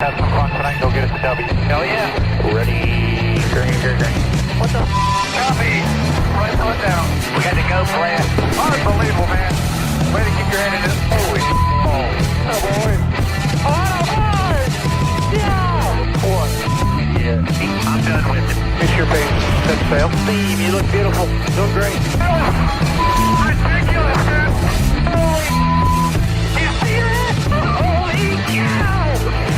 Have some fun tonight. Go get us a W. Hell yeah. Ready. Green. What the copy? Right foot down. We got to go, Cred. Unbelievable, man. Way to keep your head in it. Holy oh boy. Oh boy. Yeah. What? Yeah. I'm done with it. Miss your face. Set sail. Steve, you look beautiful. Doing great. Ridiculous, man. Holy. You see that? Holy cow.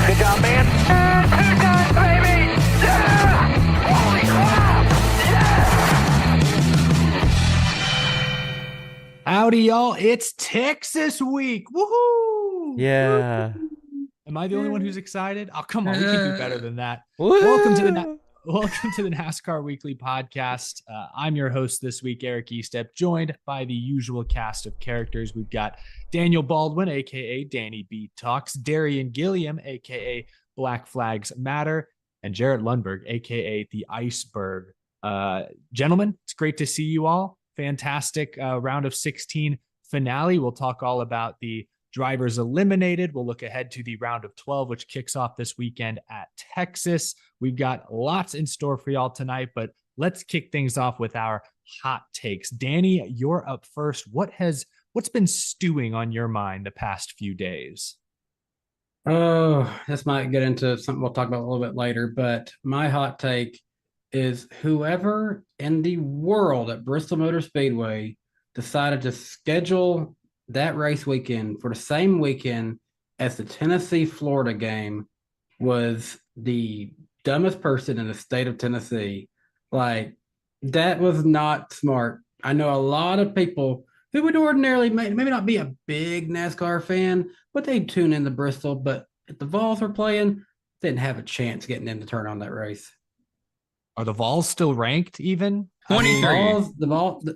Good job, man. Two times, baby. Yeah. Holy crap. Yeah. Howdy, y'all. It's Texas week. Woohoo. Yeah. Am I the only one who's excited? Oh, come on. We can do better than that. Woo! Welcome to the NASCAR Weekly Podcast. I'm your host this week, Eric Estep, joined by the usual cast of characters. We've got Daniel Baldwin, a.k.a. Danny B. Talks, Darian Gilliam, a.k.a. Black Flags Matter, and Jarrett Lundberg, a.k.a. The Iceberg. Gentlemen, it's great to see you all. Fantastic round of 16 finale. We'll talk all about the drivers eliminated. We'll look ahead to the round of 12, which kicks off this weekend at Texas. We've got lots in store for y'all tonight, but let's kick things off with our hot takes. Danny, you're up first. What's been stewing on your mind the past few days? Oh, this might get into something we'll talk about a little bit later, but my hot take is whoever in the world at Bristol Motor Speedway decided to schedule that race weekend for the same weekend as the Tennessee-Florida game was the dumbest person in the state of Tennessee. Like, that was not smart. I know a lot of people who would ordinarily maybe not be a big NASCAR fan, but they'd tune into Bristol. But if the Vols were playing, they didn't have a chance getting in to turn on that race. Are the Vols still ranked even? 23.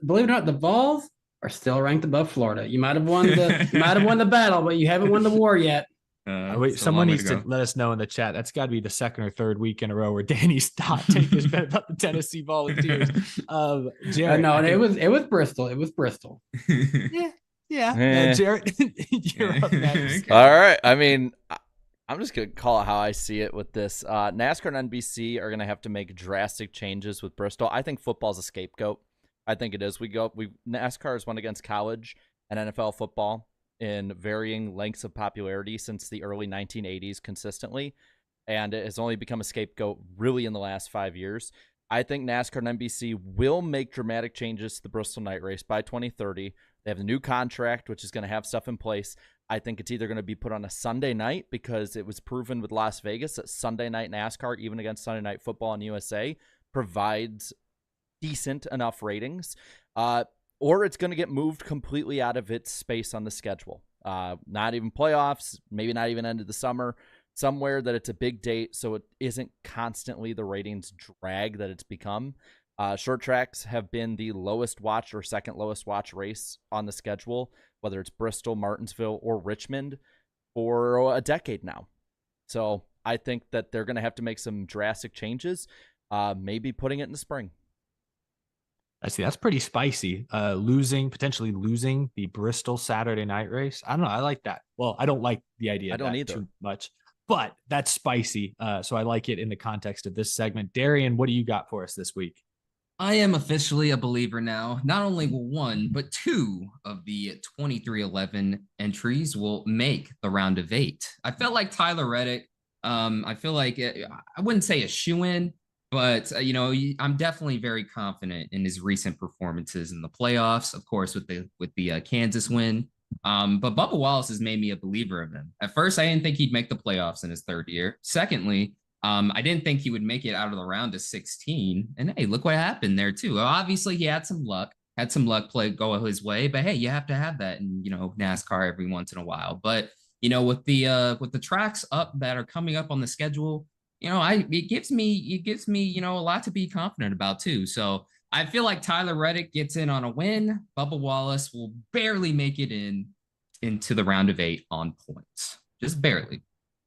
Believe it or not, the Vols are still ranked above Florida. You might have won the battle, but you haven't won the war yet. Wait, someone needs to let us know in the chat. That's got to be the second or third week in a row where Danny's hot take has been about the Tennessee Volunteers. Jared, no, it was Bristol. It was Bristol. Yeah. Jared, you're up next. All right. I mean, I'm just going to call it how I see it with this. NASCAR and NBC are going to have to make drastic changes with Bristol. I think football's a scapegoat. I think it is. NASCAR has won against college and NFL football in varying lengths of popularity since the early 1980s consistently, and it has only become a scapegoat really in the last 5 years. I think NASCAR and NBC will make dramatic changes to the Bristol night race by 2030. They have a new contract, which is going to have stuff in place. I think it's either going to be put on a Sunday night because it was proven with Las Vegas that Sunday night NASCAR, even against Sunday night football in USA, provides decent enough ratings, or it's going to get moved completely out of its space on the schedule. Not even playoffs, maybe not even end of the summer, somewhere that it's a big date so it isn't constantly the ratings drag that it's become. Short tracks have been the lowest watched or second lowest watched race on the schedule, whether it's Bristol, Martinsville, or Richmond, for a decade now. So I think that they're going to have to make some drastic changes, maybe putting it in the spring. I see. That's pretty spicy. Potentially losing the Bristol Saturday night race. I don't know. I like that. Well, I don't like the idea of that too much, but that's spicy. So I like it in the context of this segment. Darian, what do you got for us this week? I am officially a believer now. Not only will one, but two of the 2311 entries will make the round of 8. I felt like Tyler Reddick. I feel like I wouldn't say a shoo-in, but, I'm definitely very confident in his recent performances in the playoffs, of course, with the Kansas win. But Bubba Wallace has made me a believer of him. At first, I didn't think he'd make the playoffs in his third year. Secondly, I didn't think he would make it out of the round of 16. And, hey, look what happened there, too. Well, obviously, he had some luck go his way. But, hey, you have to have that in, NASCAR every once in a while. But, with the tracks up that are coming up on the schedule, it gives me, a lot to be confident about too. So I feel like Tyler Reddick gets in on a win. Bubba Wallace will barely make it into the round of 8 on points, just barely.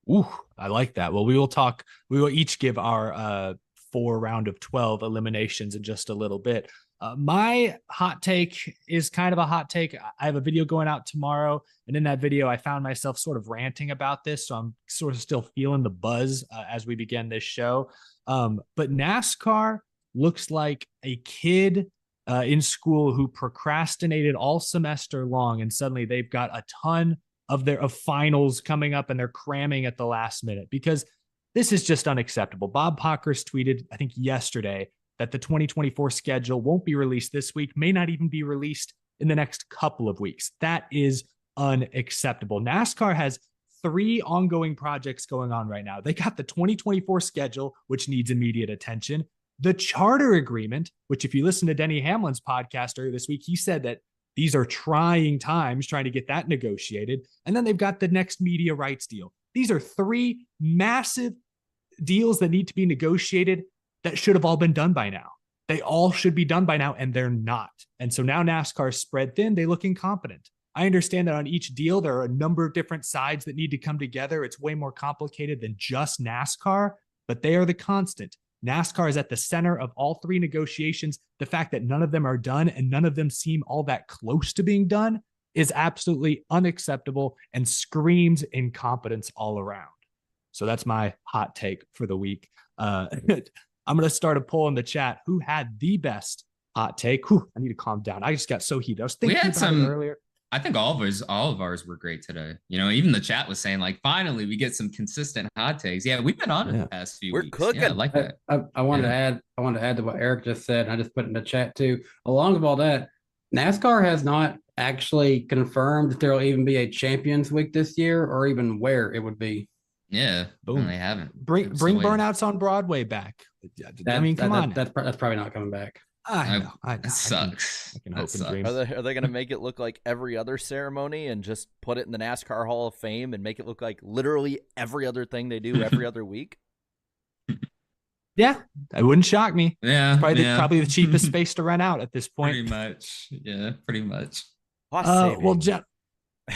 Ooh, I like that. Well, we will each give our 4 round of 12 eliminations in just a little bit. My hot take is kind of a hot take. I have a video going out tomorrow, and in that video, I found myself sort of ranting about this. So I'm sort of still feeling the buzz as we begin this show. But NASCAR looks like a kid in school who procrastinated all semester long, and suddenly they've got a ton of finals coming up, and they're cramming at the last minute because this is just unacceptable. Bob Pockers tweeted, I think yesterday, that the 2024 schedule won't be released this week, may not even be released in the next couple of weeks. That is unacceptable. NASCAR has 3 ongoing projects going on right now. They got the 2024 schedule, which needs immediate attention, the charter agreement, which if you listen to Denny Hamlin's podcast earlier this week, he said that these are trying times trying to get that negotiated. And then they've got the next media rights deal. These are 3 massive deals that need to be negotiated that should have all been done by now. They all should be done by now, and they're not. And so now NASCAR's spread thin. They look incompetent. I understand that on each deal, there are a number of different sides that need to come together. It's way more complicated than just NASCAR, but they are the constant. NASCAR is at the center of all 3 negotiations. The fact that none of them are done and none of them seem all that close to being done is absolutely unacceptable and screams incompetence all around. So that's my hot take for the week. I'm going to start a poll in the chat. Who had the best hot take? Whew, I need to calm down. I just got so heated. I was thinking about it earlier. I think all of ours were great today. You know, even the chat was saying like, finally we get some consistent hot takes. Yeah, we've been on it the past few weeks. We're cooking. Yeah, I like that. I wanted to add to what Eric just said, and I just put it in the chat too. Along with all that, NASCAR has not actually confirmed that there will even be a Champions Week this year, or even where it would be. Yeah, boom. They haven't. Bring Burnouts on Broadway back. I mean, come on. That's probably not coming back. I know. That sucks. I can hope and dream. Are they going to make it look like every other ceremony and just put it in the NASCAR Hall of Fame and make it look like literally every other thing they do every other week? Yeah, that wouldn't shock me. Yeah, it's probably the cheapest space to rent out at this point. Pretty much. Yeah, pretty much. Well,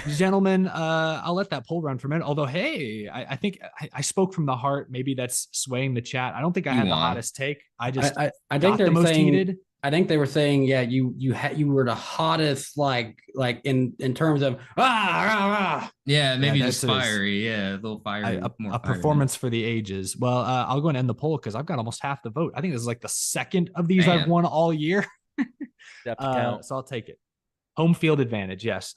gentlemen, I'll let that poll run for a minute. Although, hey, I think I spoke from the heart. Maybe that's swaying the chat. I don't think I had the hottest take. I think they're the most heated. I think they were saying, yeah, you were the hottest, like in terms of Yeah, maybe just fiery. Yeah, a little fiery. A performance for the ages. Well, I'll go and end the poll because I've got almost half the vote. I think this is like the second of these I've won all year. So I'll take it. Home field advantage, yes.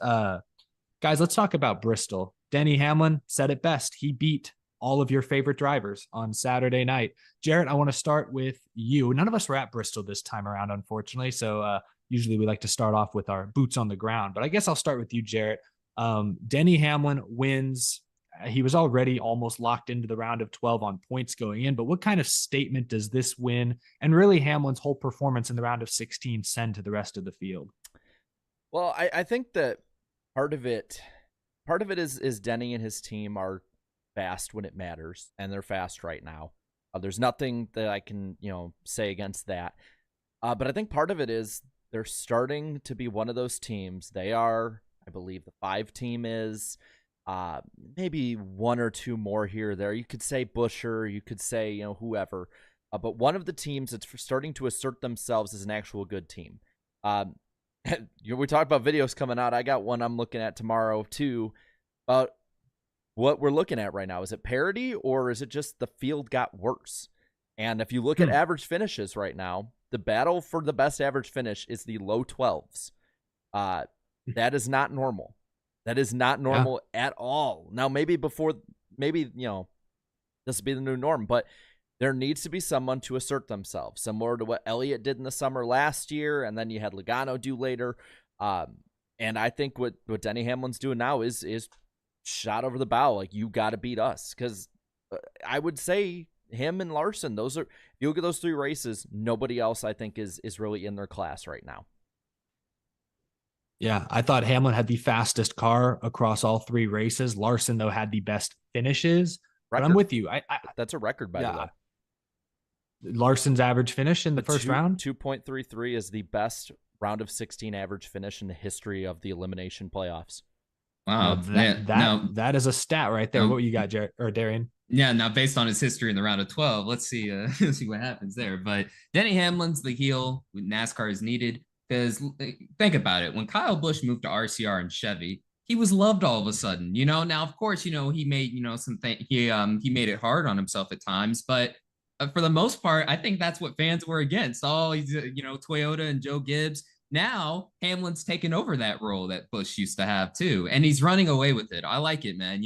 Guys, let's talk about Bristol. Denny Hamlin said it best. He beat all of your favorite drivers on Saturday night. Jarrett, I want to start with you. None of us were at Bristol this time around, unfortunately. So usually we like to start off with our boots on the ground. But I guess I'll start with you, Jarrett. Denny Hamlin wins. He was already almost locked into the round of 12 on points going in. But what kind of statement does this win and really Hamlin's whole performance in the round of 16 send to the rest of the field? Well, I think that part of it is Denny and his team are fast when it matters, and they're fast right now. There's nothing that I can, say against that. But I think part of it is they're starting to be one of those teams. They are, I believe, the 5 team is. Maybe 1 or 2 more here or there. You could say Buescher, you could say, whoever. But one of the teams that's starting to assert themselves as an actual good team. We talked about videos coming out. I got one I'm looking at tomorrow too about what we're looking at right now. Is it parity or is it just the field got worse? And if you look at average finishes right now, the battle for the best average finish is the low 12s. That is not normal. That is not normal at all. Now, maybe this will be the new norm, but there needs to be someone to assert themselves, similar to what Elliott did in the summer last year, and then you had Logano do later. And I think what Denny Hamlin's doing now is shot over the bow. Like, you got to beat us, because I would say him and Larson, if you look at those 3 races, nobody else I think is really in their class right now. Yeah, I thought Hamlin had the fastest car across all 3 races. Larson, though, had the best finishes. But I'm with you. That's a record, by the way. Larson's average finish in the first round? 2.33 is the best round of 16 average finish in the history of the elimination playoffs. Wow. That is a stat right there. What you got, Jared or Darian? Yeah, now based on his history in the round of 12, let's see see what happens there. But Denny Hamlin's the heel when NASCAR is needed. Because think about it, when Kyle Busch moved to RCR and Chevy, he was loved all of a sudden. Now of course, he made he made it hard on himself at times, but for the most part, I think that's what fans were against. Oh, he's Toyota and Joe Gibbs. Now Hamlin's taken over that role that Bush used to have too, and he's running away with it. I like it, man.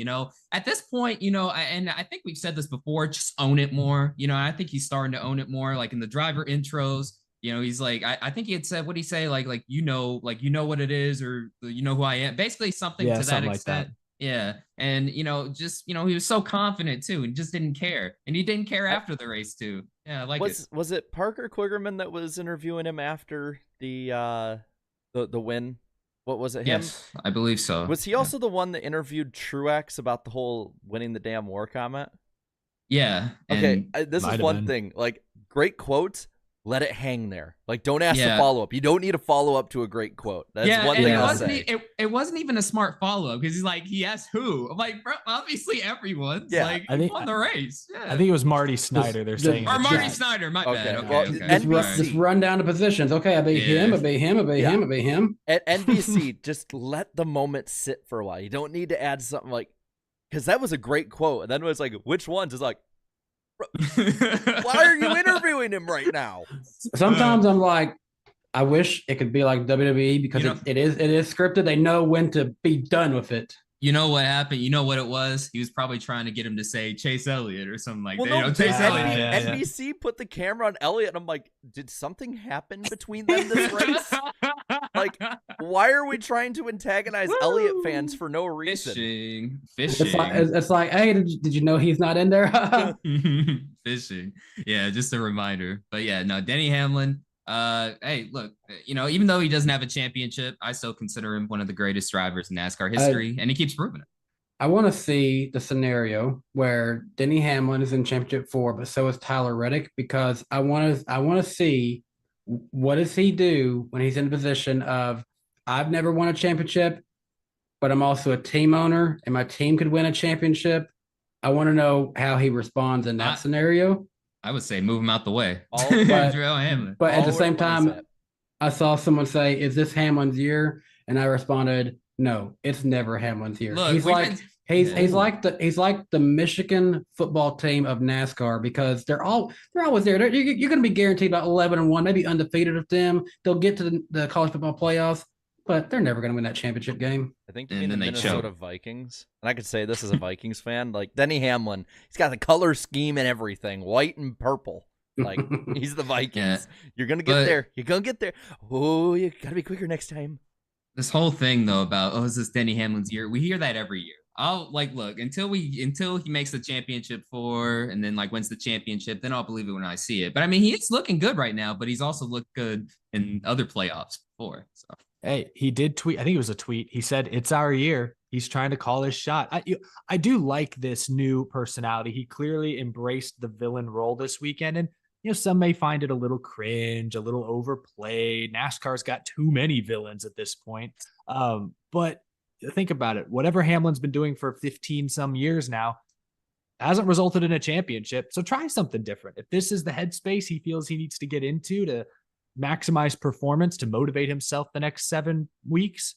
At this point, and I think we've said this before, just own it more. I think he's starting to own it more. Like in the driver intros, he's like, I think he had said, what did he say? Like what it is, or who I am. Basically something to that extent. Like that. Yeah. And, just, he was so confident too, and just didn't care. And he didn't care after the race too. Yeah. I like it. Was it Parker Kligerman that was interviewing him after the win? What was it? Him? Yes, I believe so. Was he also the one that interviewed Truex about the whole winning the damn war comment? Yeah. Okay. This is one thing, like, great quotes. Let it hang there. Like, don't ask a follow-up. You don't need a follow-up to a great quote. That's one thing I'll say. It wasn't even a smart follow-up because he's like, he asked who? I'm like, bro, obviously everyone's. Yeah. Like, I think won the race. Yeah. I think it was Marty Snyder. They're saying. Or Marty Snyder, my bad. Okay. Just run down the positions. Okay, I beat him, I beat him, I beat him, I beat him. At NBC, just let the moment sit for a while. You don't need to add something like, because that was a great quote. And then it was like, which ones? It's like, why are you interviewing him right now? Sometimes I'm like, I wish it could be like WWE because it is scripted. They know when to be done with it. You know what happened? You know what it was? He was probably trying to get him to say Chase Elliott or something like that. No, Chase Elliott. NBC put the camera on Elliott, and I'm like, did something happen between them this race? Like, why are we trying to antagonize Elliott fans for no reason? Fishing. It's like, hey, did you know he's not in there? Fishing. Yeah, just a reminder. But yeah, no, Denny Hamlin. Hey, look, even though he doesn't have a championship, I still consider him one of the greatest drivers in NASCAR history, and he keeps proving it. I want to see the scenario where Denny Hamlin is in championship 4, but so is Tyler Reddick, because I want to see what does he do when he's in a position of, I've never won a championship, but I'm also a team owner and my team could win a championship. I want to know how he responds in that scenario. I would say move him out the way. But at the same time, I saw someone say, is this Hamlin's year? And I responded, no, it's never Hamlin's year. Look, he's like the Michigan football team of NASCAR, because they're always there. You're going to be guaranteed about 11-1, maybe undefeated with them. They'll get to the college football playoffs, but they're never going to win that championship game. I think you mean the Minnesota Vikings. And I could say this as a Vikings fan. Like, Denny Hamlin, he's got the color scheme and everything, white and purple. Like, he's the Vikings. Yeah. You're going to get there. You're going to get there. Oh, you got to be quicker next time. This whole thing, though, about, is this Denny Hamlin's year? We hear that every year. I'll look, until he makes the championship 4 and then wins the championship, then I'll believe it when I see it. But I mean, he's looking good right now, but he's also looked good in other playoffs before. So. Hey, he did tweet. I think it was a tweet. He said, it's our year. He's trying to call his shot. I do like this new personality. He clearly embraced the villain role this weekend. And, some may find it a little cringe, a little overplayed. NASCAR's got too many villains at this point. But think about it. Whatever Hamlin's been doing for 15 some years now hasn't resulted in a championship. So try something different. If this is the headspace he feels he needs to get into to maximize performance, to motivate himself the next 7 weeks,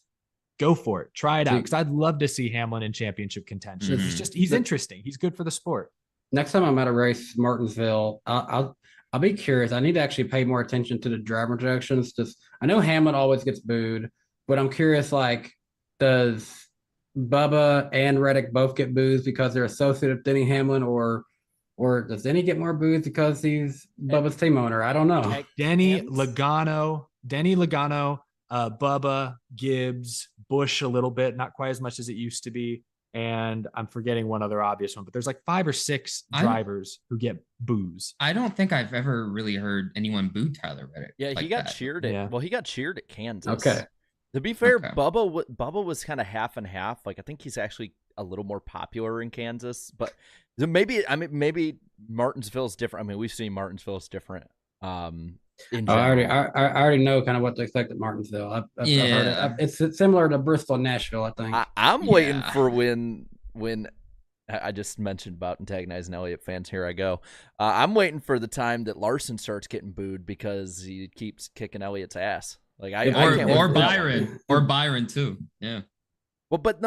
go for it. Try it out, because I'd love to see Hamlin in championship contention. Mm-hmm. He's interesting. He's good for the sport. Next time I'm at a race, Martinsville, I'll be curious. I need to actually pay more attention to the driver introductions. I know Hamlin always gets booed, but I'm curious, does Bubba and Reddick both get booed because they're associated with Denny Hamlin, or does Denny get more booed because he's Bubba's team owner? I don't know. Denny Logano, Bubba, Gibbs, Bush a little bit, not quite as much as it used to be. And I'm forgetting one other obvious one, but there's 5 or 6 drivers who get boos. I don't think I've ever really heard anyone boo Tyler Reddick. Yeah, he got cheered at. Well, he got cheered at Kansas. Okay. To be fair, Bubba was kind of half and half. I think he's actually a little more popular in Kansas, but maybe Martinsville's different. I mean, we've seen Martinsville's different. I already know kind of what to expect at Martinsville. I've heard it. It's similar to Bristol and Nashville, I think. I'm waiting for when I just mentioned about antagonizing Elliott fans. Here I go. I'm waiting for the time that Larson starts getting booed because he keeps kicking Elliott's ass. Like I can't wait or for that one. Byron too. Yeah. Well, but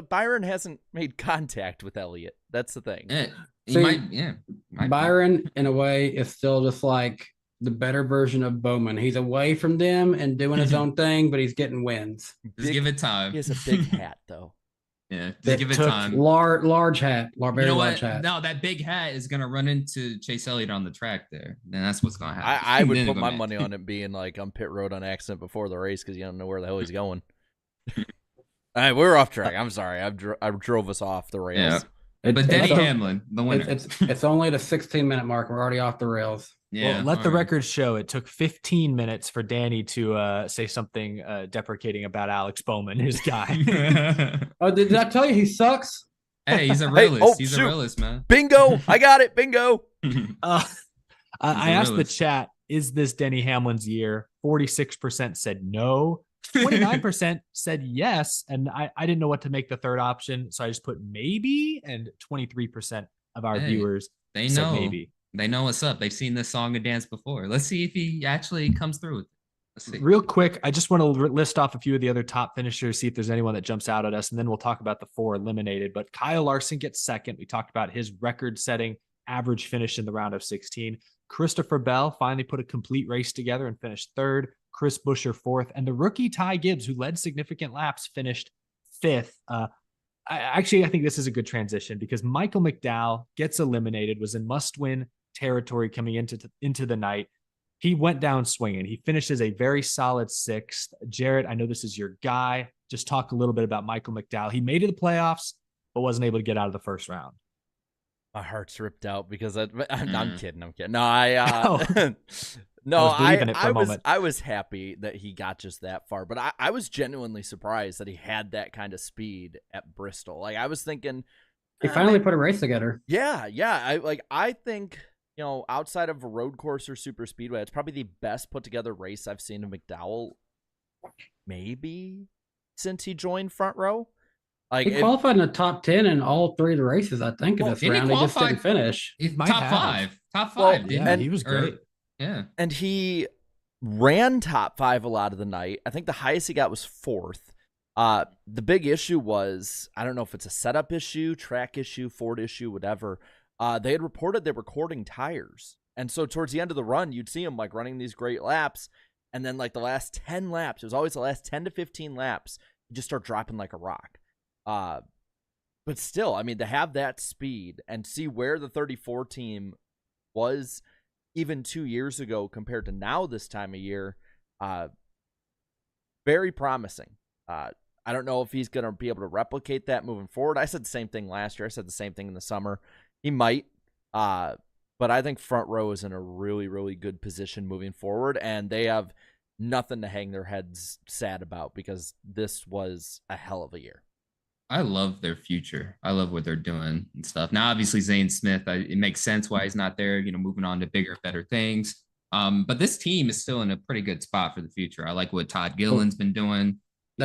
Byron hasn't made contact with Elliott. That's the thing. Byron, in a way, is still just like the better version of Bowman. He's away from them and doing his own thing, but he's getting wins. Just give it time. He has a big hat, though. Yeah, just give it time. Large hat. Very large hat. No, that big hat is going to run into Chase Elliott on the track there. And that's what's going to happen. I would put my money on it being like on pit road on accident before the race because you don't know where the hell he's going. All right, we're off track. I'm sorry. I drove us off the rails. Yeah. But Denny Hamlin, the winner. It's only the 16-minute mark. We're already off the rails. Yeah. Well, let the record show it took 15 minutes for Danny to say something deprecating about Alex Bowman, his guy. Oh, did I tell you he sucks? Hey, he's a realist. He's a realist, man. Bingo! I got it. Bingo. I asked the chat, is this Denny Hamlin's year? 46% said no. 29% said yes. And I didn't know what to make the third option. So I just put maybe. And 23% of our viewers said maybe. They know what's up. They've seen this song and dance before. Let's see if he actually comes through with it. Let's see. Real quick, I just want to list off a few of the other top finishers, see if there's anyone that jumps out at us, and then we'll talk about the 4 eliminated. But Kyle Larson gets second. We talked about his record-setting average finish in the round of 16. Christopher Bell finally put a complete race together and finished third. Chris Buescher fourth. And the rookie Ty Gibbs, who led significant laps, finished fifth. I think this is a good transition because Michael McDowell gets eliminated, was in must-win territory coming into the night. He went down swinging. He finishes a very solid 6th. Jarrett, I know this is your guy. Just talk a little bit about Michael McDowell. He made it to the playoffs, but wasn't able to get out of the first round. My heart's ripped out because I'm kidding. No, I was happy that he got just that far, but I was genuinely surprised that he had that kind of speed at Bristol. Like I was thinking, he finally put a race together. Yeah. I think, outside of a road course or super speedway, it's probably the best put together race I've seen of McDowell, maybe since he joined Front Row. Like he qualified in the top 10 in all 3 of the races, I think, in this round. He just didn't finish. Top five. And he was great. Yeah. And he ran top 5 a lot of the night. I think the highest he got was 4th. The big issue was, I don't know if it's a setup issue, track issue, Ford issue, whatever. They had reported they were cording tires. And so towards the end of the run, you'd see him like running these great laps. And then like the last 10 laps, it was always the last 10 to 15 laps, you just start dropping like a rock. But still, I mean, to have that speed and see where the 34 team was even 2 years ago compared to now this time of year, very promising. I don't know if he's going to be able to replicate that moving forward. I said the same thing last year. I said the same thing in the summer. He might, but I think Front Row is in a really, really good position moving forward, and they have nothing to hang their heads sad about because this was a hell of a year. I love their future. I love what they're doing and stuff. Now, obviously, Zane Smith, it makes sense why he's not there, moving on to bigger, better things. But this team is still in a pretty good spot for the future. I like what Todd Gilliland's been doing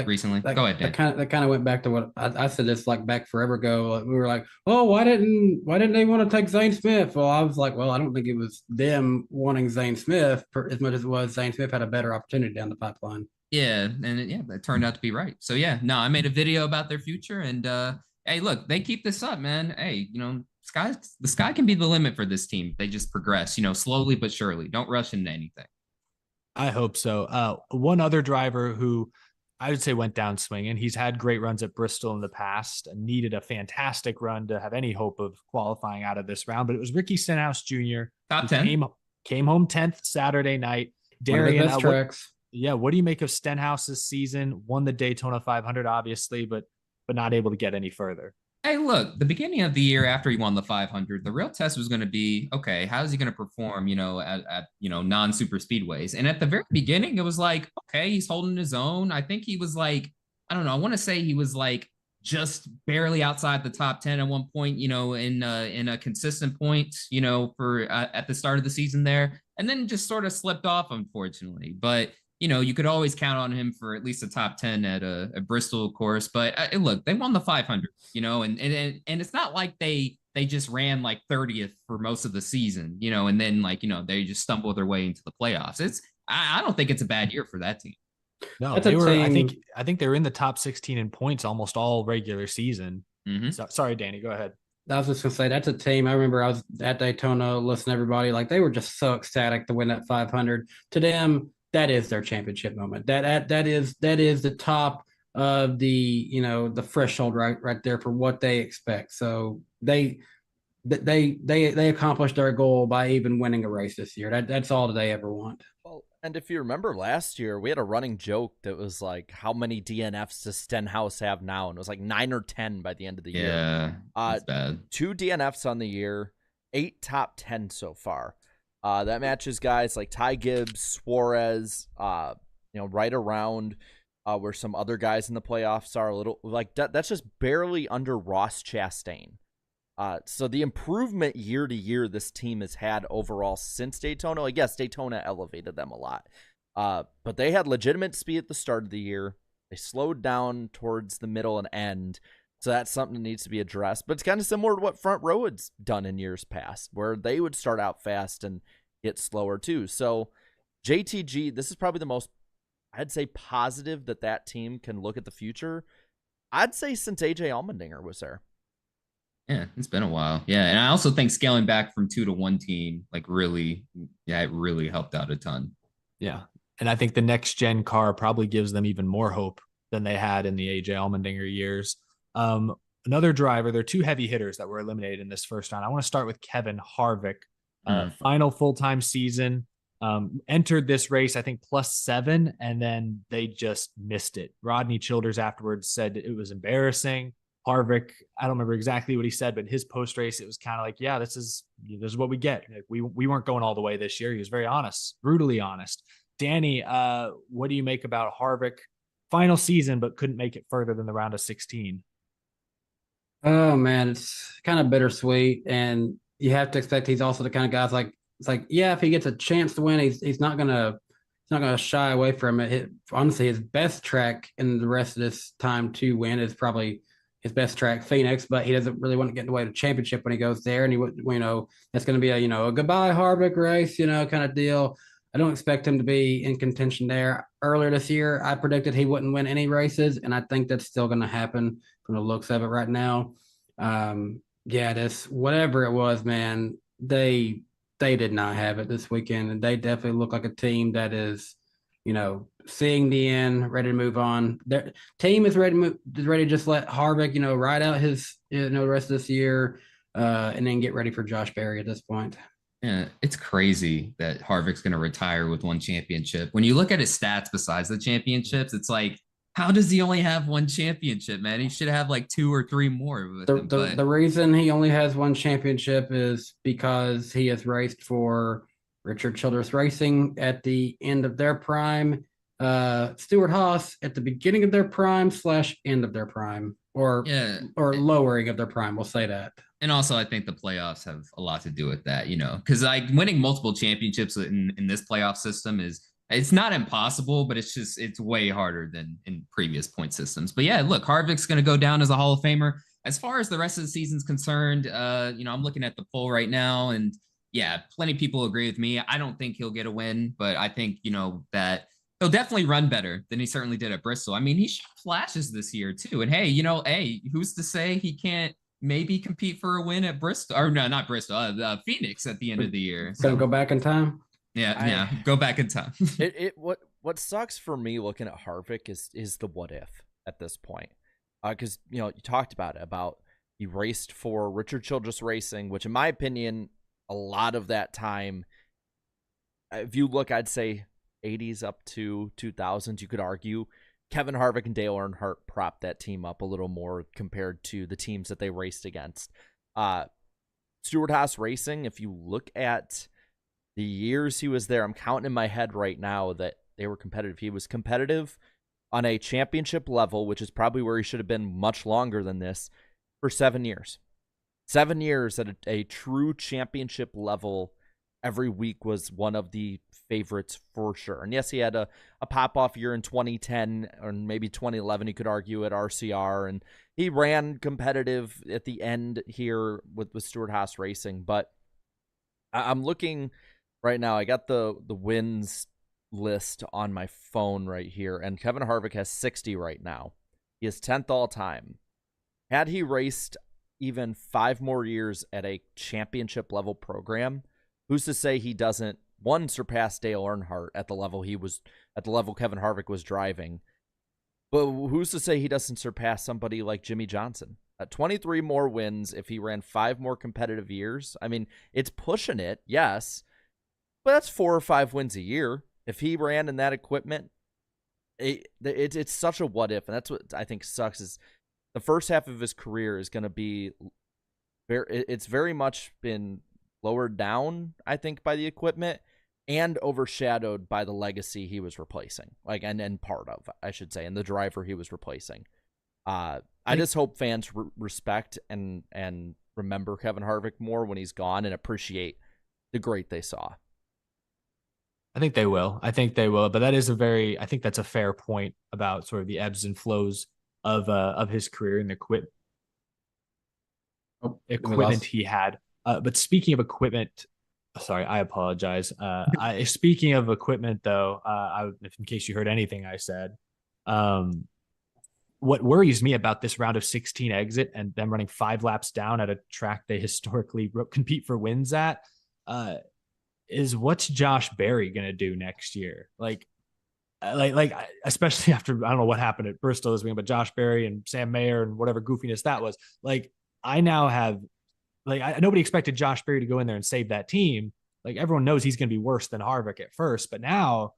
recently. Go ahead, Dan. That kind of went back to what I said this like back forever ago. We were like, oh, why didn't they want to take Zane Smith? Well, I was like, well, I don't think it was them wanting Zane Smith as much as it was Zane Smith had a better opportunity down the pipeline. Yeah, and that turned out to be right. So yeah, no, I made a video about their future, and hey, look, they keep this up, man. Hey, the sky can be the limit for this team. They just progress, slowly but surely. Don't rush into anything. I hope so. One other driver who I would say went down swinging. He's had great runs at Bristol in the past, needed a fantastic run to have any hope of qualifying out of this round, but it was Ricky Stenhouse Jr. Top 10. Came home 10th Saturday night. Darian, what do you make of Stenhouse's season? Won the Daytona 500, obviously, but not able to get any further. Hey, look, the beginning of the year after he won the 500, the real test was going to be, okay, how is he going to perform, at non-super speedways? And at the very beginning, it was like, okay, he's holding his own. I think he was like, I don't know, I want to say he was like just barely outside the top 10 at one point, in a consistent point, for at the start of the season there. And then just sort of slipped off, unfortunately. But you could always count on him for at least a top 10 at a Bristol course. But look, they won the 500, and it's not like they just ran like 30th for most of the season, and then they just stumbled their way into the playoffs. I don't think it's a bad year for that team. No, That's they a were. team- I think they were in the top 16 in points almost all regular season. Mm-hmm. So, sorry, Danny, go ahead. I was just gonna say that's a team. I remember I was at Daytona, listening to everybody, like they were just so ecstatic to win that 500. To them, that is their championship moment. That is the top of the threshold right there for what they expect. So they accomplished their goal by even winning a race this year. That's all that they ever want. Well, and if you remember last year, we had a running joke that was like, how many DNFs does Stenhouse have now? And it was like 9 or 10 by the end of the year. Yeah, that's bad. 2 DNFs on the year, 8 top 10 so far. That matches guys like Ty Gibbs, Suarez, right around where some other guys in the playoffs are a little like that. That's just barely under Ross Chastain. So the improvement year to year this team has had overall since Daytona, I guess Daytona elevated them a lot. But they had legitimate speed at the start of the year. They slowed down towards the middle and end. So that's something that needs to be addressed. But it's kind of similar to what Front Row had done in years past, where they would start out fast and get slower too. So JTG, this is probably the most, I'd say, positive that team can look at the future. I'd say since AJ Allmendinger was there. Yeah, it's been a while. Yeah, and I also think scaling back from 2 to 1 team, it really helped out a ton. Yeah, and I think the next gen car probably gives them even more hope than they had in the AJ Allmendinger years. Another driver, there are 2 heavy hitters that were eliminated in this first round. I want to start with Kevin Harvick. Final full-time season, entered this race, I think +7, and then they just missed it. Rodney Childers afterwards said it was embarrassing. Harvick, I don't remember exactly what he said, but his post-race, it was kind of like, yeah, this is what we get. Like, we weren't going all the way this year. He was very honest, brutally honest. Danny, what do you make about Harvick? Final season, but couldn't make it further than the round of 16. Oh man, it's kind of bittersweet, and you have to expect he's also the kind of guy if he gets a chance to win, he's not gonna shy away from it. Honestly, his best track in the rest of this time to win is probably his best track, Phoenix, but he doesn't really want to get in the way of the championship when he goes there. And that's going to be a goodbye Harvick race, kind of deal. I don't expect him to be in contention there. Earlier this year, I predicted he wouldn't win any races, and I think that's still going to happen from the looks of it right now. This whatever it was, man, they did not have it this weekend, and they definitely look like a team that is, seeing the end, ready to move on. Their team is ready to just let Harvick, ride out his, the rest of this year, and then get ready for Josh Berry at this point. Yeah, it's crazy that Harvick's going to retire with 1 championship. When you look at his stats besides the championships, it's like, how does he only have 1 championship, man? He should have like 2 or 3 more. The reason he only has 1 championship is because he has raced for Richard Childress Racing at the end of their prime, Stewart Haas at the beginning of their prime / end of their prime, or lowering of their prime. We'll say that. And also, I think the playoffs have a lot to do with that, because winning multiple championships in this playoff system it's not impossible, but it's way harder than in previous point systems. But yeah, look, Harvick's going to go down as a Hall of Famer. As far as the rest of the season's concerned, I'm looking at the poll right now, and yeah, plenty of people agree with me. I don't think he'll get a win, but I think, that he'll definitely run better than he certainly did at Bristol. I mean, he shot flashes this year too. And hey, who's to say he can't maybe compete for a win at Bristol, or no, not Bristol, Phoenix at the end of the year. So go back in time. Yeah, go back in time. What sucks for me looking at Harvick is the what if at this point, because you talked about he raced for Richard Childress Racing, which in my opinion, a lot of that time, if you look, I'd say 80s up to 2000s, you could argue Kevin Harvick and Dale Earnhardt propped that team up a little more compared to the teams that they raced against. Stewart Haas Racing, if you look at the years he was there, I'm counting in my head right now that they were competitive. He was competitive on a championship level, which is probably where he should have been much longer than this, for 7 years. 7 years at a true championship level every week was one of the favorites for sure. And yes, he had a pop-off year in 2010 or maybe 2011, you could argue, at RCR, and he ran competitive at the end here with Stewart-Haas Racing. But I'm looking right now, I got the wins list on my phone right here, and Kevin Harvick has 60 right now. He is 10th all time. Had he raced even 5 more years at a championship level program, who's to say he doesn't surpass Dale Earnhardt at the level Kevin Harvick was driving, but who's to say he doesn't surpass somebody like Jimmy Johnson? 23 more wins if he ran 5 more competitive years. I mean, it's pushing it, yes, but that's 4 or 5 wins a year. If he ran in that equipment, it's such a what if, and that's what I think sucks, is the first half of his career is going to be it's very much been lowered down, I think, by the equipment and overshadowed by the legacy he was replacing, and part of, I should say, and the driver he was replacing. I just hope fans respect and remember Kevin Harvick more when he's gone and appreciate the great they saw. I think they will. But that is I think that's a fair point about sort of the ebbs and flows of his career and the equipment he had. But speaking of equipment, sorry, I apologize. Speaking of equipment, though, in case you heard anything I said, what worries me about this round of 16 exit and them running 5 laps down at a track they historically compete for wins at, is what's Josh Berry going to do next year? Like, especially after, I don't know what happened at Bristol this week, but Josh Berry and Sam Mayer and whatever goofiness that was. Like, I now have, nobody expected Josh Berry to go in there and save that team. Like, everyone knows he's going to be worse than Harvick at first, but now,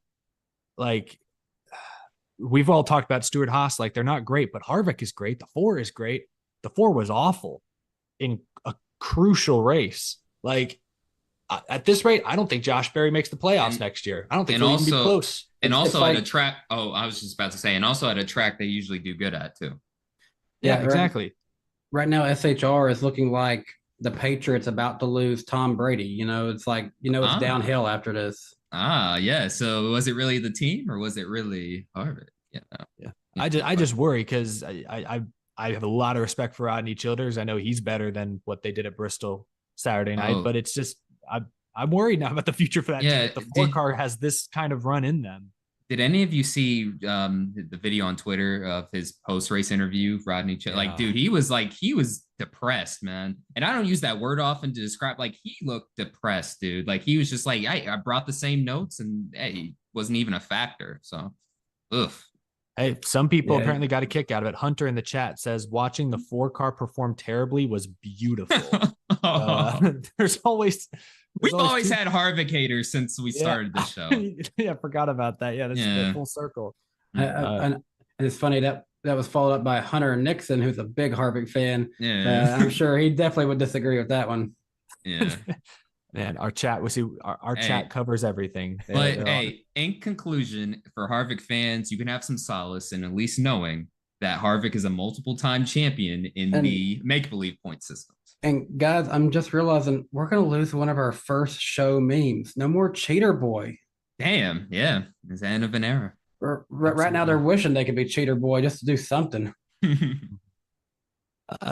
we've all talked about Stewart-Haas, they're not great, but Harvick is great. The 4 is great. The 4 was awful in a crucial race. At this rate, I don't think Josh Berry makes the playoffs next year. I don't think he'll even be close. And also at a track, I was just about to say, and also at a track they usually do good at too. Yeah, exactly. Right now, SHR is looking like the Patriots about to lose Tom Brady. It's it's downhill after this. Yeah. So was it really the team or was it really Harvick? Yeah. I just worry because I have a lot of respect for Rodney Childers. I know he's better than what they did at Bristol Saturday night, but it's just I'm worried now about the future for that team. The 4 car has this kind of run in them. Did any of you see the video on Twitter of his post-race interview, Rodney? Dude, he was depressed, man. And I don't use that word often to describe, he looked depressed, dude. He was just I brought the same notes and he wasn't even a factor. So, oof. Hey, some people apparently got a kick out of it. Hunter in the chat says watching the 4 car perform terribly was beautiful. We've always had Harvick haters since we started this show. I forgot about that. Yeah, that's full circle. And it's funny that was followed up by Hunter Nixon, who's a big Harvick fan. Yeah, I'm sure he definitely would disagree with that one. Yeah. Man, our chat chat covers everything. But in conclusion, for Harvick fans, you can have some solace in at least knowing that Harvick is a multiple-time champion in the make-believe point systems. And guys, I'm just realizing we're going to lose one of our first show memes. No more Cheater Boy. Damn, yeah. It's the end of an era. Right now, they're wishing they could be Cheater Boy just to do something.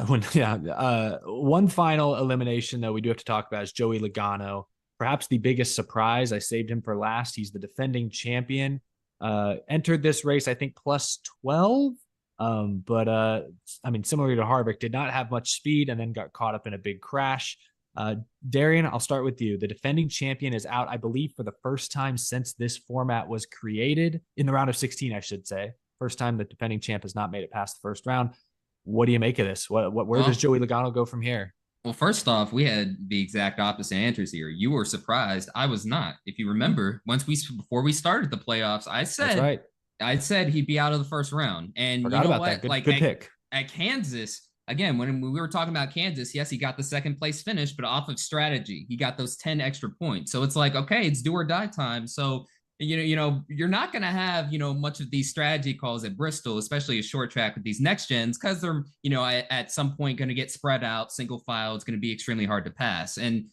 One final elimination, though, we do have to talk about is Joey Logano. Perhaps the biggest surprise. I saved him for last. He's the defending champion. Entered this race, I think, plus 12. Similar to Harvick, did not have much speed and then got caught up in a big crash. Darian, I'll start with you. The defending champion is out, I believe, for the first time since this format was created, in the round of 16, I should say. First time the defending champ has not made it past the first round. What do you make of this? Where does Joey Logano go from here? Well, first off, we had the exact opposite answers here. You were surprised. I was not. If you remember, before we started the playoffs, I said, that's right. I said he'd be out of the first round. And forgot you know about what? That. Good pick. At Kansas, again, when we were talking about Kansas, yes, he got the second place finish, but off of strategy, he got those 10 extra points. So it's okay, it's do or die time. So, you're not going to have, much of these strategy calls at Bristol, especially a short track with these next gens, because they're, at some point going to get spread out, single file. It's going to be extremely hard to pass. And,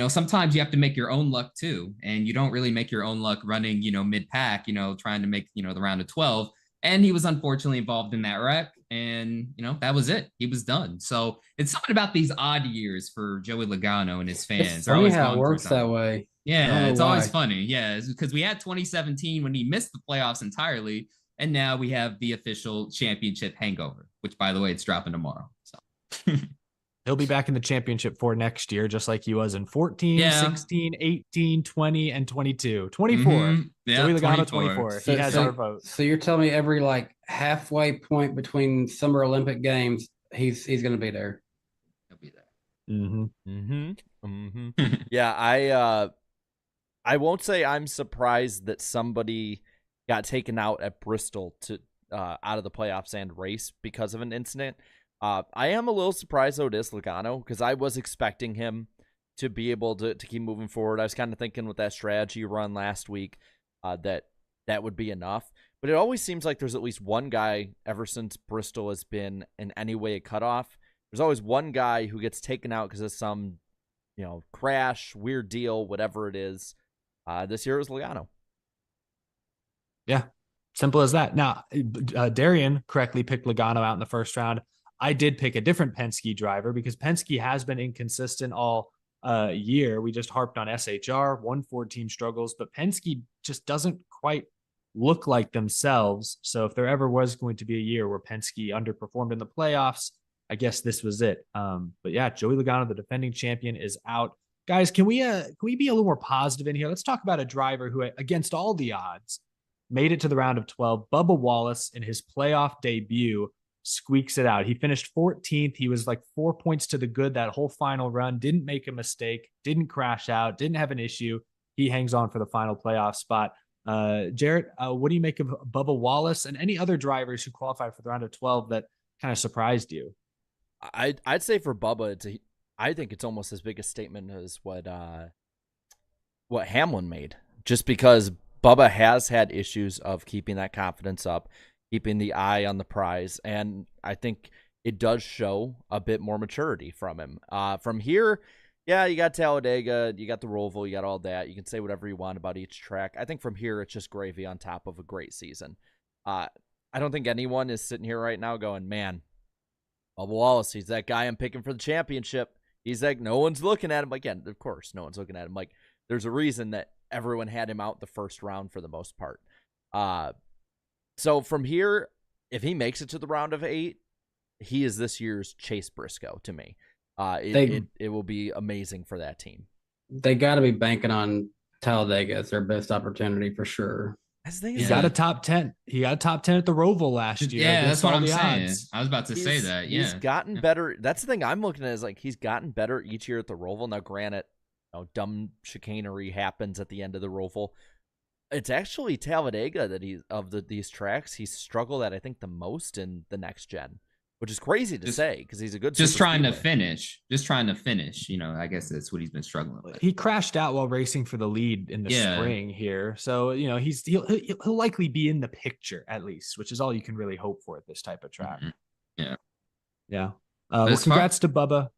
sometimes you have to make your own luck too. And you don't really make your own luck running, mid-pack, trying to make, the round of 12. And he was unfortunately involved in that wreck. And, that was it. He was done. So it's something about these odd years for Joey Logano and his fans. It's They're funny always how it going through works that something. way. I don't Yeah, know it's always why. funny. Yeah, because we had 2017 when he missed the playoffs entirely. And now we have the official championship hangover, which, by the way, it's dropping tomorrow. So He'll be back in the championship for next year, just like he was in 14, Yeah. 16, 18, 20, and 22. 24. Mhm. Yeah, Joey Logano, 24. 24. He has our vote. So you're telling me every like halfway point between Summer Olympic Games, he's going to be there. He'll be there. Yeah, I won't say I'm surprised that somebody got taken out at Bristol to out of the playoffs and race because of an incident. I am a little surprised, though, it is Logano, because I was expecting him to be able to keep moving forward. I was kind of thinking with that strategy run last week that would be enough. But it always seems like there's at least one guy ever since Bristol has been in any way a cutoff. There's always one guy who gets taken out because of some, crash, weird deal, whatever it is. This year it was Logano. Yeah, simple as that. Now, Darian correctly picked Logano out in the first round. I did pick a different Penske driver because Penske has been inconsistent all year. We just harped on SHR, 114 struggles, but Penske just doesn't quite look like themselves. So if there ever was going to be a year where Penske underperformed in the playoffs, I guess this was it. But yeah, Joey Logano, the defending champion, is out. Guys, can we be a little more positive in here? Let's talk about a driver who, against all the odds, made it to the round of 12. Bubba Wallace, in his playoff debut, squeaks it out. He finished 14th. He was like 4 points to the good that whole final run, didn't make a mistake, didn't crash out, didn't have an issue. He hangs on for the final playoff spot. Jarrett, what do you make of Bubba Wallace and any other drivers who qualified for the round of 12 that kind of surprised you? I'd say for Bubba, I think it's almost as big a statement as what Hamlin made, just because Bubba has had issues of keeping that confidence up, keeping the eye on the prize, and I think it does show a bit more maturity from him. From here, yeah, you got Talladega, you got the Roval, you got all that. You can say whatever you want about each track. I think from here, it's just gravy on top of a great season. I don't think anyone is sitting here right now going, man, Bubba Wallace, he's that guy I'm picking for the championship. He's like, no one's looking at him. Like, yeah, of course, no one's looking at him. Like, there's a reason that everyone had him out the first round for the most part. So from here, if he makes it to the round of 8, he is this year's Chase Briscoe to me. It will be amazing for that team. They got to be banking on Talladega as their best opportunity for sure. He got a top 10. He got a top 10 at the Roval last year. Yeah, that's what I'm saying. I was about to say that. Yeah, he's gotten better. That's the thing I'm looking at is like he's gotten better each year at the Roval. Now, granted, dumb chicanery happens at the end of the Roval. It's actually Talladega that these tracks he's struggled at, I think, the most in the next gen, which is crazy to say because he's a good. Just trying to finish. I guess that's what he's been struggling with. He crashed out while racing for the lead in the spring here, so he'll likely be in the picture at least, which is all you can really hope for at this type of track. Mm-hmm. Yeah. Well, congrats to Bubba.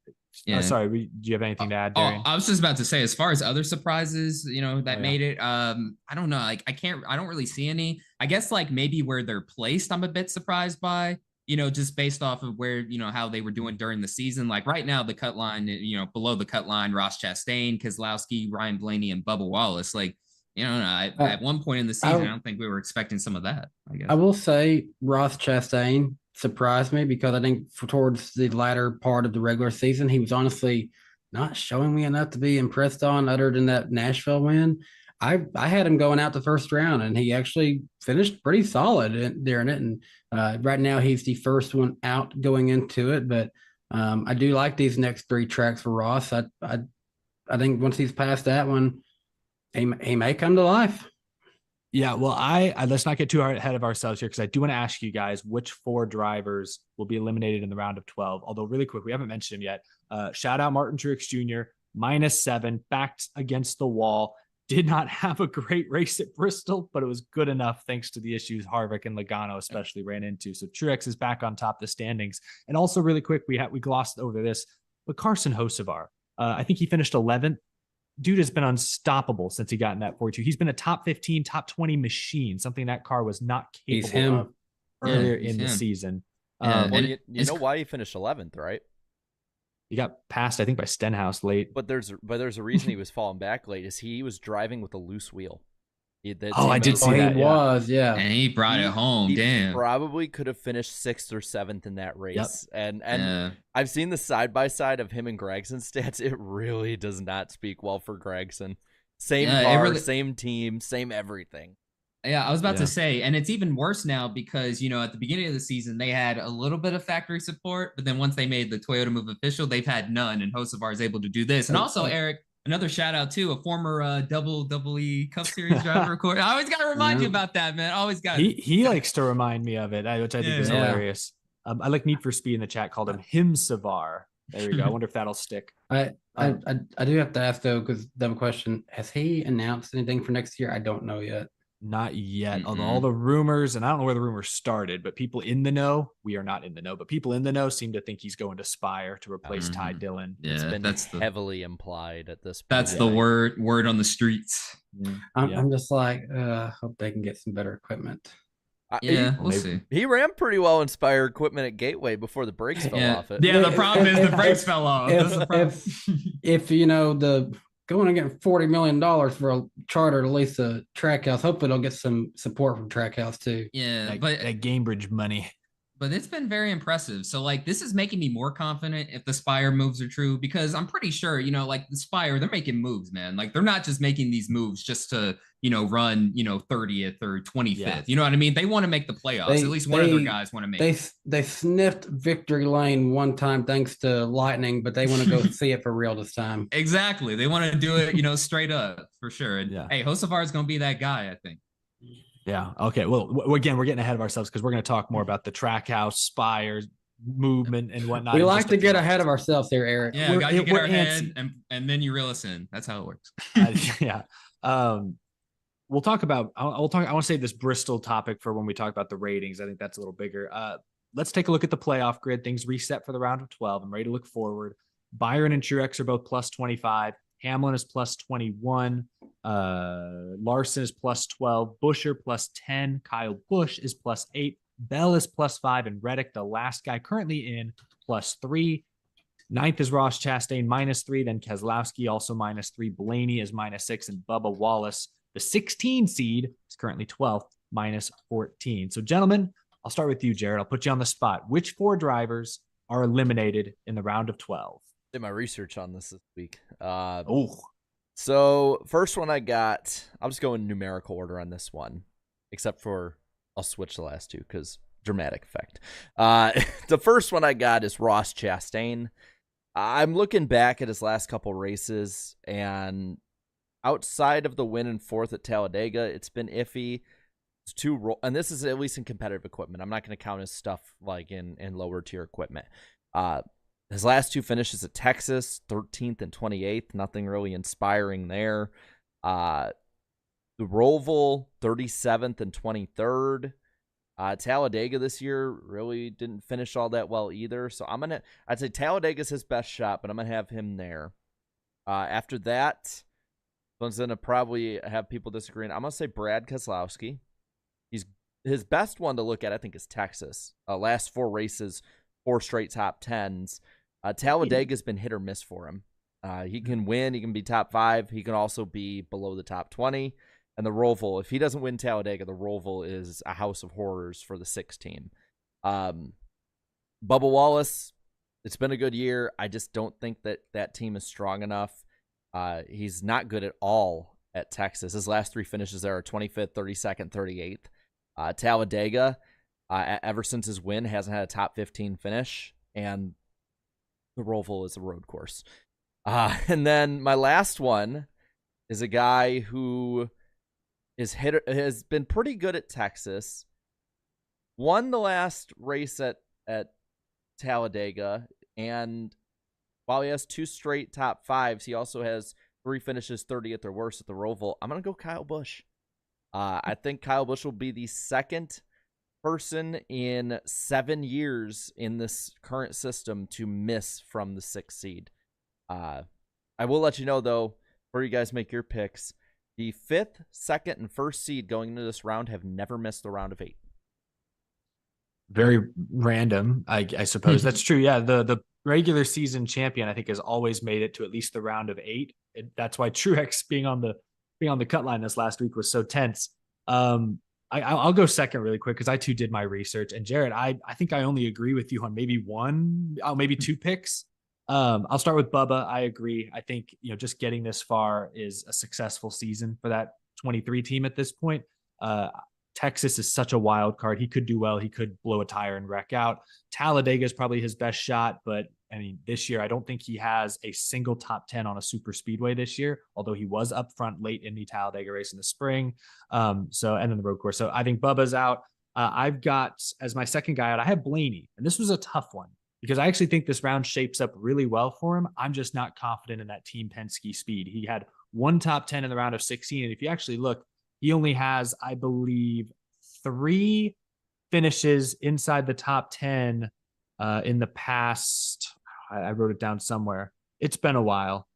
Yeah. Sorry, do you have anything to add, Darian? I was just about to say, as far as other surprises, that made it. I don't know. Like, I don't really see any. I guess like maybe where they're placed, I'm a bit surprised by. Just based off of where how they were doing during the season. Like right now, the cut line, below the cut line, Ross Chastain, Keselowski, Ryan Blaney, and Bubba Wallace. Like, at one point in the season, I don't think we were expecting some of that. I guess I will say Ross Chastain surprised me because I think towards the latter part of the regular season, he was honestly not showing me enough to be impressed on other than that Nashville win. I had him going out the first round and he actually finished pretty solid during it. And right now he's the first one out going into it. But I do like these next 3 tracks for Ross. I think once he's past that one, he may come to life. Yeah, well, I let's not get too ahead of ourselves here because I do want to ask you guys which 4 drivers will be eliminated in the round of 12. Although really quick, we haven't mentioned him yet. Shout out Martin Truex Jr., -7, backed against the wall. Did not have a great race at Bristol, but it was good enough thanks to the issues Harvick and Logano especially ran into. So Truex is back on top of the standings. And also really quick, we glossed over this, but Carson Hocevar, I think he finished 11th dude has been unstoppable since he got in that 42. He's been a top 15, top 20 machine, something that car was not He's capable him. of earlier he's in the him. season. Yeah, Well, and you it's know why he finished 11th, right? He got passed, I think, by Stenhouse late. But there's a reason he was falling back late. Is he was driving with a loose wheel. I did see Oh, he that. Yeah. was, yeah. and he brought it home. He Damn. probably could have finished 6th or 7th in that race. And Yeah. I've seen the side by side of him and Gregson's stats. It really does not speak well for Gregson. Same Yeah, it car, really- same team, same everything. Yeah, I was about Yeah. to say, and it's even worse now because, at the beginning of the season, they had a little bit of factory support, but then once they made the Toyota move official, they've had none, and Hocevar is able to do this. And also, Eric, another shout out to a former double E Cup Series driver. I always got to remind you about that, man. Always got He likes to remind me of it, which I think is Yeah. hilarious. I like Need for Speed in the chat called him Savar. There we go. I wonder if that'll stick. I do have to ask though, because dumb question: has he announced anything for next year? I don't know yet. Not yet. Mm-mm. Although all the rumors, and I don't know where the rumors started, but people in the know, we are not in the know, but people in the know seem to think he's going to Spire to replace Ty Mhm. Dillon. Yeah, It's been that's the heavily implied at this point. that's the word on the streets. I'm just like, hope they can get some better equipment. Yeah, we'll maybe- see. He ran pretty well in Spire equipment at Gateway before the brakes fell Yeah, off it. yeah. The problem is the brakes fell off. That's the problem. If the going and getting $40 million for a charter to lease a Trackhouse, hopefully they'll get some support from Trackhouse too. Yeah, That, but that Gamebridge money. but it's been very impressive. So like this is making me more confident if the Spire moves are true because I'm pretty sure, like the Spire, they're making moves, man. Like they're not just making these moves just to, run, 30th or 25th. Yeah. You know what I mean? They want to make the playoffs. At least one of their guys want to make it. They sniffed victory lane one time thanks to lightning, but they want to go see it for real this time. Exactly. They want to do it, straight up for sure. And Yeah. hey, Hocevar is going to be that guy, I think. Yeah. Okay. Well, again, we're getting ahead of ourselves because we're going to talk more about the Trackhouse, Spire movement and whatnot. We in like just to a few get ahead of minutes. ourselves here, Eric. Yeah, got to get we're our antsy. head and then you reel us in. That's how it works. Yeah. We'll talk about. I want to save this Bristol topic for when we talk about the ratings. I think that's a little bigger. Let's take a look at the playoff grid. Things reset for the round of 12. I'm ready to look forward. Byron and Truex are both plus 25. Hamlin is plus 21. Larson is plus 12. Buescher plus 10. Kyle Busch is plus 8. Bell is plus 5. And Reddick, the last guy currently in, plus 3. Ninth is Ross Chastain, minus 3. Then Keselowski, also minus 3. Blaney is minus 6. And Bubba Wallace, the 16 seed, is currently 12th, minus 14. So, gentlemen, I'll start with you, Jared. I'll put you on the spot. Which 4 drivers are eliminated in the round of 12? Did my research on this week. Oh, So first one I got, I'll just go in numerical order on this one, except for I'll switch the last two because dramatic effect. The first one I got is Ross Chastain. I'm looking back at his last couple races, and outside of the win in 4th at Talladega, it's been iffy. It's and this is at least in competitive equipment. I'm not going to count his stuff like in lower tier equipment. His last 2 finishes at Texas, 13th and 28th. Nothing really inspiring there. The Roval, 37th and 23rd. Talladega this year really didn't finish all that well either. So I'd say Talladega's his best shot, but I'm going to have him there. After that, one's going to probably have people disagreeing. I'm going to say Brad Keselowski. His best one to look at, I think, is Texas. Last 4 races, 4 straight top 10s. Talladega's been hit or miss for him. He can win. He can be top 5. He can also be below the top 20. And the Roval, if he doesn't win Talladega, the Roval is a house of horrors for the 6 team. Bubba Wallace, it's been a good year. I just don't think that team is strong enough. He's not good at all at Texas. His last 3 finishes there are 25th, 32nd, 38th. Talladega, ever since his win, hasn't had a top 15 finish, and the Roval is a road course. And then my last one is a guy who has been pretty good at Texas. Won the last race at Talladega, and while he has 2 straight top 5s, he also has 3 finishes 30th or worse at the Roval. I'm going to go Kyle Busch. I think Kyle Busch will be the second person in 7 years in this current system to miss from the 6th seed. I will let you know, though, before you guys make your picks, the 5th, 2nd, and 1st seed going into this round have never missed the round of 8. Very random, I suppose. That's true. Yeah, the regular season champion, I think, has always made it to at least the round of 8. That's why Truex being on the cut line this last week was so tense. I'll go second really quick because I too did my research. And Jared, I think I only agree with you on maybe maybe 2 picks. I'll start with Bubba. I agree. I think just getting this far is a successful season for that 23 team at this point. Texas is such a wild card. He could do well. He could blow a tire and wreck out. Talladega is probably his best shot, but I mean, this year, I don't think he has a single top 10 on a super speedway this year, although he was up front late in the Talladega race in the spring. And then the road course. So I think Bubba's out. I've got as my second guy out, I have Blaney. And this was a tough one because I actually think this round shapes up really well for him. I'm just not confident in that Team Penske speed. He had 1 top 10 in the round of 16. And if you actually look, he only has, I believe, 3 finishes inside the top 10 in the past. I wrote it down somewhere. It's been a while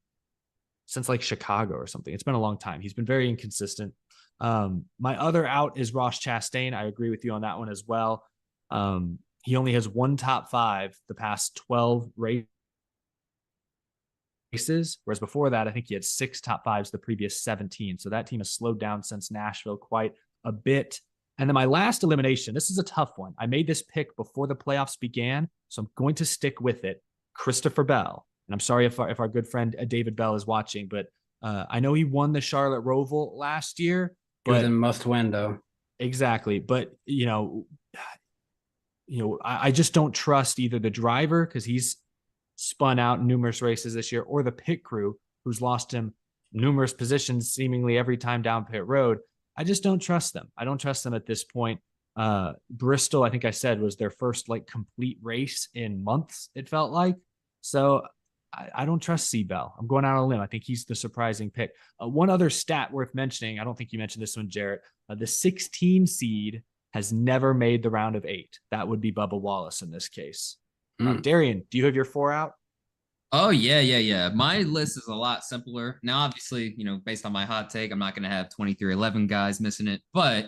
since like Chicago or something. It's been a long time. He's been very inconsistent. My other out is Ross Chastain. I agree with you on that one as well. He only has 1 top 5 the past 12 races, whereas before that, I think he had 6 top 5s the previous 17. So that team has slowed down since Nashville quite a bit. And then my last elimination, this is a tough one. I made this pick before the playoffs began, so I'm going to stick with it. Christopher Bell. And I'm sorry if our good friend David Bell is watching, but I know he won the Charlotte Roval last year. He was in must win, though. Exactly. But, I just don't trust either the driver because he's spun out in numerous races this year, or the pit crew who's lost him numerous positions seemingly every time down pit road. I just don't trust them. I don't trust them at this point. Bristol, I think I said, was their first complete race in months, it felt like. So I don't trust C-Bell. I'm going out on a limb. I think he's the surprising pick. One other stat worth mentioning, I don't think you mentioned this one, Jarrett. The 16 seed has never made the round of 8. That would be Bubba Wallace in this case. Darian, do you have your 4 out? Oh, yeah. My list is a lot simpler. Now, obviously, based on my hot take, I'm not going to have 23-11 guys missing it. But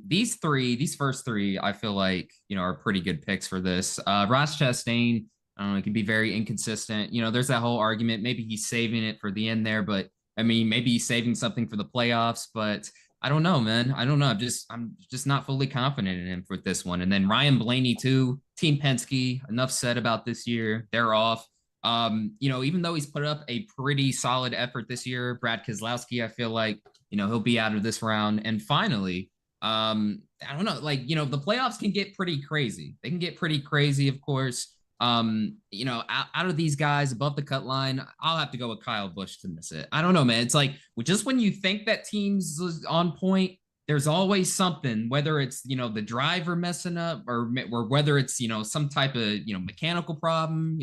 these first 3, I feel like, are pretty good picks for this. Ross Chastain, I don't know, he can be very inconsistent. There's that whole argument. Maybe he's saving it for the end there, but I mean, maybe he's saving something for the playoffs, but I don't know, man. I don't know. I'm just not fully confident in him for this one. And then Ryan Blaney too, Team Penske, enough said about this year. They're off. Even though he's put up a pretty solid effort this year, Brad Keselowski, I feel like, he'll be out of this round. And finally, I don't know, the playoffs can get pretty crazy. They can get pretty crazy, of course. Out of these guys above the cut line, I'll have to go with Kyle Busch to miss it. I don't know, man. It's like just when you think that team's on point, there's always something, whether it's, the driver messing up or whether it's, some type of, mechanical problem,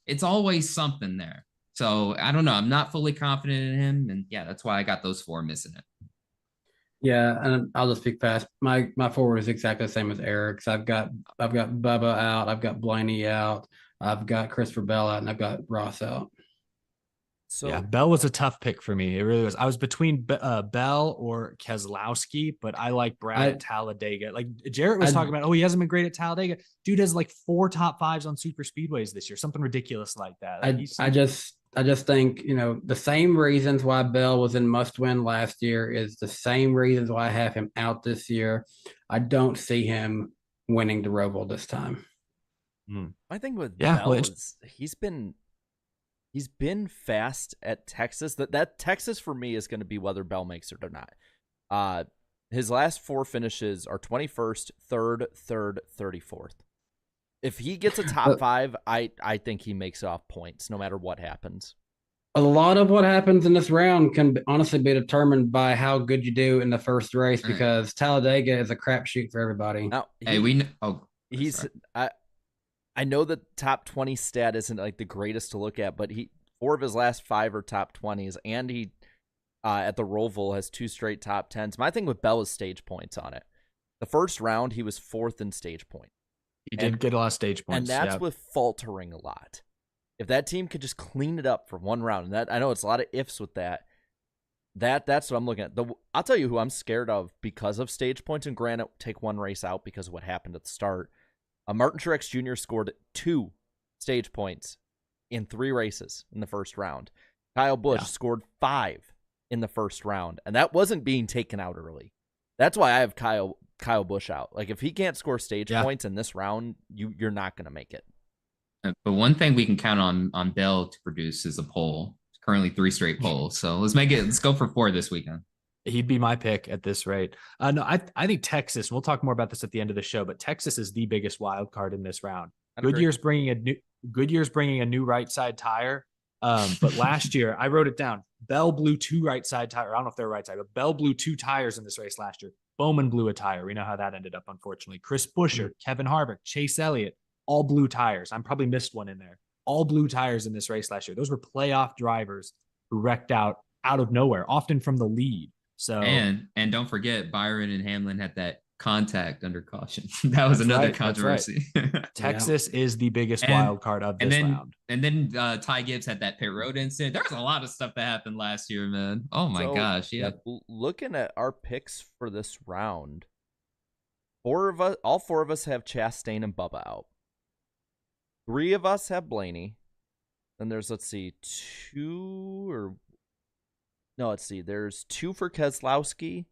it's always something there. So I don't know. I'm not fully confident in him. And yeah, that's why I got those 4 missing it. Yeah, and I'll just speak fast. My forward is exactly the same as Eric's. I've got Bubba out, I've got Blaney out, I've got Christopher Bell out, and I've got Ross out. So yeah, Bell was a tough pick for me. It really was. I was between Bell or Keselowski, but I like Brad at Talladega. Like Jarrett was talking about, he hasn't been great at Talladega. Dude has 4 top 5s on super speedways this year, something ridiculous like that. I just think, the same reasons why Bell was in must win last year is the same reasons why I have him out this year. I don't see him winning the Roval this time. I think with Bell, he's been fast at Texas. That Texas for me is going to be whether Bell makes it or not. His last 4 finishes are 21st, 3rd, 34th. If he gets a top 5, I think he makes it off points no matter what happens. A lot of what happens in this round can honestly be determined by how good you do in the first race because Talladega is a crapshoot for everybody. Now, I know the top 20 stat isn't the greatest to look at, but 4 of his last 5 are top 20s, and he at the Roval has 2 straight top 10s. My thing with Bell is stage points on it. The first round, he was 4th in stage point. He did get a lot of stage points. And that's with faltering a lot. If that team could just clean it up for one round, and that I know it's a lot of ifs with that. That's what I'm looking at. I'll tell you who I'm scared of because of stage points, and granted, take one race out because of what happened at the start. Martin Truex Jr. scored 2 stage points in 3 races in the first round. Kyle Busch scored 5 in the first round, and that wasn't being taken out early. That's why I have Kyle Busch out. Like, if he can't score stage points in this round, you're not going to make it. But one thing we can count on Bell to produce is a pole. Currently 3 straight poles. So let's go for 4 this weekend. He'd be my pick at this rate. No, I think Texas. We'll talk more about this at the end of the show, but Texas is the biggest wild card in this round. Goodyear's bringing a new right side tire. But last year I wrote it down. Bell blew 2 right side tires. I don't know if they're right side, but Bell blew 2 tires in this race last year. Bowman blew a tire. We know how that ended up, unfortunately. Chris Buescher, Kevin Harvick, Chase Elliott, all blew tires. I probably missed one in there. All blew tires in this race last year. Those were playoff drivers who wrecked out of nowhere, often from the lead. So and don't forget, Byron and Hamlin had that contact under caution. That was another controversy. Right. Texas is the biggest wild card of this round. And then Ty Gibbs had that pit road incident. There's a lot of stuff that happened last year, man. Oh my gosh, yeah. Looking at our picks for this round, all 4 of us have Chastain and Bubba out. 3 of us have Blaney. Then there's, there's 2 for Keselowski,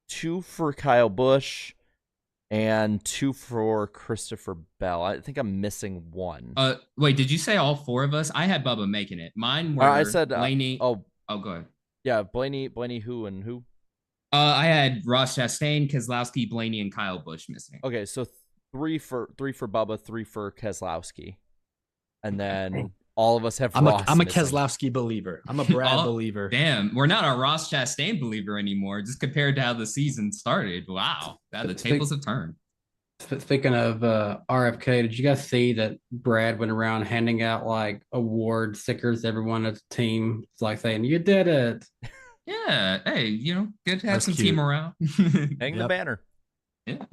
2 for Kyle Busch, and 2 for Christopher Bell. I think I'm missing 1. Wait, did you say all 4 of us? I had Bubba making it. Mine were I said Blaney. go ahead. Yeah, Blaney, who and who? I had Ross Chastain, Keselowski, Blaney, and Kyle Busch missing. Okay, so 3 for Bubba, 3 for Keselowski, and then all of us have Ross. I'm a Keselowski believer. I'm a Brad believer. Damn, we're not a Ross Chastain believer anymore. Just compared to how the season started. Wow, the tables have turned. Speaking of RFK, did you guys see that Brad went around handing out like award stickers to everyone at the team? It's like saying, "You did it." Yeah. Hey, good to have some team around. Hang the banner. Yeah.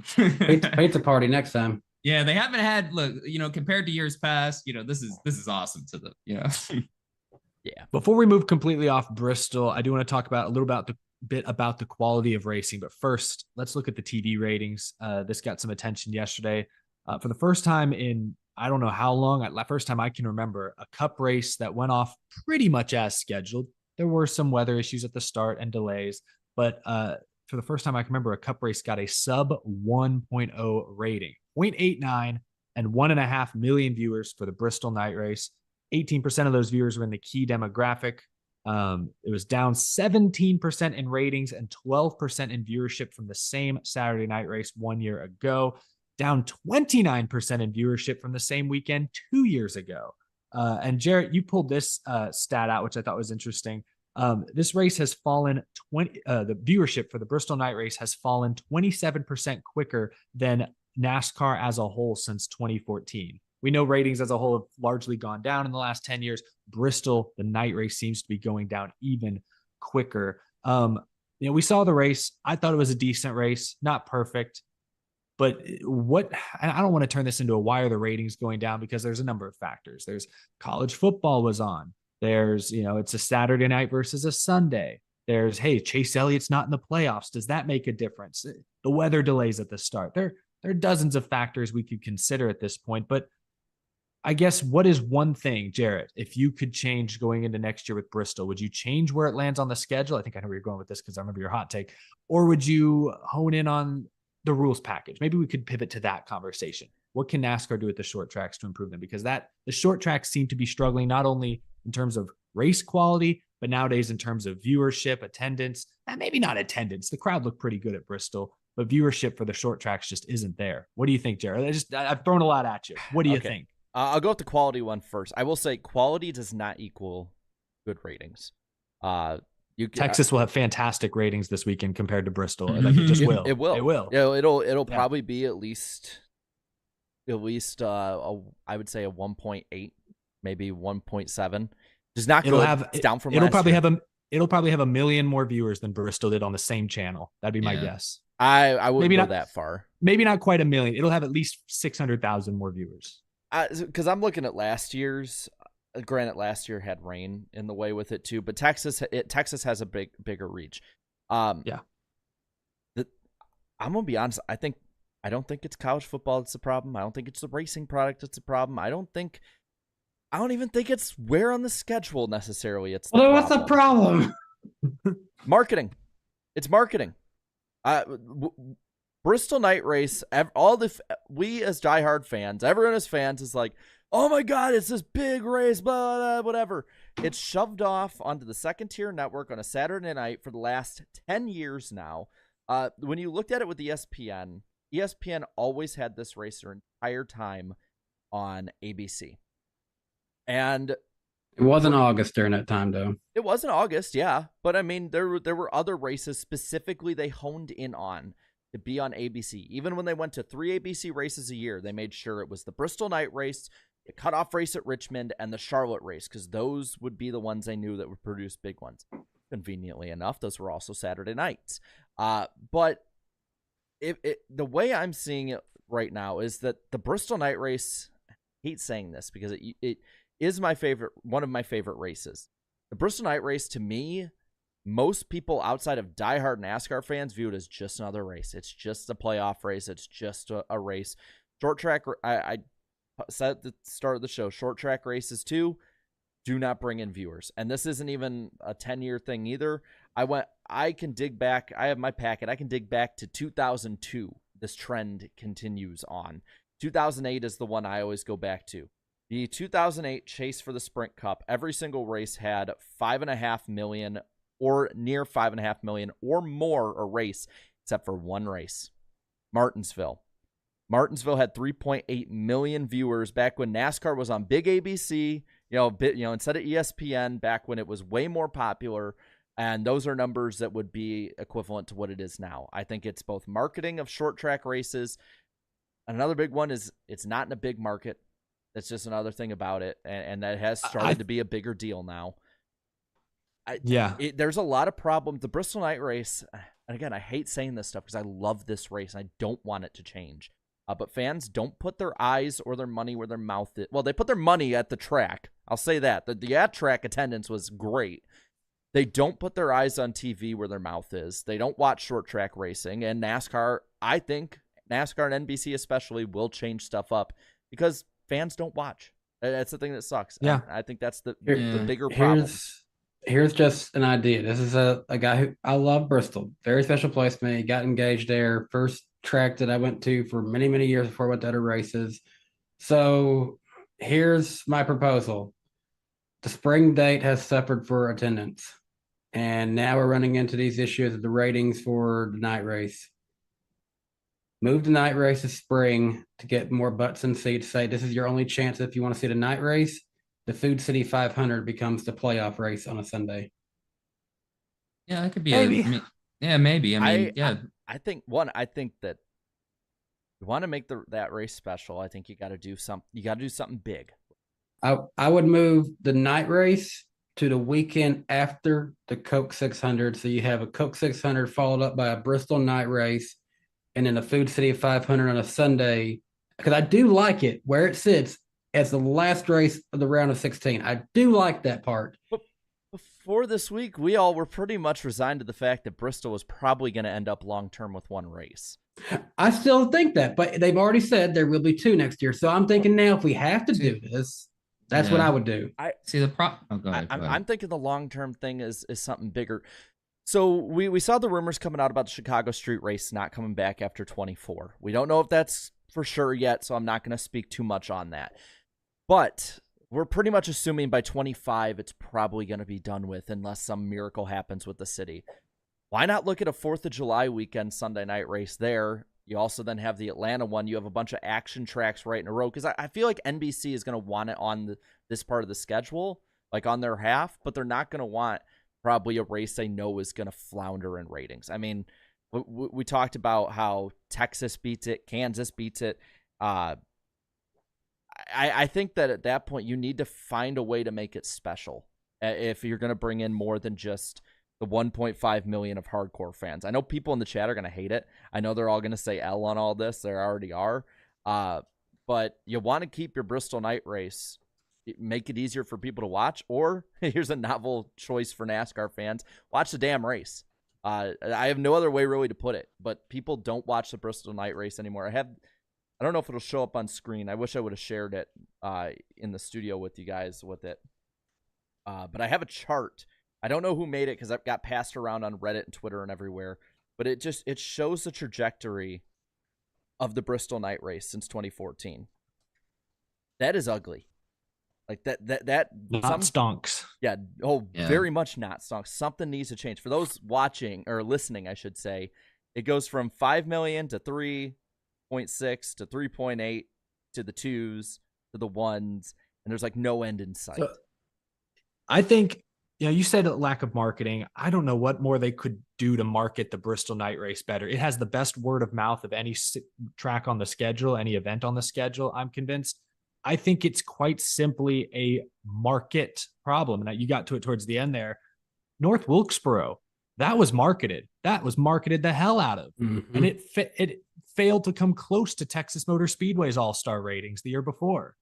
Pizza party next time. Yeah, they haven't had compared to years past, this is awesome to them, Yeah. Before we move completely off Bristol, I do want to talk about a little bit about the quality of racing. But first, let's look at the TV ratings. This got some attention yesterday. For the first time in I don't know how long, first time I can remember, a Cup race that went off pretty much as scheduled. There were some weather issues at the start and delays, but for the first time I can remember, a Cup race got a sub 1.0 rating. 0.89 and 1.5 million viewers for the Bristol night race. 18% of those viewers were in the key demographic. It was down 17% in ratings and 12% in viewership from the same Saturday night race 1 year ago. Down 29% in viewership from the same weekend 2 years ago. And Jarrett, you pulled this stat out, which I thought was interesting. This race has fallen the viewership for the Bristol night race has fallen 27% quicker than NASCAR as a whole since 2014. We know ratings as a whole have largely gone down in the last 10 years. Bristol, the night race, seems to be going down even quicker. We saw the race. I thought it was a decent race, not perfect. But I don't want to turn this into a why are the ratings going down, because there's a number of factors. There's college football was on. There's, it's a Saturday night versus a Sunday. There's, hey, Chase Elliott's not in the playoffs. Does that make a difference? The weather delays at the start. There are dozens of factors we could consider at this point. But I guess what is one thing, Jarrett, if you could change going into next year with Bristol? Would you change where it lands on the schedule? I think I know where you're going with this because I remember your hot take. Or would you hone in on the rules package? Maybe we could pivot to that conversation. What can NASCAR do at the short tracks to improve them? Because the short tracks seem to be struggling not only in terms of race quality, but nowadays in terms of viewership, attendance, and maybe not attendance. The crowd looked pretty good at Bristol, but viewership for the short tracks just isn't there. What do you think, Jared? I've thrown a lot at you. What do you think? I'll go with the quality one first. I will say quality does not equal good ratings. Texas will have fantastic ratings this weekend compared to Bristol. Like it just will. It will. It will. Yeah, it'll probably be at least I would say a 1.8, maybe 1.7. Does not go down from it'll last probably year. It'll probably have 1 million more viewers than Bristol did on the same channel. That'd be my guess. I wouldn't go that far. Maybe not quite 1 million. It'll have at least 600,000 more viewers. Because I'm looking at last year's, Granted, last year had rain in the way with it too, but Texas has a bigger reach. Yeah. I'm gonna be honest. I don't think it's college football that's the problem. I don't think it's the racing product that's the problem. I don't even think it's where on the schedule necessarily. It's the Well, what's the problem? marketing. It's marketing. Bristol Night Race. We as diehard fans, everyone as fans is like, oh my God, it's this big race, blah, blah, whatever. It's shoved off onto the second tier network on a Saturday night for the last 10 years now. When you looked at it with ESPN always had this race their entire time on ABC. And it wasn't August during that time, though. It wasn't August, yeah. But I mean, there were other races specifically they honed in on to be on ABC. Even when they went to 3 ABC races a year, they made sure it was the Bristol Night Race, the cutoff race at Richmond, and the Charlotte race, because those would be the ones they knew that would produce big ones. Conveniently enough, those were also Saturday nights. But the way I'm seeing it right now is that the Bristol Night Race, I hate saying this because it is one of my favorite races. The Bristol Night Race, to me, most people outside of diehard NASCAR fans view it as just another race. It's just a playoff race. It's just a race. Short track, I said at the start of the show, short track races too do not bring in viewers. And this isn't even a 10-year thing either. I can dig back. I have my packet. I can dig back to 2002. This trend continues on. 2008 is the one I always go back to. The 2008 Chase for the Sprint Cup, every single race had 5.5 million or near 5.5 million or more a race, except for one race, Martinsville. Martinsville had 3.8 million viewers back when NASCAR was on big ABC, instead of ESPN, back when it was way more popular. And those are numbers that would be equivalent to what it is now. I think it's both marketing of short track races. Another big one is it's not in a big market. That's just another thing about it. And that has started to be a bigger deal now. There's a lot of problems. The Bristol Night Race, and again, I hate saying this stuff because I love this race and I don't want it to change. But fans don't put their eyes or their money where their mouth is. Well, they put their money at the track. I'll say that. The at-track attendance was great. They don't put their eyes on TV where their mouth is. They don't watch short track racing. And NASCAR, I think, NASCAR and NBC especially, will change stuff up because fans don't watch. That's the thing that sucks. Yeah. And I think that's the bigger problem. Here's just an idea. This is a guy who I love Bristol. Very special place to me. Got engaged there. First track that I went to for many, many years before I went to other races. So here's my proposal. The spring date has suffered for attendance. And now we're running into these issues of the ratings for the night race. Move the night race to spring to get more butts in seats. Say this is your only chance if you want to see the night race. The Food City 500 becomes the playoff race on a Sunday. Yeah, that could be maybe. Maybe. I think that you want to make that race special. I think you got to do something big. I would move the night race to the weekend after the Coke 600. So you have a Coke 600 followed up by a Bristol night race and then a Food City 500 on a Sunday. Because I do like it where it sits as the last race of the round of 16. I do like that part. But before this week, we all were pretty much resigned to the fact that Bristol was probably going to end up long-term with one race. I still think that, but they've already said there will be 2 next year. So I'm thinking now if we have to do this, that's what I would do. I'm thinking the long-term thing is something bigger. So we saw the rumors coming out about the Chicago Street Race not coming back after 24. We don't know if that's for sure yet, so I'm not going to speak too much on that. But we're pretty much assuming by 25 it's probably going to be done with unless some miracle happens with the city. Why not look at a 4th of July weekend Sunday night race there? You also then have the Atlanta one. You have a bunch of action tracks right in a row because I feel like NBC is going to want it on this part of the schedule, like on their half, but they're not going to want probably a race they know is going to flounder in ratings. I mean, we talked about how Texas beats it, Kansas beats it. I think that at that point you need to find a way to make it special if you're going to bring in more than just the 1.5 million of hardcore fans. I know people in the chat are going to hate it. I know they're all going to say L on all this. They already are. But you want to keep your Bristol night race make it easier for people to watch. Or here's a novel choice for NASCAR fans: watch the damn race. I have no other way really to put it, but people don't watch the Bristol night race anymore. I don't know if it'll show up on screen. I wish I would have shared it in the studio with you guys with it. But I have a chart. I don't know who made it because I've got passed around on Reddit and Twitter and everywhere. But it shows the trajectory of the Bristol night race since 2014. That is ugly. Like that not stonks. Yeah. Oh, yeah. Very much not stonks. Something needs to change. For those watching or listening, I should say, it goes from 5 million to 3.6 to 3.8 to the 2s to the 1s, and there's like no end in sight. So, I think, you said lack of marketing. I don't know what more they could do to market the Bristol night race better. It has the best word of mouth of any track on the schedule, any event on the schedule, I'm convinced. I think it's quite simply a market problem. And you got to it towards the end there. North Wilkesboro, that was marketed. That was marketed the hell out of. Mm-hmm. And it failed to come close to Texas Motor Speedway's all-star ratings the year before.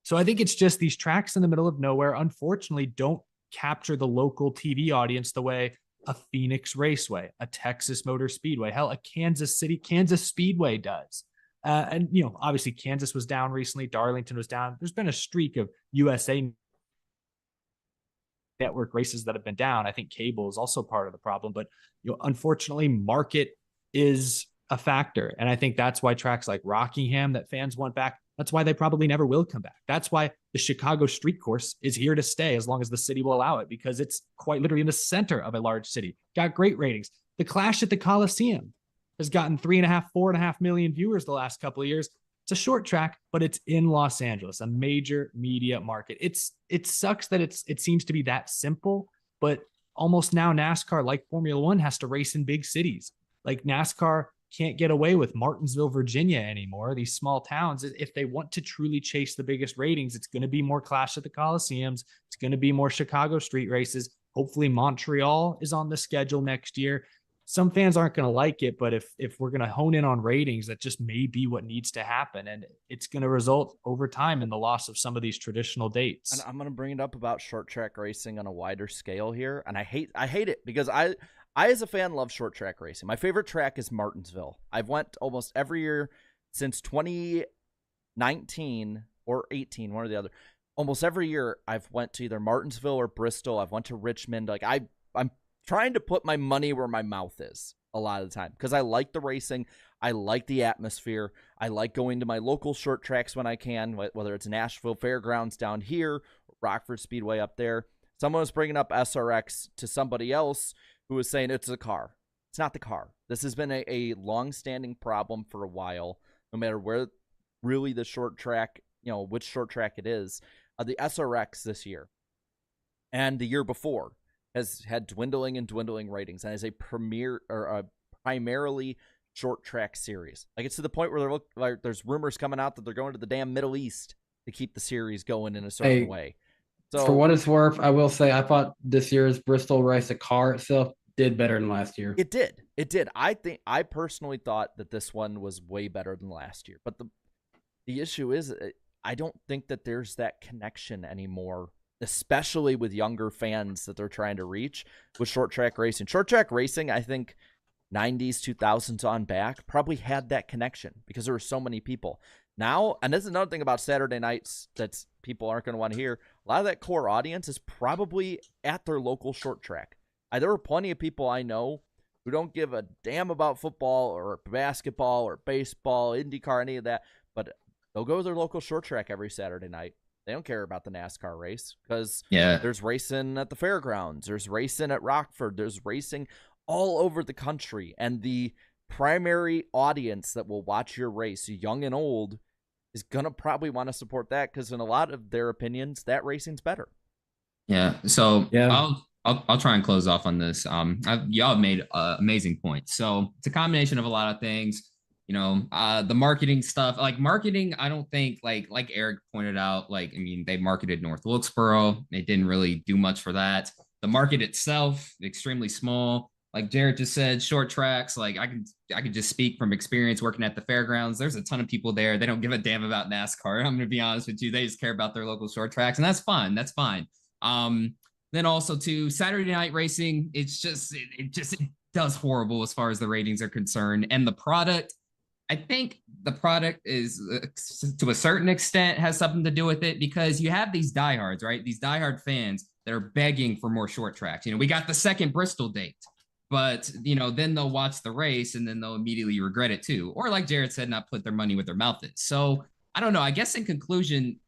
So I think it's just these tracks in the middle of nowhere, unfortunately, don't capture the local TV audience the way a Phoenix Raceway, a Texas Motor Speedway, hell, a Kansas Speedway does. And, obviously Kansas was down recently. Darlington was down. There's been a streak of USA network races that have been down. I think cable is also part of the problem. But, unfortunately, market is a factor. And I think that's why tracks like Rockingham that fans want back, that's why they probably never will come back. That's why the Chicago Street Course is here to stay as long as the city will allow it, because it's quite literally in the center of a large city. Got great ratings. The Clash at the Coliseum has gotten 4.5 million viewers the last couple of years. It's a short track, but it's in Los Angeles, a major media market. It sucks that it seems to be that simple, but almost now NASCAR, like Formula One, has to race in big cities. Like NASCAR can't get away with Martinsville, Virginia anymore. These small towns, if they want to truly chase the biggest ratings, it's going to be more Clash at the Coliseums. It's going to be more Chicago street races. Hopefully Montreal is on the schedule next year. Some fans aren't going to like it, but if we're going to hone in on ratings, that just may be what needs to happen. And it's going to result over time in the loss of some of these traditional dates. And I'm going to bring it up about short track racing on a wider scale here. And I hate it because I as a fan love short track racing. My favorite track is Martinsville. I've went almost every year since 2019 or 18, one or the other. Almost every year I've went to either Martinsville or Bristol. I've went to Richmond. Like I'm trying to put my money where my mouth is a lot of the time because I like the racing. I like the atmosphere. I like going to my local short tracks when I can, whether it's Nashville Fairgrounds down here, Rockford Speedway up there. Someone was bringing up SRX to somebody else who was saying it's a car. It's not the car. This has been a long-standing problem for a while, no matter where really the short track, which short track it is. The SRX this year and the year before has had dwindling ratings and is a primarily short track series. Like it's to the point where there's rumors coming out that they're going to the damn Middle East to keep the series going in a certain way. So for what it's worth, I will say I thought this year's Bristol race, the car itself, did better than last year. It did. I personally thought that this one was way better than last year. But the issue is I don't think that there's that connection anymore, especially with younger fans that they're trying to reach with short track racing. Short track racing, I think 90s, 2000s on back probably had that connection because there were so many people. Now, and this is another thing about Saturday nights that people aren't going to want to hear, a lot of that core audience is probably at their local short track. There are plenty of people I know who don't give a damn about football or basketball or baseball, IndyCar, any of that, but they'll go to their local short track every Saturday night. They don't care about the NASCAR race because there's racing at the fairgrounds. There's racing at Rockford. There's racing all over the country. And the primary audience that will watch your race, young and old, is going to probably want to support that because in a lot of their opinions, that racing's better. Yeah. So I'll try and close off on this. Y'all have made amazing points. So it's a combination of a lot of things. The marketing stuff, like marketing, I don't think like Eric pointed out, they marketed North Wilkesboro. They didn't really do much for that. The market itself, extremely small. Like Jared just said, short tracks. Like I could just speak from experience working at the fairgrounds. There's a ton of people there. They don't give a damn about NASCAR. I'm gonna be honest with you. They just care about their local short tracks, and that's fine. That's fine. Then also too, Saturday night racing. It's just it does horrible as far as the ratings are concerned, and the product. I think the product is to a certain extent has something to do with it because you have these diehards, right? These diehard fans that are begging for more short tracks. We got the second Bristol date, but then they'll watch the race and then they'll immediately regret it too. Or like Jared said, not put their money where their mouth is. So I don't know. I guess in conclusion,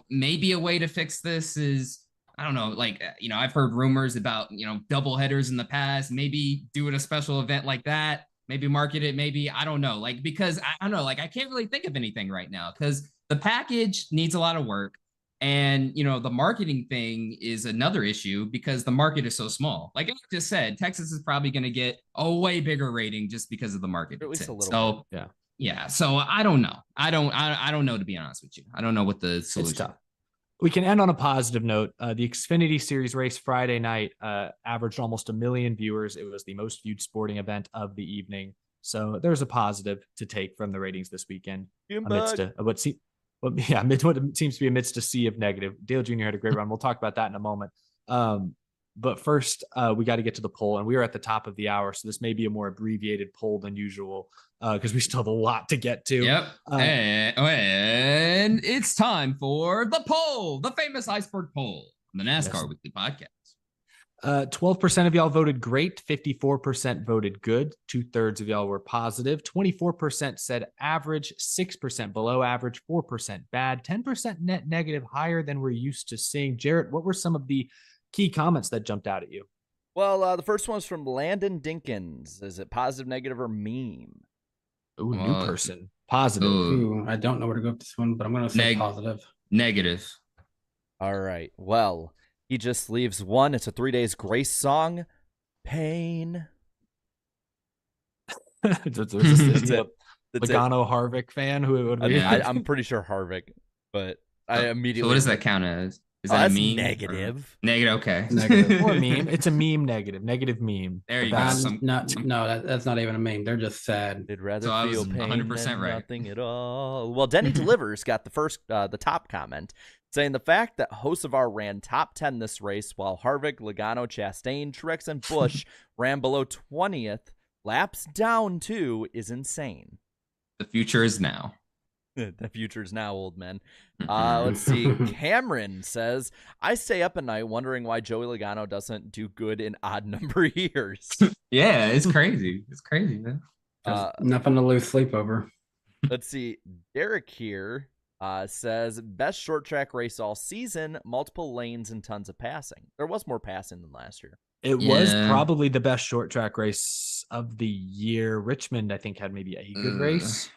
maybe a way to fix this is, I don't know, like, I've heard rumors about, double headers in the past, maybe doing a special event like that. Maybe market it, maybe, I don't know, like, because I don't know, like, I can't really think of anything right now because the package needs a lot of work. And, the marketing thing is another issue because the market is so small. Like I just said, Texas is probably going to get a way bigger rating just because of the market. At least a little so, bit. Yeah. So I don't know. I don't know, to be honest with you. I don't know what the solution is. Tough. We can end on a positive note. The Xfinity Series race Friday night averaged almost 1 million viewers. It was the most viewed sporting event of the evening. So there's a positive to take from the ratings this weekend. Amidst what seems to be amidst a sea of negative. Dale Jr. had a great run. We'll talk about that in a moment. But first, we got to get to the poll, and we are at the top of the hour, so this may be a more abbreviated poll than usual because we still have a lot to get to. Yep. And it's time for the poll, the famous iceberg poll on the NASCAR Weekly Podcast. 12% of y'all voted great, 54% voted good, 2/3 of y'all were positive, 24% said average, 6% below average, 4% bad, 10% net negative, higher than we're used to seeing. Jarrett, what were some of the key comments that jumped out at you? Well, the first one's from Landon Dinkins. Is it positive, negative, or meme? Ooh, new person. Positive. Ooh, I don't know where to go with this one, but I'm going to say positive. Negative. All right. Well, he just leaves one. It's a 3 Days Grace song. Pain. That's it. Logano Harvick fan who it would be. I'm pretty sure Harvick, but I immediately. So what does that count as? Is that a meme? Negative. Negative, okay. Negative. Or meme. It's a meme negative. Negative meme. There you go. That's not even a meme. They're just sad. They'd rather so feel pain 100% than right. nothing at all. Well, Denny Delivers got the top comment, saying the fact that Hocevar ran top 10 this race while Harvick, Logano, Chastain, Truex, and Busch ran below 20th, laps down too, is insane. The future is now. The future is now, old man. Let's see. Cameron says, I stay up at night wondering why Joey Logano doesn't do good in odd number years. Yeah, it's crazy. It's crazy, man. Nothing to lose sleep over. Let's see. Derek here says, best short track race all season, multiple lanes and tons of passing. There was more passing than last year. It was probably the best short track race of the year. Richmond, I think, had maybe a good race.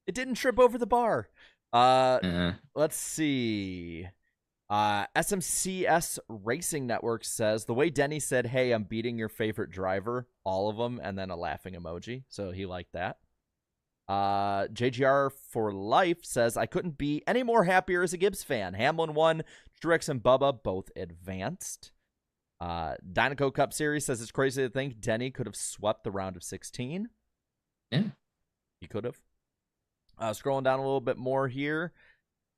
It didn't trip over the bar. Let's see. SMCS Racing Network says, the way Denny said, hey, I'm beating your favorite driver, all of them, and then a laughing emoji. So he liked that. JGR for Life says, I couldn't be any more happier as a Gibbs fan. Hamlin won, Truex and Bubba both advanced. Dynaco Cup Series says it's crazy to think Denny could have swept the round of 16. Yeah. He could have. Scrolling down a little bit more here.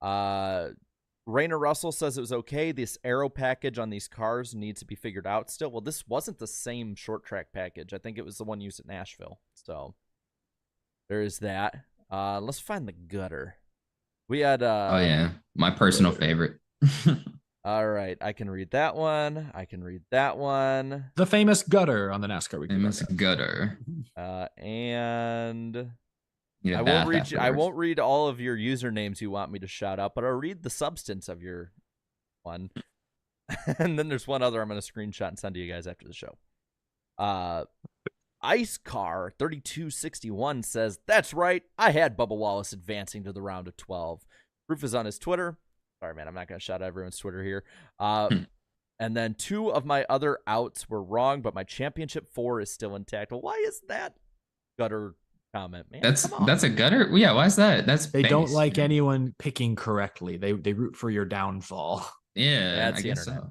Rainer Russell says it was okay. This aero package on these cars needs to be figured out still. Well, this wasn't the same short track package. I think it was the one used at Nashville. So there is that. Let's find the gutter. We had my personal favorite. All right, I can read that one. The famous gutter on the NASCAR Weekly. Famous gutter. And I won't read all of your usernames you want me to shout out, but I'll read the substance of your one. And then there's one other I'm going to screenshot and send to you guys after the show. Ice Car 3261 says, that's right, I had Bubba Wallace advancing to the round of 12. Proof is on his Twitter. Sorry, man, I'm not going to shout out everyone's Twitter here. And then 2 of my other outs were wrong, but my championship 4 is still intact. Well, why is that gutter comment, man? That's a gutter? Yeah, why is that? They don't like anyone picking correctly. They root for your downfall. Yeah, that's I the guess internet.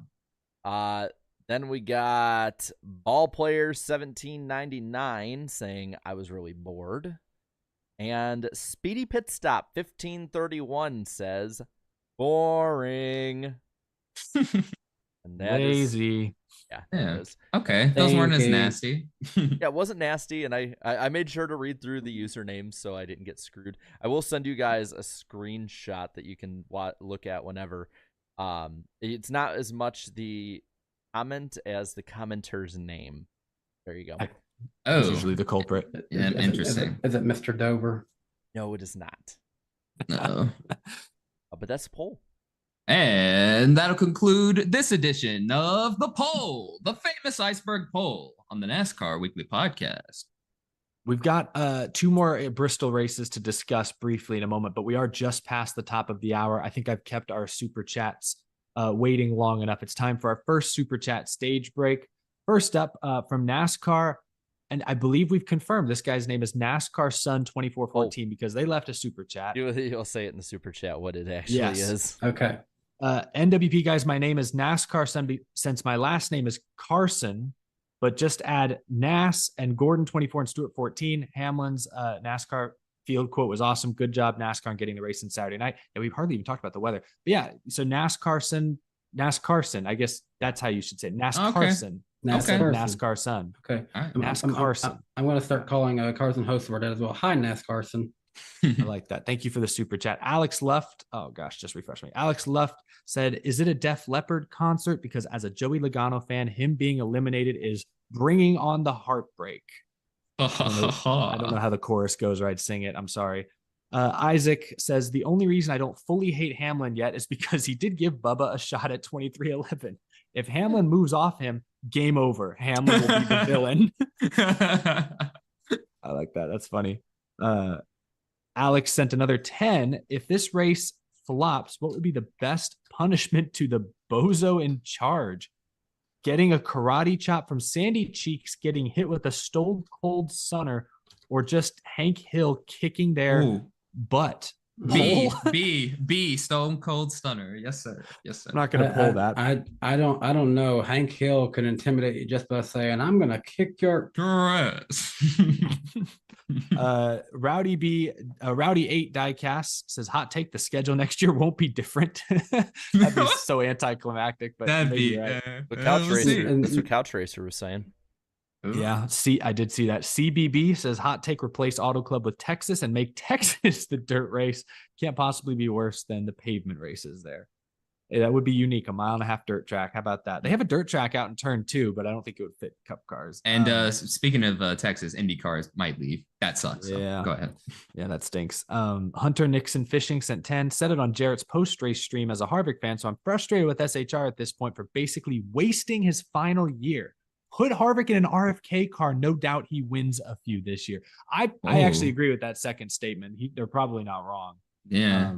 so. Then we got Ball Player 1799 saying, I was really bored. And Speedy Pit Stop 1531 says, boring. And that is, Lazy. yeah, Yeah. that is. Okay, those weren't as Thank you. nasty. Yeah, it wasn't nasty, and I made sure to read through the usernames so I didn't get screwed. I will send you guys a screenshot that you can look at whenever. It's not as much the comment as the commenter's name. There you go. That's Oh, usually the culprit. Yeah, interesting. Is it Mr. Dover? No, it is not. no. But that's the poll. And that'll conclude this edition of The Poll, the famous iceberg poll on the NASCAR Weekly Podcast. We've got 2 more Bristol races to discuss briefly in a moment, but we are just past the top of the hour. I think I've kept our super chats waiting long enough. It's time for our first super chat stage break. First up from NASCAR, and I believe we've confirmed this guy's name is NASCAR Sun 2414 because they left a super chat. You'll say it in the super chat what it actually is. Okay. NWP guys, my name is NASCAR Sun since my last name is Carson, but just add Nas and Gordon 24 and Stewart 14. Hamlin's NASCAR field quote was awesome. Good job, NASCAR, on getting the race on Saturday night. And we've hardly even talked about the weather. But yeah, so NASCAR, I guess that's how you should say it. NASCAR. NASCAR Sun. Okay. All right. NASCAR. I'm going to start calling Carson Hostward as well. Hi, NASCARson. I like that. Thank you for the super chat. Alex Luft. Oh gosh, just refresh me. Alex Luft said, "Is it a Def Leppard concert? Because as a Joey Logano fan, him being eliminated is bringing on the heartbreak." I don't know how the chorus goes. Right, sing it. I'm sorry. Isaac says the only reason I don't fully hate Hamlin yet is because he did give Bubba a shot at 2311. If Hamlin moves off him, game over. Hamlin will be the villain. I like that. That's funny. Alex sent another 10. If this race flops, what would be the best punishment to the bozo in charge? Getting a karate chop from Sandy Cheeks, getting hit with a stone cold sunner, or just Hank Hill kicking their butt? B, Stone Cold Stunner. Yes, sir. Yes, sir. I'm not going to pull that. I don't know. Hank Hill can intimidate you just by saying, "I'm going to kick your ass." Rowdy 8 Diecast says, hot take, the schedule next year won't be different. That'd be so anticlimactic, but That'd be right. The couch we'll racer. see. That's what Couch Racer was saying. Yeah, I did see that. CBB says, hot take, replace Auto Club with Texas and make Texas the dirt race. Can't possibly be worse than the pavement races there. That would be unique. A 1.5 mile dirt track. How about that? They have a dirt track out in turn 2, but I don't think it would fit Cup cars. And speaking of Texas, Indy cars might leave. That sucks. So Yeah. go ahead. Yeah, that stinks. Hunter Nixon Fishing sent 10. Said it on Jarrett's post-race stream as a Harvick fan, so I'm frustrated with SHR at this point for basically wasting his final year. Put Harvick in an RFK car. No doubt he wins a few this year. I actually agree with that second statement. They're probably not wrong. Yeah.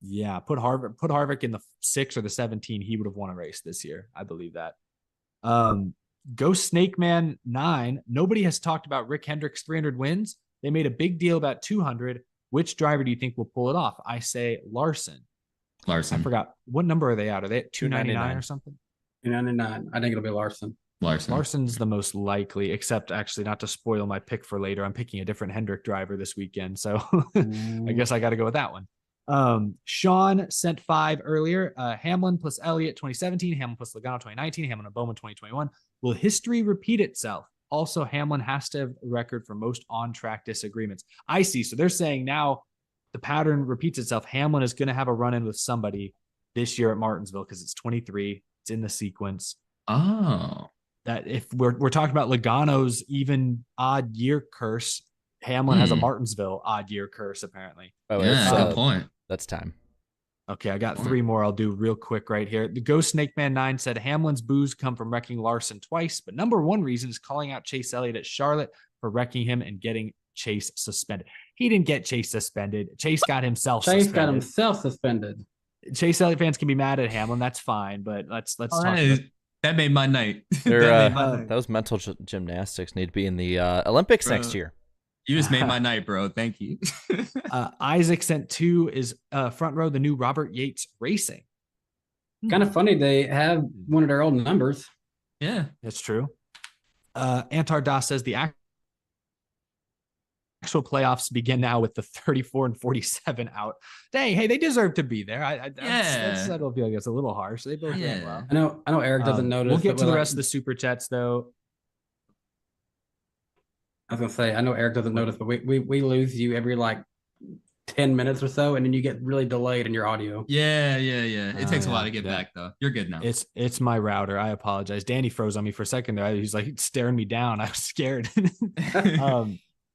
Yeah, put Harvick in the 6 or the 17. He would have won a race this year. I believe that. Ghost Snake Man 9. Nobody has talked about Rick Hendrick's 300 wins. They made a big deal about 200. Which driver do you think will pull it off? I say Larson. I forgot. What number are they out? Are they at 299 or something? 299. I think it'll be Larson. Larson's the most likely, except actually not to spoil my pick for later. I'm picking a different Hendrick driver this weekend. So I guess I got to go with that one. Sean sent 5 earlier. Hamlin plus Elliott 2017, Hamlin plus Logano 2019, Hamlin and Bowman 2021. Will history repeat itself? Also, Hamlin has to have a record for most on-track disagreements. I see. So they're saying now the pattern repeats itself. Hamlin is going to have a run-in with somebody this year at Martinsville because it's 23. It's in the sequence. Oh. That if we're talking about Logano's even odd year curse, Hamlin has a Martinsville odd year curse, apparently. Oh, yeah, good point. That's time. Okay, I got 3 more I'll do real quick right here. The Ghost Snake Man 9 said Hamlin's boos come from wrecking Larson twice, but number one reason is calling out Chase Elliott at Charlotte for wrecking him and getting Chase suspended. He didn't get Chase suspended. Chase got himself suspended. Chase Elliott fans can be mad at Hamlin. That's fine, but let's talk about that made my night. Those mental gymnastics need to be in the Olympics next year. You just made my night, bro. Thank you. Isaac sent 2 is front row, the new Robert Yates Racing. Kind of funny. They have one of their old numbers. Yeah. That's true. Antar Das says the actual playoffs begin now with the 34 and 47 out. Dang, hey, they deserve to be there. I don't feel like it's a little harsh. They both ran well. I know Eric doesn't notice. We'll get to the like, rest of the super chats though. I was gonna say, I know Eric doesn't notice, but we lose you every like 10 minutes or so, and then you get really delayed in your audio. Yeah. It takes a while to get back though. You're good now. It's my router. I apologize. Danny froze on me for a second there. He's like staring me down. I was scared.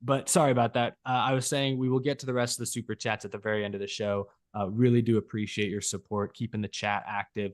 But sorry about that. I was saying we will get to the rest of the super chats at the very end of the show. Really do appreciate your support. Keeping the chat active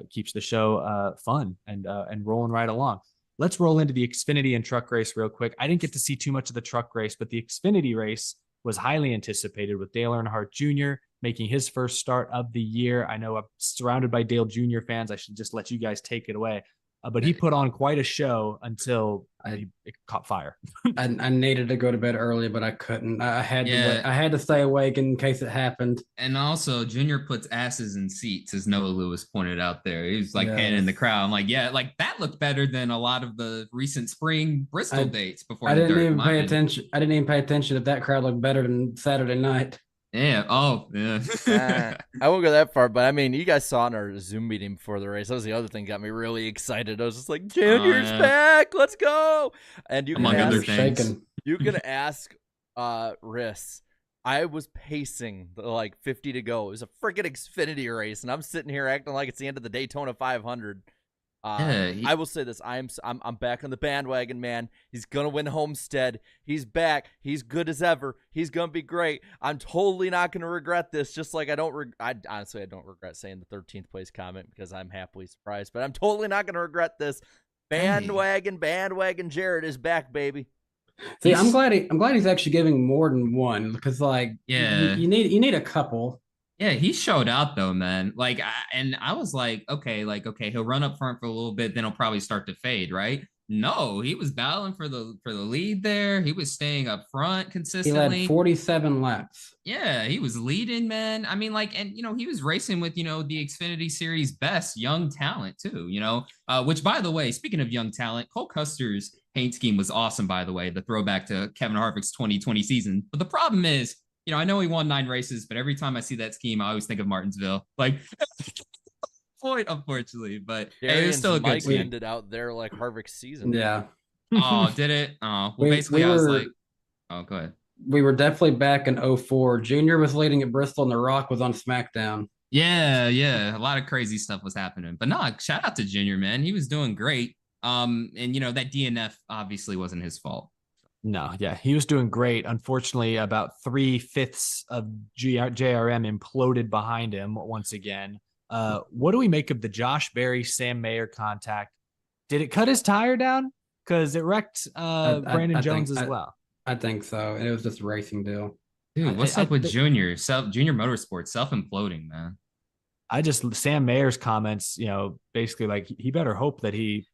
keeps the show fun and rolling right along. Let's roll into the Xfinity and truck race real quick. I didn't get to see too much of the truck race, but the Xfinity race was highly anticipated with Dale Earnhardt Jr. making his first start of the year. I know I'm surrounded by Dale Jr. fans. I should just let you guys take it away. But he put on quite a show until it caught fire. I needed to go to bed early, but I couldn't. I had to stay awake in case it happened. And also, Junior puts asses in seats, as Noah Lewis pointed out there. He was like panning the crowd. I'm like, yeah, like that looked better than a lot of the recent spring Bristol dates before. I didn't even pay attention. I didn't even pay attention if that crowd looked better than Saturday night. Yeah. Oh, yeah. I won't go that far, but I mean, you guys saw in our Zoom meeting before the race. That was the other thing that got me really excited. I was just like, Junior's back. Let's go. And you can ask Riss. I was pacing like 50 to go. It was a freaking Xfinity race, and I'm sitting here acting like it's the end of the Daytona 500. I will say this: I'm back on the bandwagon, man. He's gonna win Homestead. He's back. He's good as ever. He's gonna be great. I'm totally not gonna regret this. Just like I honestly don't regret saying the 13th place comment because I'm happily surprised. But I'm totally not gonna regret this. Bandwagon Jared is back, baby. See, I'm glad he's actually giving more than one because you need a couple. Yeah, he showed out though, man. Like, I was like, okay, he'll run up front for a little bit, then he'll probably start to fade, right? No, he was battling for the lead there. He was staying up front consistently. He led 47 laps. Yeah, he was leading, man. I mean, and he was racing with the Xfinity Series best young talent too. Which, by the way, speaking of young talent, Cole Custer's paint scheme was awesome. By the way, the throwback to Kevin Harvick's 2020 season. But the problem is, I know he won 9 races, but every time I see that scheme, I always think of Martinsville. Like, point, unfortunately, but it was still a good scheme. Ended out there like Harvick's season. Yeah. Oh, did it? Oh, well, basically, I was like, oh, go ahead. We were definitely back in 04. Junior was leading at Bristol, and The Rock was on SmackDown. Yeah. A lot of crazy stuff was happening, but no, shout out to Junior, man. He was doing great. And that DNF obviously wasn't his fault. No, yeah, he was doing great. Unfortunately, about 3/5 of JRM imploded behind him once again. What do we make of the Josh Berry, Sam Mayer contact? Did it cut his tire down? Because it wrecked Brandon Jones as well. I think so. And it was just a racing deal. Dude, what's up with Junior? Junior Motorsports, self-imploding, man. Sam Mayer's comments, basically like he better hope that he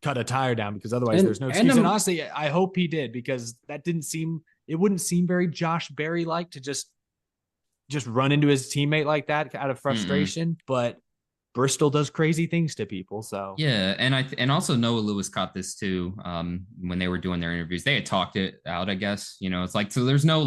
cut a tire down because otherwise there's no excuse. And honestly, I hope he did because it wouldn't seem very Josh Berry like to just run into his teammate like that out of frustration. But Bristol does crazy things to people. So yeah, and also Noah Lewis caught this too. When they were doing their interviews, they had talked it out. I guess it's like so. There's no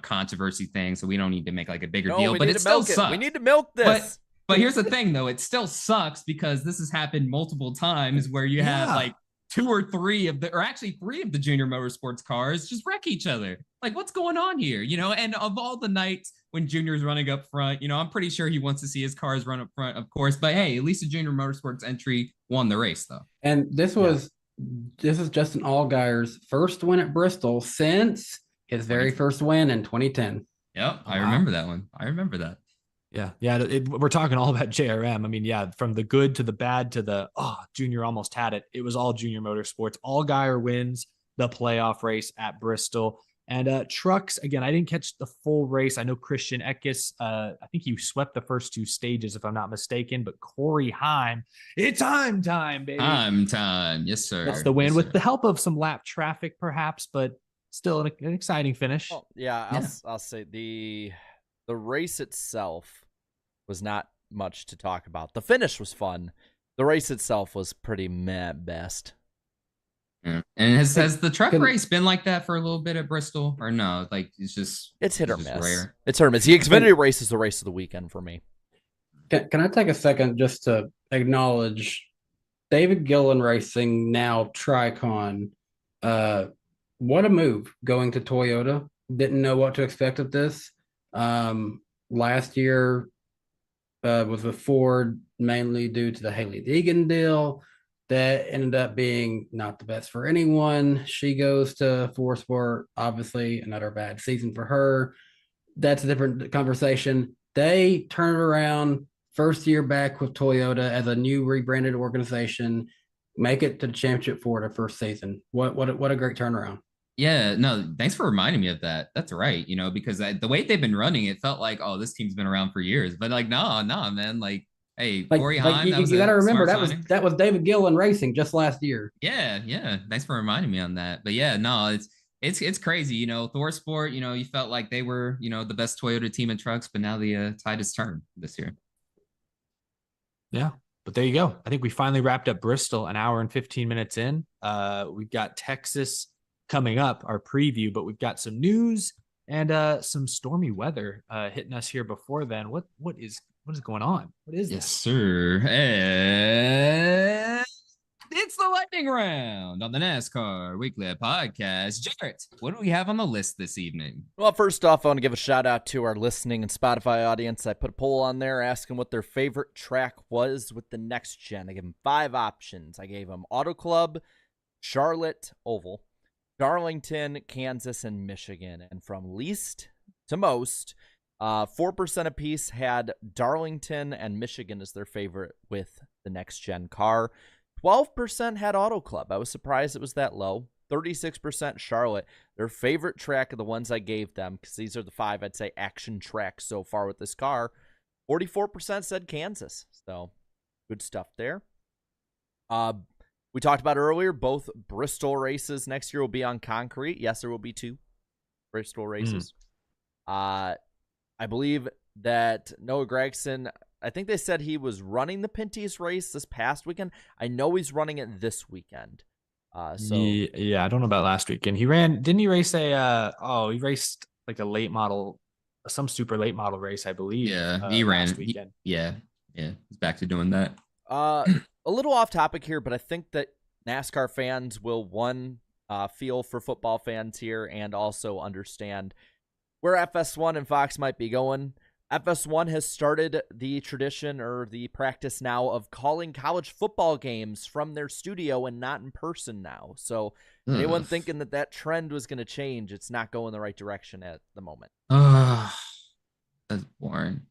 controversy thing, so we don't need to make like a bigger deal. But it still sucks. We need to milk this. But here's the thing, though. It still sucks because this has happened multiple times where you have like 2 or 3 of actually 3 of the Junior Motorsports cars just wreck each other. Like, what's going on here? And of all the nights when Junior's running up front, I'm pretty sure he wants to see his cars run up front, of course. But hey, at least the Junior Motorsports entry won the race, though. And this is Justin Allgaier's first win at Bristol since his very first win in 2010. Yep, I remember that one. I remember that. Yeah. We're talking all about JRM. I mean, yeah, from the good to the bad to the, Junior almost had it. It was all Junior Motorsports. Allgaier wins the playoff race at Bristol. And trucks, again, I didn't catch the full race. I know Christian Eckes, I think he swept the first 2 stages, if I'm not mistaken. But Corey Heim, it's time, baby. Time. Yes, sir. That's the win with the help of some lap traffic, perhaps, but still an exciting finish. Oh, I'll say the race itself was not much to talk about. The finish was fun. The race itself was pretty meh at best. Yeah. And has the truck Can- race been like that for a little bit at Bristol, or no? Like It's hit or just miss. rare. It's hit or miss. The Xfinity race is the race of the weekend for me. Can I take a second just to acknowledge David Gillen Racing, now Tricon? What a move going to Toyota. Didn't know what to expect of this. Last year was with Ford, mainly due to the Haley Deegan deal. That ended up being not the best for anyone. She goes to Ford Sport, obviously another bad season for her. That's a different conversation. They turn it around first year back with Toyota as a new rebranded organization, make it to the championship for the first season. What a great turnaround. Yeah, no, thanks for reminding me of that. That's right, because the way they've been running, it felt like, oh, this team's been around for years. But like, no, man, like, hey, Corey Heim, that was you got to a remember smart signing. that was David Gillen Racing just last year. Yeah. Thanks for reminding me on that. But yeah, no, it's crazy. Thor Sport, you felt like they were, the best Toyota team in trucks, but now the tide has turned this year. Yeah. But there you go. I think we finally wrapped up Bristol an hour and 15 minutes in. We've got Texas coming up, our preview, but we've got some news and some stormy weather hitting us here before then. What is going on? What is Yes, this? sir. And it's the lightning round on the NASCAR Weekly Podcast. Jarrett, what do we have on the list this evening? Well, first off, I want to give a shout out to our listening and Spotify audience. I put a poll on there asking what their favorite track was with the next gen. I gave them 5 options. I gave them Auto Club, Charlotte Oval, Darlington, Kansas, and Michigan. And from least to most, 4% apiece had Darlington and Michigan as their favorite with the next gen car. 12% had Auto Club. I was surprised it was that low. 36% Charlotte. Their favorite track of the ones I gave them, because these are the 5, I'd say, action tracks so far with this car. 44% said Kansas. So, good stuff there. We talked about earlier, both Bristol races next year will be on concrete. Yes, there will be 2 Bristol races. I believe that Noah Gragson, I think they said he was running the Pinty's race this past weekend. I know he's running it this weekend. Yeah, I don't know about last weekend. Didn't he race he raced like a late model, some super late model race, I believe. Yeah, he ran last weekend. Yeah, he's back to doing that. A little off topic here, but I think that NASCAR fans will, feel for football fans here and also understand where FS1 and Fox might be going. FS1 has started the tradition or the practice now of calling college football games from their studio and not in person now. So anyone thinking that trend was going to change, it's not going the right direction at the moment. That's boring.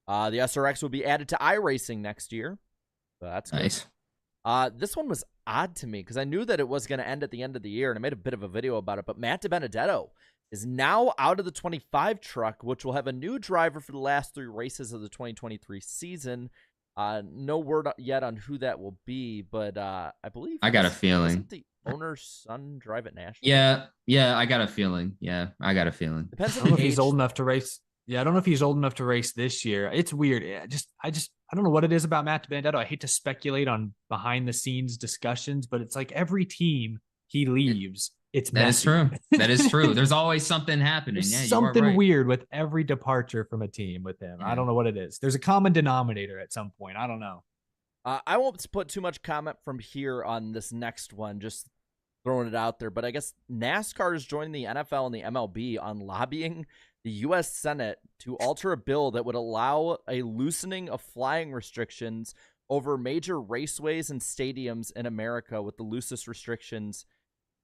The SRX will be added to iRacing next year. So that's nice. Good. This one was odd to me because I knew that it was going to end at the end of the year, and I made a bit of a video about it. But Matt DiBenedetto is now out of the 25 truck, which will have a new driver for the last 3 races of the 2023 season. No word yet on who that will be, but I believe I got a feeling the owner's son drive at Nashville. Yeah, I got a feeling. Depends I on don't know the if he's age. old enough to race. Yeah, I don't know if he's old enough to race this year. It's weird. I don't know what it is about Matt DiBenedetto. I hate to speculate on behind the scenes discussions, but it's like every team he leaves, it's messy. That is true. There's always something happening. There's Yeah, something you are right. weird with every departure from a team with him. Yeah. I don't know what it is. There's a common denominator at some point. I don't know. I won't put too much comment from here on this next one, just throwing it out there. But I guess NASCAR is joining the NFL and the MLB on lobbying the U.S. Senate to alter a bill that would allow a loosening of flying restrictions over major raceways and stadiums in America with the loosest restrictions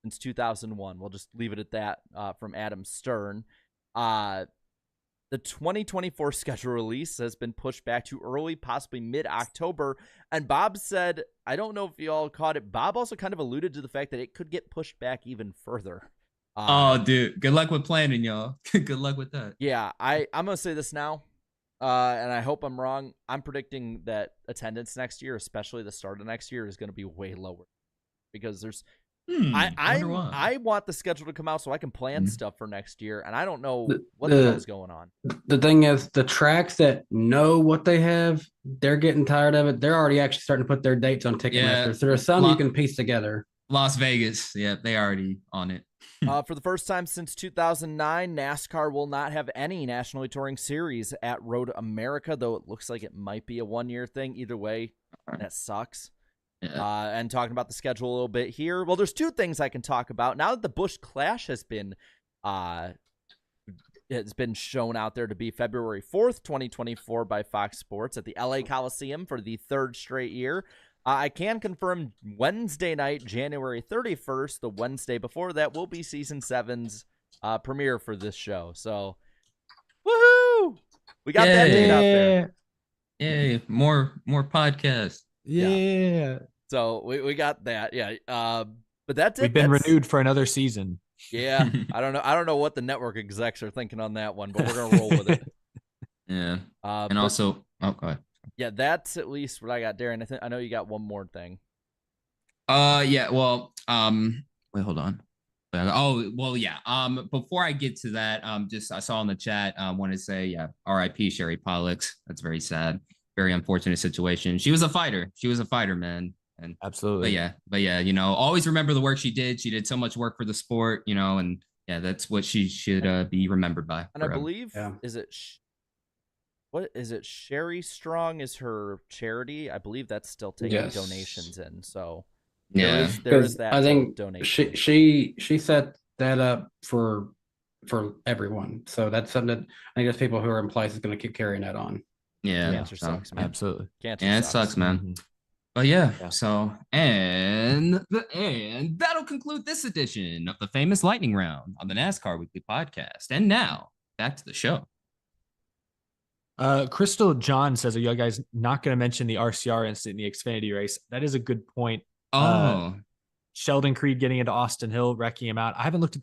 since 2001. We'll just leave it at that from Adam Stern. The 2024 schedule release has been pushed back to early, possibly mid-October. And Bob said, I don't know if you all caught it, Bob also kind of alluded to the fact that it could get pushed back even further. Oh, dude. Good luck with planning, y'all. Good luck with that. Yeah, I'm going to say this now, and I hope I'm wrong. I'm predicting that attendance next year, especially the start of next year, is going to be way lower because there's I wonder why. I want the schedule to come out so I can plan stuff for next year, and I don't know what the the hell's going on. The thing is, the tracks that know what they have, they're getting tired of it. They're already actually starting to put their dates on Ticketmaster. So there's some you can piece together. Las Vegas, yeah, they already on it. For the first time since 2009, NASCAR will not have any nationally touring series at Road America, though it looks like it might be a one-year thing. Either way, that sucks. Yeah. And talking about the schedule a little bit here. Well, there's two things I can talk about. Now that the Busch Clash has been shown out there to be February 4th, 2024 by Fox Sports at the LA Coliseum for the third straight year. I can confirm Wednesday night, January 31st, the Wednesday before that, will be Season 7's premiere for this show. So, woohoo! We got that date out there. Yay, more podcasts. Yeah. So we got that. Yeah. But that's it. We've been renewed for another season. Yeah. I don't know what the network execs are thinking on that one, but we're gonna roll with it. Yeah. And also, go ahead. Yeah, that's at least what I got, Darren. I know you got one more thing. Yeah. Well, wait, hold on. Oh, well, yeah. Before I get to that, just I saw in the chat, want to say, yeah, R.I.P. Sherry Pollux. That's very sad. Very unfortunate situation. She was a fighter. Man. And absolutely. But yeah, always remember the work she did. She did so much work for the sport, and yeah, that's what she should be remembered by. And forever. I believe, what is it? Sherry Strong is her charity. I believe that's still taking donations in. So there is that. I think donation. She set that up for everyone. So that's something that I think there's people who are in place is going to keep carrying that on. Yeah, cancer sucks, man. Absolutely. Cancer it sucks, man. Mm-hmm. But yeah. So and that'll conclude this edition of the famous lightning round on the NASCAR Weekly Podcast. And now back to the show. Crystal John says, "Are you guys not going to mention the RCR incident in the Xfinity race?" That is a good point. Sheldon Creed getting into Austin Hill, wrecking him out. I looked at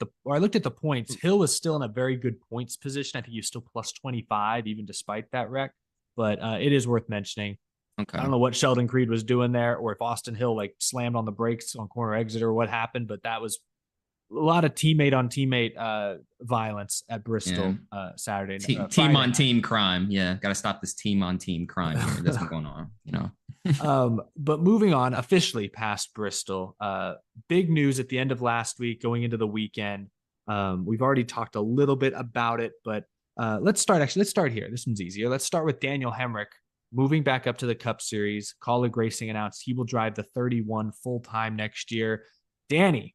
the points. Hill is still in a very good points position. I think he's still plus 25, even despite that wreck. But it is worth mentioning. Okay. I don't know what Sheldon Creed was doing there, or if Austin Hill slammed on the brakes on corner exit or what happened. But that was a lot of teammate on teammate violence at Bristol Saturday. Team on team crime. Yeah, got to stop this team on team crime here. That's what's going on. But moving on, officially past Bristol. Big news at the end of last week, going into the weekend. We've already talked a little bit about it, but let's start here. This one's easier. Let's start with Daniel Hemrick moving back up to the Cup Series. Colleague Racing announced he will drive the 31 full-time next year. Danny,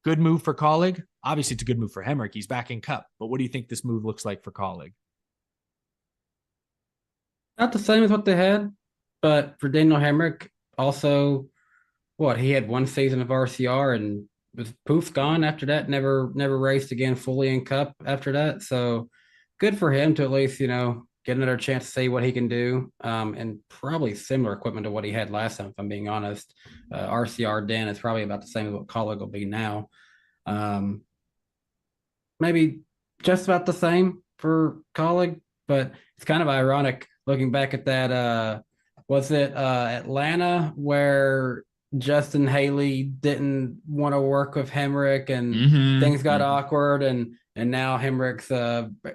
good move for Colleague. Obviously, it's a good move for Hemrick. He's back in Cup. But what do you think this move looks like for Colleague? Not the same as what they had, but for Daniel Hemrick, also, he had one season of RCR and was poof gone after that. Never raced again fully in Cup after that. So good for him to at least, get another chance to see what he can do. And probably similar equipment to what he had last time, if I'm being honest. RCR Den is probably about the same as what Colleague will be now. Maybe just about the same for Colleague, but it's kind of ironic looking back at that. Was it Atlanta where Justin Haley didn't want to work with Hemrick and things got awkward, and now Hemrick's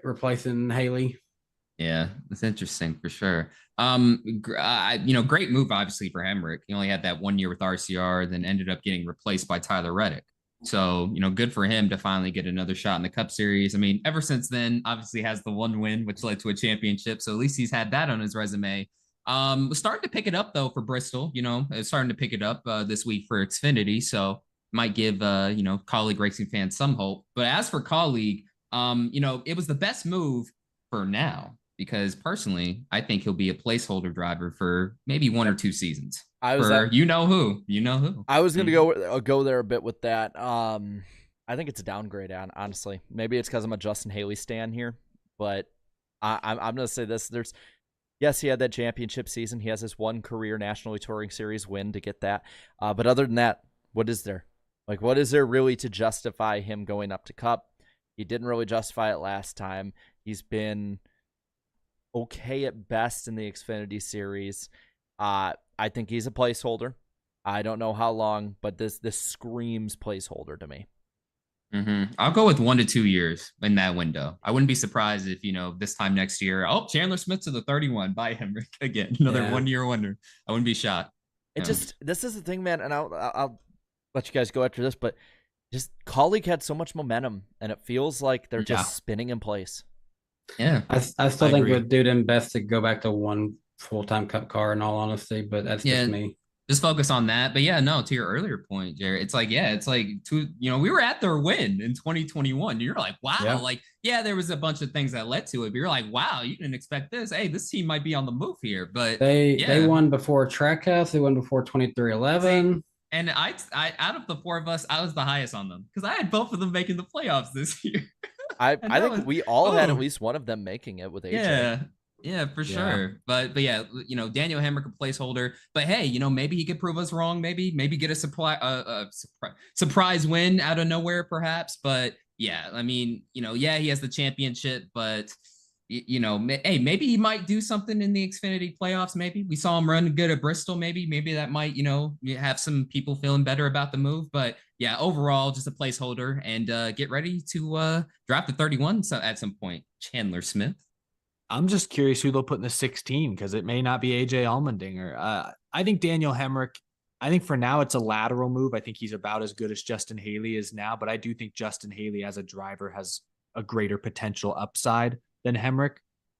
replacing Haley? Yeah, that's interesting for sure. Great move obviously for Hemrick. He only had that 1 year with RCR, then ended up getting replaced by Tyler Reddick. So, good for him to finally get another shot in the Cup Series. I mean, ever since then, obviously has the one win, which led to a championship. So at least he's had that on his resume. Starting to pick it up though for Bristol. It's starting to pick it up this week for Xfinity. So might give Colleague Racing fans some hope. But as for Colleague, it was the best move for now. Because personally, I think he'll be a placeholder driver for maybe 1 or 2 seasons. Who. You know who. I was going to go there a bit with that. I think it's a downgrade, honestly. Maybe it's because I'm a Justin Haley stan here. But I'm going to say this. Yes, he had that championship season. He has his one career nationally touring series win to get that. But other than that, what is there? What is there really to justify him going up to Cup? He didn't really justify it last time. He's been okay at best in the Xfinity series. I think he's a placeholder. I don't know how long, but this screams placeholder to me. I'll go with 1 to 2 years in that window. I wouldn't be surprised if, this time next year, Chandler Smith to the 31, buy him again. Another 1 year wonder. I wouldn't be shocked. This is the thing, man, and I'll let you guys go after this, but just colleague had so much momentum, and it feels like they're just spinning in place. Yeah. I still think it would do them best to go back to one full-time cup car, in all honesty, but that's just me. Just focus on that. But yeah, no, to your earlier point, Jared, it's like we were at their win in 2021. You're like, wow, there was a bunch of things that led to it, but you're like, wow, you didn't expect this. Hey, this team might be on the move here. But they won before Trackhouse, they won before 2311. And I out of the four of us, I was the highest on them because I had both of them making the playoffs this year. I think we all had at least one of them making it with AJ. Yeah, for sure. But yeah, Daniel Hemrick, a placeholder. But hey, maybe he could prove us wrong. Maybe get a surprise win out of nowhere, perhaps. But yeah, I mean, he has the championship, but hey, maybe he might do something in the Xfinity playoffs. Maybe we saw him run good at Bristol. Maybe that might, have some people feeling better about the move. But yeah, overall, just a placeholder, and get ready to draft the 31 at some point. Chandler Smith. I'm just curious who they'll put in the 16 because it may not be AJ Allmendinger. I think Daniel Hemrick, I think for now it's a lateral move. I think he's about as good as Justin Haley is now, but I do think Justin Haley as a driver has a greater potential upside than Hemrick.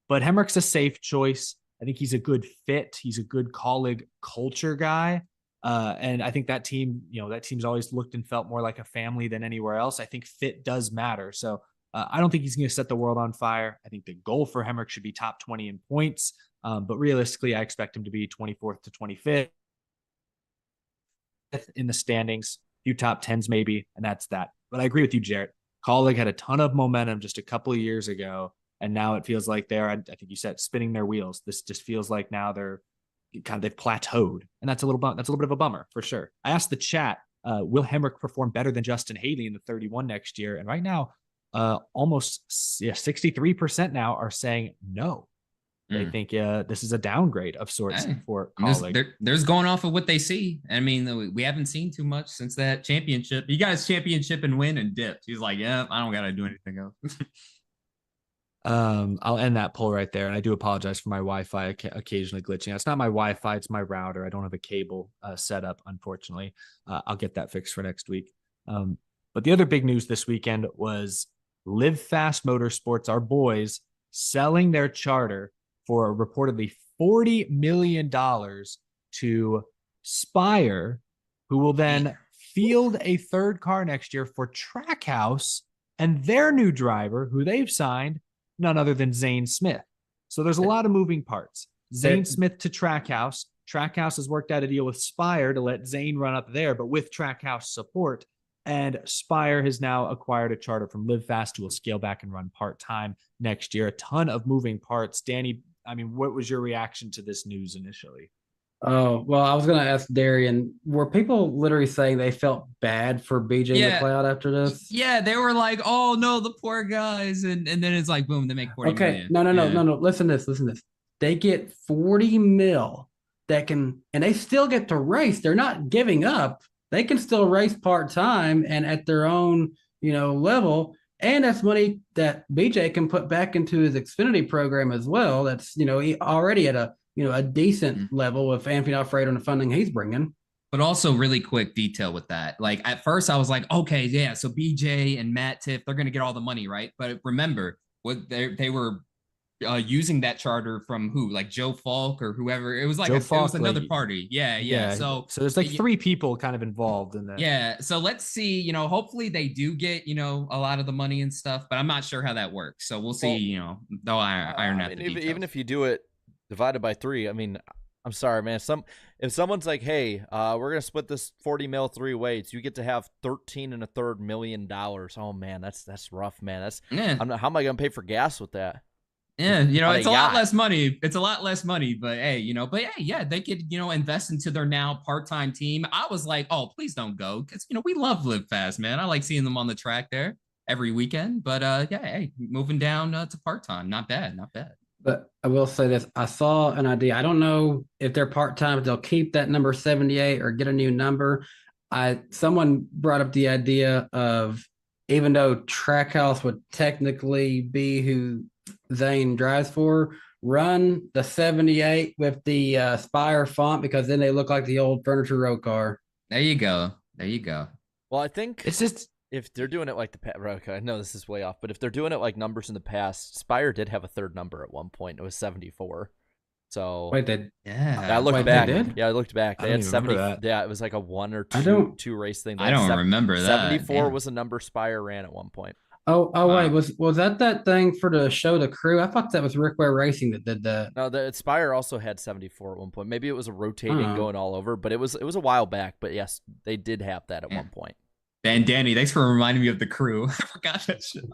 But Hemrick's a safe choice. I think he's a good fit. He's a good colleague culture guy. And I think that team's always looked and felt more like a family than anywhere else. I think fit does matter. So I don't think he's going to set the world on fire. I think the goal for Hemrick should be top 20 in points. But realistically, I expect him to be 24th to 25th in the standings, a few top 10s maybe, and that's that. But I agree with you, Jarrett. Colleague had a ton of momentum just a couple of years ago, and now it feels like I think you said, spinning their wheels. This just feels like now they've plateaued, and that's a little bit of a bummer for sure. I asked the chat, will Hemrick perform better than Justin Haley in the 31 next year? And right now, almost 63% now are saying no. They think this is a downgrade of sorts for colleague. There's going off of what they see. I mean, we haven't seen too much since that championship. You guys championship and win and dipped. He's like, yeah, I don't got to do anything else. I'll end that poll right there. And I do apologize for my Wi-Fi occasionally glitching. It's not my Wi-Fi, it's my router. I don't have a cable set up, unfortunately. I'll get that fixed for next week. But the other big news this weekend was Live Fast Motorsports, our boys, selling their charter for reportedly $40 million to Spire, who will then field a third car next year for Trackhouse and their new driver, who they've signed, none other than Zane Smith. So there's a lot of moving parts. Zane Smith to Trackhouse. Trackhouse has worked out a deal with Spire to let Zane run up there, but with Trackhouse support. And Spire has now acquired a charter from Live Fast, who will scale back and run part-time next year. A ton of moving parts. Danny, I mean, what was your reaction to this news initially? Oh, well, I was going to ask Darian, were people literally saying they felt bad for BJ McLeod after this? Yeah, they were like, oh, no, the poor guys. And then it's like, boom, they make 40 million. No. Listen to this. They get 40 mil and they still get to race. They're not giving up. They can still race part-time and at their own, level. And that's money that BJ can put back into his Xfinity program as well. That's, he already at a decent level with Anthony Alfredo and the funding he's bringing. But also really quick detail with that. Like at first I was like, okay, yeah. So BJ and Matt Tiff, they're going to get all the money, right? But remember what they were using that charter from who, like Joe Falk or whoever. It was like it was another party. Yeah. So there's like three people kind of involved in that. Yeah. So let's see, hopefully they do get, a lot of the money and stuff, but I'm not sure how that works. So we'll see, they'll iron out the details. Even if you do it divided by 3, I mean, I'm sorry, man. If someone's like, hey, we're going to split this 40 mil 3 ways, you get to have $13.25 million. Oh man, that's rough, man. How am I going to pay for gas with that? Yeah, it's a lot less money. It's a lot less money, but hey, they could, invest into their now part-time team. I was like, oh, please don't go. Because, we love Live Fast, man. I like seeing them on the track there every weekend. But hey, moving down to part-time. Not bad. But I will say this: I saw an idea. I don't know if they're part time. They'll keep that number 78 or get a new number. Someone brought up the idea of, even though Trackhouse would technically be who Zane drives for, run the 78 with the Spire font, because then they look like the old Furniture Row car. There you go. There you go. Well, I think It's just if they're doing it like okay, I know this is way off, but if they're doing it like numbers in the past, Spire did have a third number at one point. It was 74. So Wait, they I looked Wait, they back. did? Yeah, I looked back. I They don't had even remember 70. that. Yeah, it was like a one or I don't- two race thing. They I had don't remember that. 74 Damn. was a number Spire ran at one point. Oh, Wow. wait, was that thing for the show The Crew? I thought that was Rick Ware Racing that did that. No, the Spire also had 74 at one point. Maybe it was a rotating Oh. going all over, but it was a while back. But yes, they did have that at Yeah. one point. And Danny, thanks for reminding me of the crew. I forgot that shit.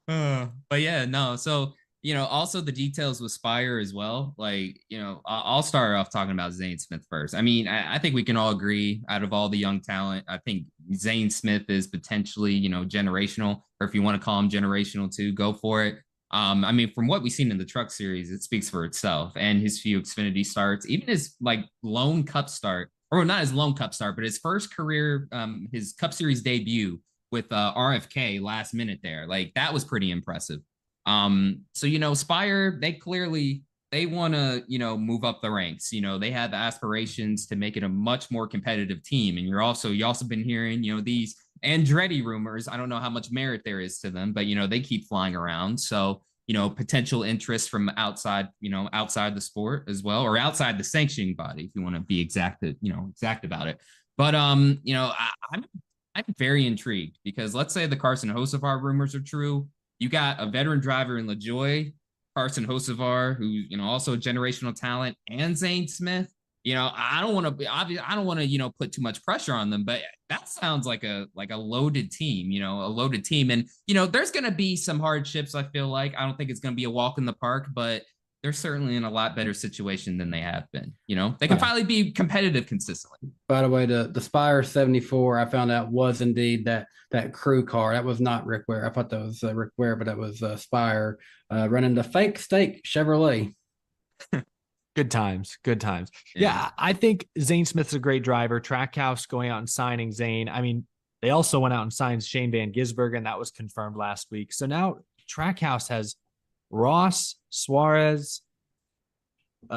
But yeah, no. So, also the details with Spire as well. Like, I'll start off talking about Zane Smith first. I mean, I think we can all agree, out of all the young talent, I think Zane Smith is potentially, generational, or if you want to call him generational too, go for it. I mean, from what we've seen in the truck series, it speaks for itself, and his few Xfinity starts, even his lone cup start, or not his lone cup start, but his first career, his Cup Series debut with RFK last minute there. Like, that was pretty impressive. So, Spire, they want to, move up the ranks. They had the aspirations to make it a much more competitive team. And you also been hearing, these Andretti rumors. I don't know how much merit there is to them, but, they keep flying around. So, potential interest from outside the sport as well, or outside the sanctioning body, if you want to be exact about it. But, I'm very intrigued, because let's say the Carson Hocevar rumors are true. You got a veteran driver in LaJoy, Carson Hocevar, who, also a generational talent, and Zane Smith. I don't want to put too much pressure on them, but that sounds like a loaded team, a loaded team. And, there's going to be some hardships, I feel like. I don't think it's going to be a walk in the park, but they're certainly in a lot better situation than they have been. They can finally be competitive consistently. By the way, the Spire 74, I found out, was indeed that crew car. That was not Rick Ware. I thought that was Rick Ware, but that was Spire running the fake steak Chevrolet. good times. Good times. Yeah, I think Zane Smith's a great driver. Trackhouse going out and signing Zane. I mean, they also went out and signed Shane Van Gisbergen, and that was confirmed last week. So now Trackhouse has Ross, Suarez,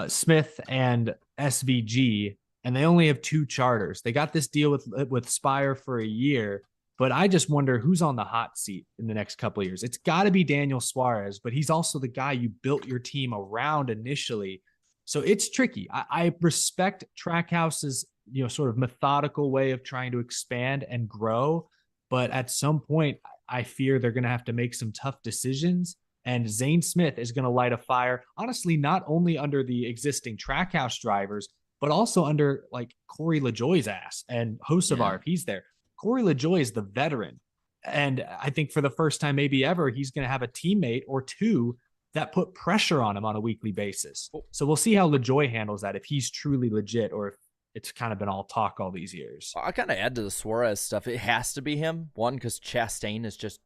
Smith, and SVG, and they only have 2 charters. They got this deal with Spire for a year, but I just wonder who's on the hot seat in the next couple of years. It's got to be Daniel Suarez, but he's also the guy you built your team around initially. So it's tricky. I respect Trackhouse's sort of methodical way of trying to expand and grow, but at some point, I fear they're going to have to make some tough decisions. And Zane Smith is going to light a fire, honestly, not only under the existing Trackhouse drivers, but also under Corey LaJoy's ass and Hocevar, if he's there. Corey LaJoy is the veteran. And I think for the first time, maybe ever, he's going to have a teammate or two that put pressure on him on a weekly basis. So we'll see how LaJoy handles that, if he's truly legit or if it's kind of been all talk all these years. I kind of add to the Suarez stuff. It has to be him. One, because Chastain has just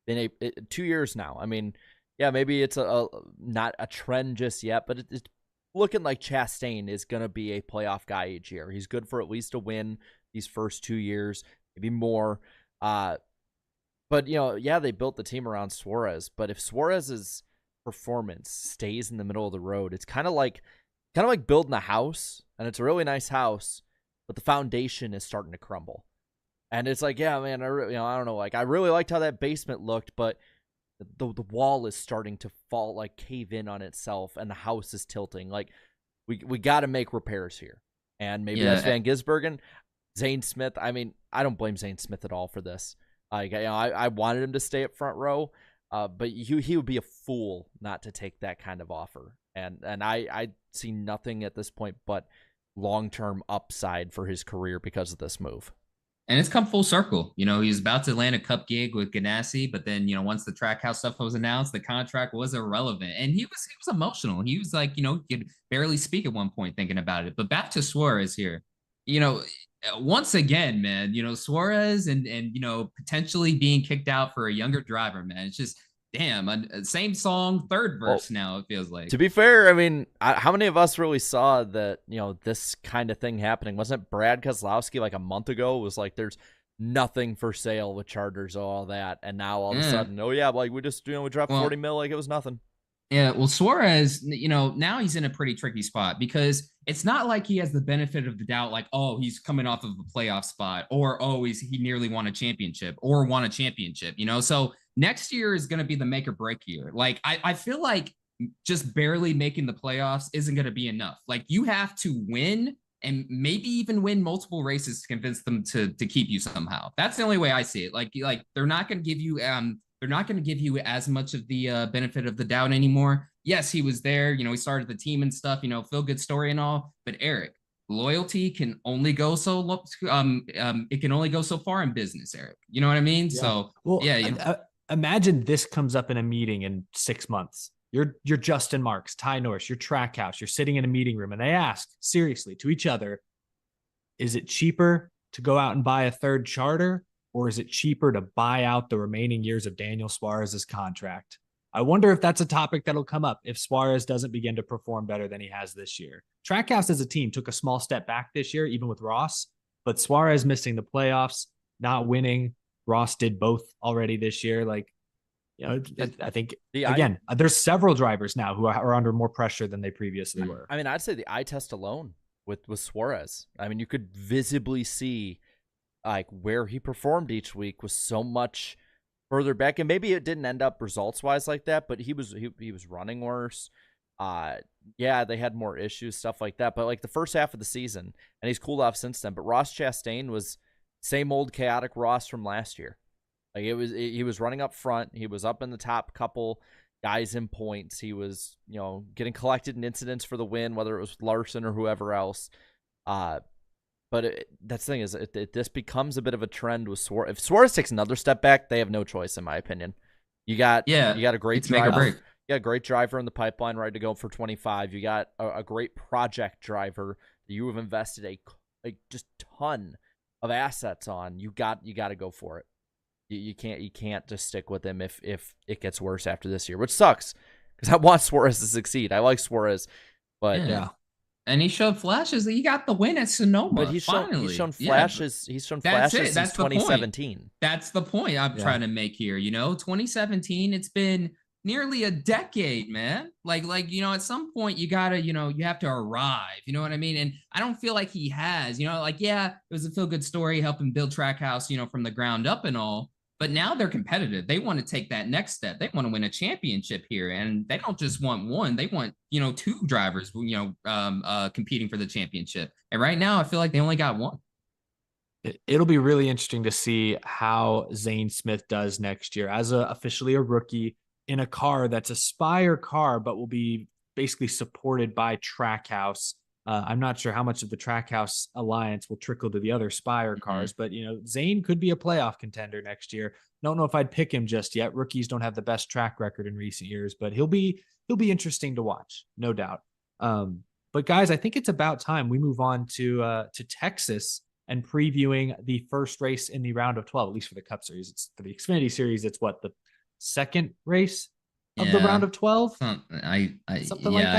been 2 years now. I mean, yeah, maybe it's not a trend just yet, but it's looking like Chastain is going to be a playoff guy each year. He's good for at least a win these first 2 years, maybe more. But, they built the team around Suarez. But if Suarez's performance stays in the middle of the road, it's kind of like building a house, and it's a really nice house, but the foundation is starting to crumble. And it's like, yeah, man, I don't know. I really liked how that basement looked, but the wall is starting to fall, cave in on itself, and the house is tilting. We got to make repairs here. And maybe that's Van Gisbergen. Zane Smith, I mean, I don't blame Zane Smith at all for this. I wanted him to stay at front row, but he would be a fool not to take that kind of offer. And I see nothing at this point but long-term upside for his career because of this move. And it's come full circle. He was about to land a cup gig with Ganassi, but then, once the Trackhouse stuff was announced, the contract was irrelevant. And he was emotional. He was like, he could barely speak at one point thinking about it. But back to Suarez here, once again, man, Suarez and potentially being kicked out for a younger driver, man. It's just, damn, same song, third verse now, it feels like. To be fair, I mean, how many of us really saw that, this kind of thing happening? Wasn't Brad Keselowski like a month ago was like, there's nothing for sale with charters, all that. And now all of a sudden, like we just, we dropped 40 mil like it was nothing. Yeah, well, Suarez, now he's in a pretty tricky spot because it's not like he has the benefit of the doubt, like, oh, he's coming off of a playoff spot, or oh, he nearly won a championship. So next year is going to be the make or break year. Like, I feel like just barely making the playoffs isn't going to be enough. Like, you have to win and maybe even win multiple races to convince them to keep you somehow. That's the only way I see it. Like they're not going to give you as much of the benefit of the doubt anymore. Yes, he was there. He started the team and stuff. Feel good story and all. But Eric, loyalty can only go so it can only go so far in business, Eric. You know what I mean? Yeah. So imagine this comes up in a meeting in 6 months. You're Justin Marks, Ty Norris, you're Trackhouse. You're sitting in a meeting room and they ask seriously to each other, is it cheaper to go out and buy a third charter, or is it cheaper to buy out the remaining years of Daniel Suarez's contract? I wonder if that's a topic that'll come up if Suarez doesn't begin to perform better than he has this year. Trackhouse as a team took a small step back this year, even with Ross, but Suarez missing the playoffs, not winning. Ross did both already this year. I think, again, there's several drivers now who are under more pressure than they previously were. I mean, I'd say the eye test alone with Suarez. I mean, you could visibly see like where he performed each week was so much further back, and maybe it didn't end up results wise like that, but he was running worse. They had more issues, stuff like that. But like the first half of the season, and he's cooled off since then. But Ross Chastain was same old chaotic Ross from last year. Like he was running up front. He was up in the top couple guys in points. He was getting collected in incidents for the win, whether it was Larson or whoever else. But that's the thing is, this becomes a bit of a trend with Suarez. If Suarez takes another step back, they have no choice, in my opinion. You got a great driver. You got a great driver in the pipeline ready to go for 25. You got a great project driver that you have invested a just ton of assets on. You got to go for it. You can't just stick with him if it gets worse after this year, which sucks because I want Suarez to succeed. I like Suarez, but yeah. And he showed flashes that he got the win at Sonoma. But he's shown flashes. He's shown flashes since 2017. That's the point I'm trying to make here. 2017. It's been nearly a decade, man. Like at some point you gotta, you have to arrive. You know what I mean? And I don't feel like he has. It was a feel good story, helping build Trackhouse, from the ground up and all. But now they're competitive. They want to take that next step. They want to win a championship here, and they don't just want one. They want, two drivers, competing for the championship. And right now, I feel like they only got one. It'll be really interesting to see how Zane Smith does next year as officially a rookie in a car that's a Spire car, but will be basically supported by Trackhouse. I'm not sure how much of the Trackhouse alliance will trickle to the other Spire cars, but Zane could be a playoff contender next year. Don't know if I'd pick him just yet. Rookies don't have the best track record in recent years, but he'll be interesting to watch, no doubt. But guys, I think it's about time we move on to Texas and previewing the first race in the round of 12, at least for the Cup Series. It's for the Xfinity Series. It's the second race of the round of 12. I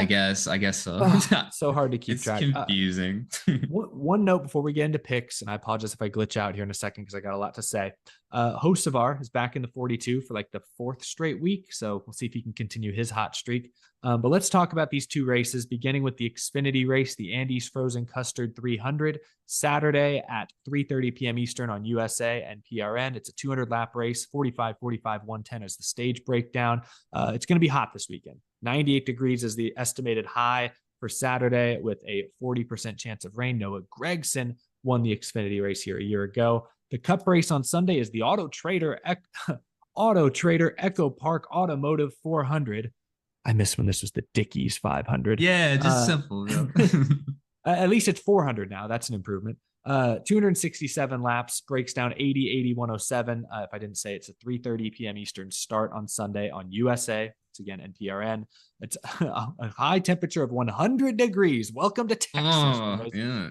guess so. So hard to keep track. It's confusing. One note before we get into picks, and I apologize if I glitch out here in a second because I got a lot to say. Hocevar is back in the 42 for the fourth straight week, so we'll see if he can continue his hot streak. But let's talk about these two races, beginning with the Xfinity race, the Andes Frozen Custard 300, Saturday at 3:30 p.m. Eastern on USA and PRN. It's a 200-lap race, 45, 110 as the stage breakdown. It's going to be hot this weekend. 98 degrees is the estimated high for Saturday with a 40% chance of rain. Noah Gragson won the Xfinity race here a year ago. The Cup race on Sunday is the Auto Trader Echo Park Automotive 400. I miss when this was the Dickies 500. Yeah, just simple. At least it's 400 now. That's an improvement. 267 laps, breaks down 80, 80, 107. If I didn't say, it's a 3:30 p.m. Eastern start on Sunday on USA. It's again NPRN. It's a high temperature of 100 degrees. Welcome to Texas. Oh, yeah.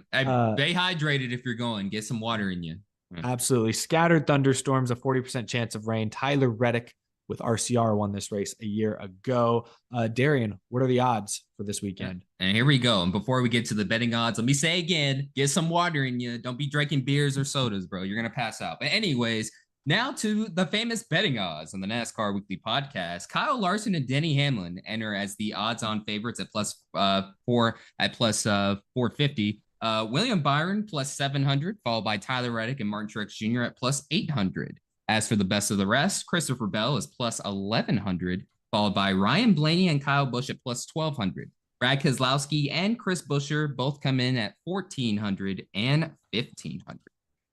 Stay hydrated if you're going. Get some water in you. Absolutely. Scattered thunderstorms, a 40% chance of rain. Tyler Reddick with RCR won this race a year ago. Darian, what are the odds for this weekend? And here we go. And before we get to the betting odds, let me say again, get some water in you. Don't be drinking beers or sodas, bro. You're going to pass out. But anyways, now to the famous betting odds on the NASCAR Weekly Podcast. Kyle Larson and Denny Hamlin enter as the odds-on favorites at plus 450. William Byron plus 700, followed by Tyler Reddick and Martin Truex Jr. at plus 800. As for the best of the rest, Christopher Bell is plus 1,100, followed by Ryan Blaney and Kyle Busch at plus 1,200. Brad Keselowski and Chris Buescher both come in at 1,400 and 1,500.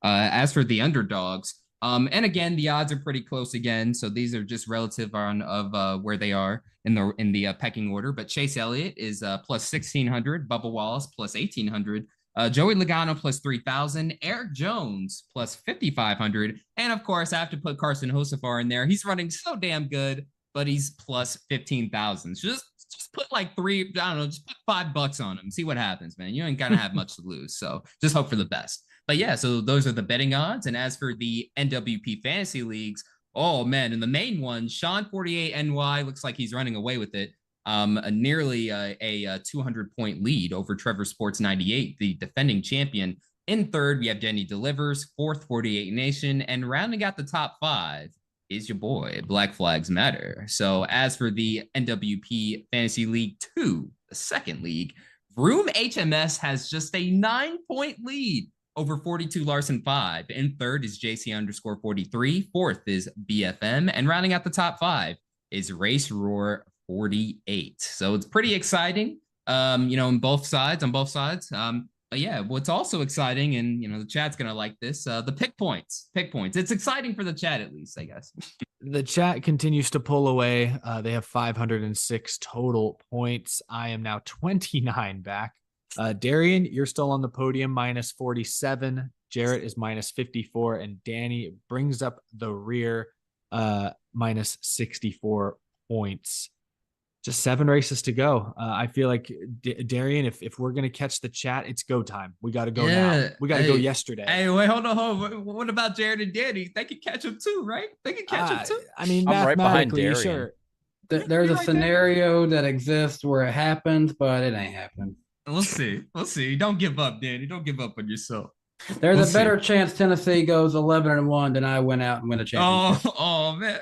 As for the underdogs, and again, the odds are pretty close again, so these are just relative of where they are in the pecking order. But Chase Elliott is plus 1,600, Bubba Wallace plus 1,800, Joey Logano plus 3,000, Eric Jones plus 5,500, and of course, I have to put Carson Hocevar in there. He's running so damn good, but he's plus 15,000. So just put like just put $5 on him. See what happens, man. You ain't gonna have much to lose, so just hope for the best. But yeah, so those are the betting odds. And as for the NWP fantasy leagues, oh man, in the main one, Sean 48 NY looks like he's running away with it. Nearly a 200-point lead over Trevor Sports 98, the defending champion. In third, we have Denny Delivers, fourth, 48 Nation, and rounding out the top 5 is your boy, Black Flags Matter. So as for the NWP Fantasy League 2, the second league, Vroom HMS has just a 9-point lead over 42 Larson 5. In third is JC_43. Fourth is BFM. And rounding out the top 5 is Race Roar 48. So it's pretty exciting, on both sides. But yeah, what's also exciting, and the chat's gonna like this, the pick points. It's exciting for the chat, at least, I guess. The chat continues to pull away. They have 506 total points. I am now 29 back. Darian, you're still on the podium, minus 47. Jarrett is minus 54, and Danny brings up the rear, minus 64 points. Just 7 races to go. I feel like, Darian, if we're going to catch the chat, it's go time. We got to go now. We got to go yesterday. Hey, wait, hold on. What about Jared and Danny? They can catch them too, right? They can catch them too. I mean, I'm right behind mathematically, Darian. sure. There's a scenario that exists where it happens, but it ain't happening. We'll see. Don't give up, Danny. Don't give up on yourself. There's a better chance Tennessee goes 11-1 than I went out and win a championship. Oh man.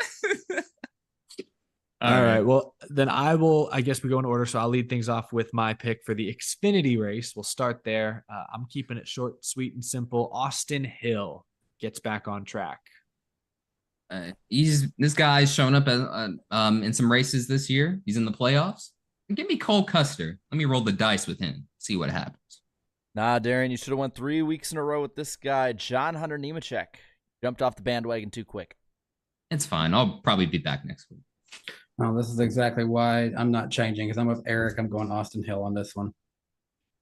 All right. Well, then I guess we go in order. So I'll lead things off with my pick for the Xfinity race. We'll start there. I'm keeping it short, sweet, and simple. Austin Hill gets back on track. This guy's shown up in some races this year. He's in the playoffs. Give me Cole Custer. Let me roll the dice with him. See what happens. Nah, Darren, you should have won 3 weeks in a row with this guy, John Hunter Nemechek. Jumped off the bandwagon too quick. It's fine. I'll probably be back next week. Oh, this is exactly why I'm not changing, because I'm with Eric. I'm going Austin Hill on this one.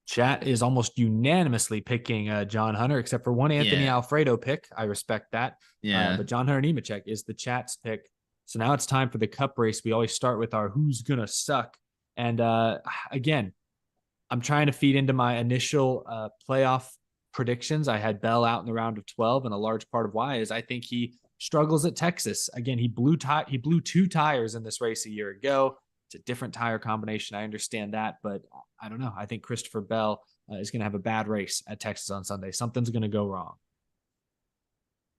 Chat is almost unanimously picking John Hunter, except for one Anthony Alfredo pick. I respect that. Yeah. But John Hunter Nemechek is the chat's pick. So now it's time for the Cup race. We always start with our who's gonna suck. And again, I'm trying to feed into my initial playoff predictions. I had Bell out in the round of 12, and a large part of why is I think he struggles at Texas. Again, he blew 2 tires in this race a year ago. It's a different tire combination. I understand that, but I don't know. I think Christopher Bell is going to have a bad race at Texas on Sunday. Something's going to go wrong.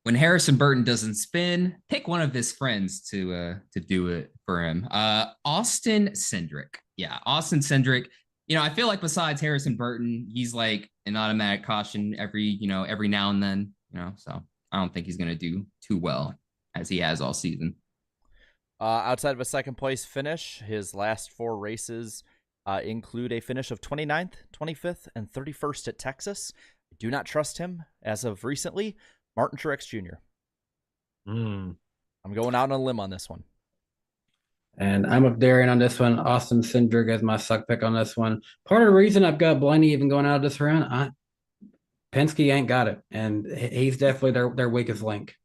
When Harrison Burton doesn't spin, pick one of his friends to do it for him. Austin Cindric. Yeah, Austin Cindric. I feel like besides Harrison Burton, he's like an automatic caution every now and then, so I don't think he's going to do too well as he has all season. Outside of a second place finish, his last 4 races include a finish of 29th, 25th, and 31st at Texas. I do not trust him as of recently. Martin Truex Jr. I'm going out on a limb on this one. And I'm with Darian on this one. Austin Cindric as my suck pick on this one. Part of the reason I've got Blaney even going out of this round, Penske ain't got it, and he's definitely their weakest link.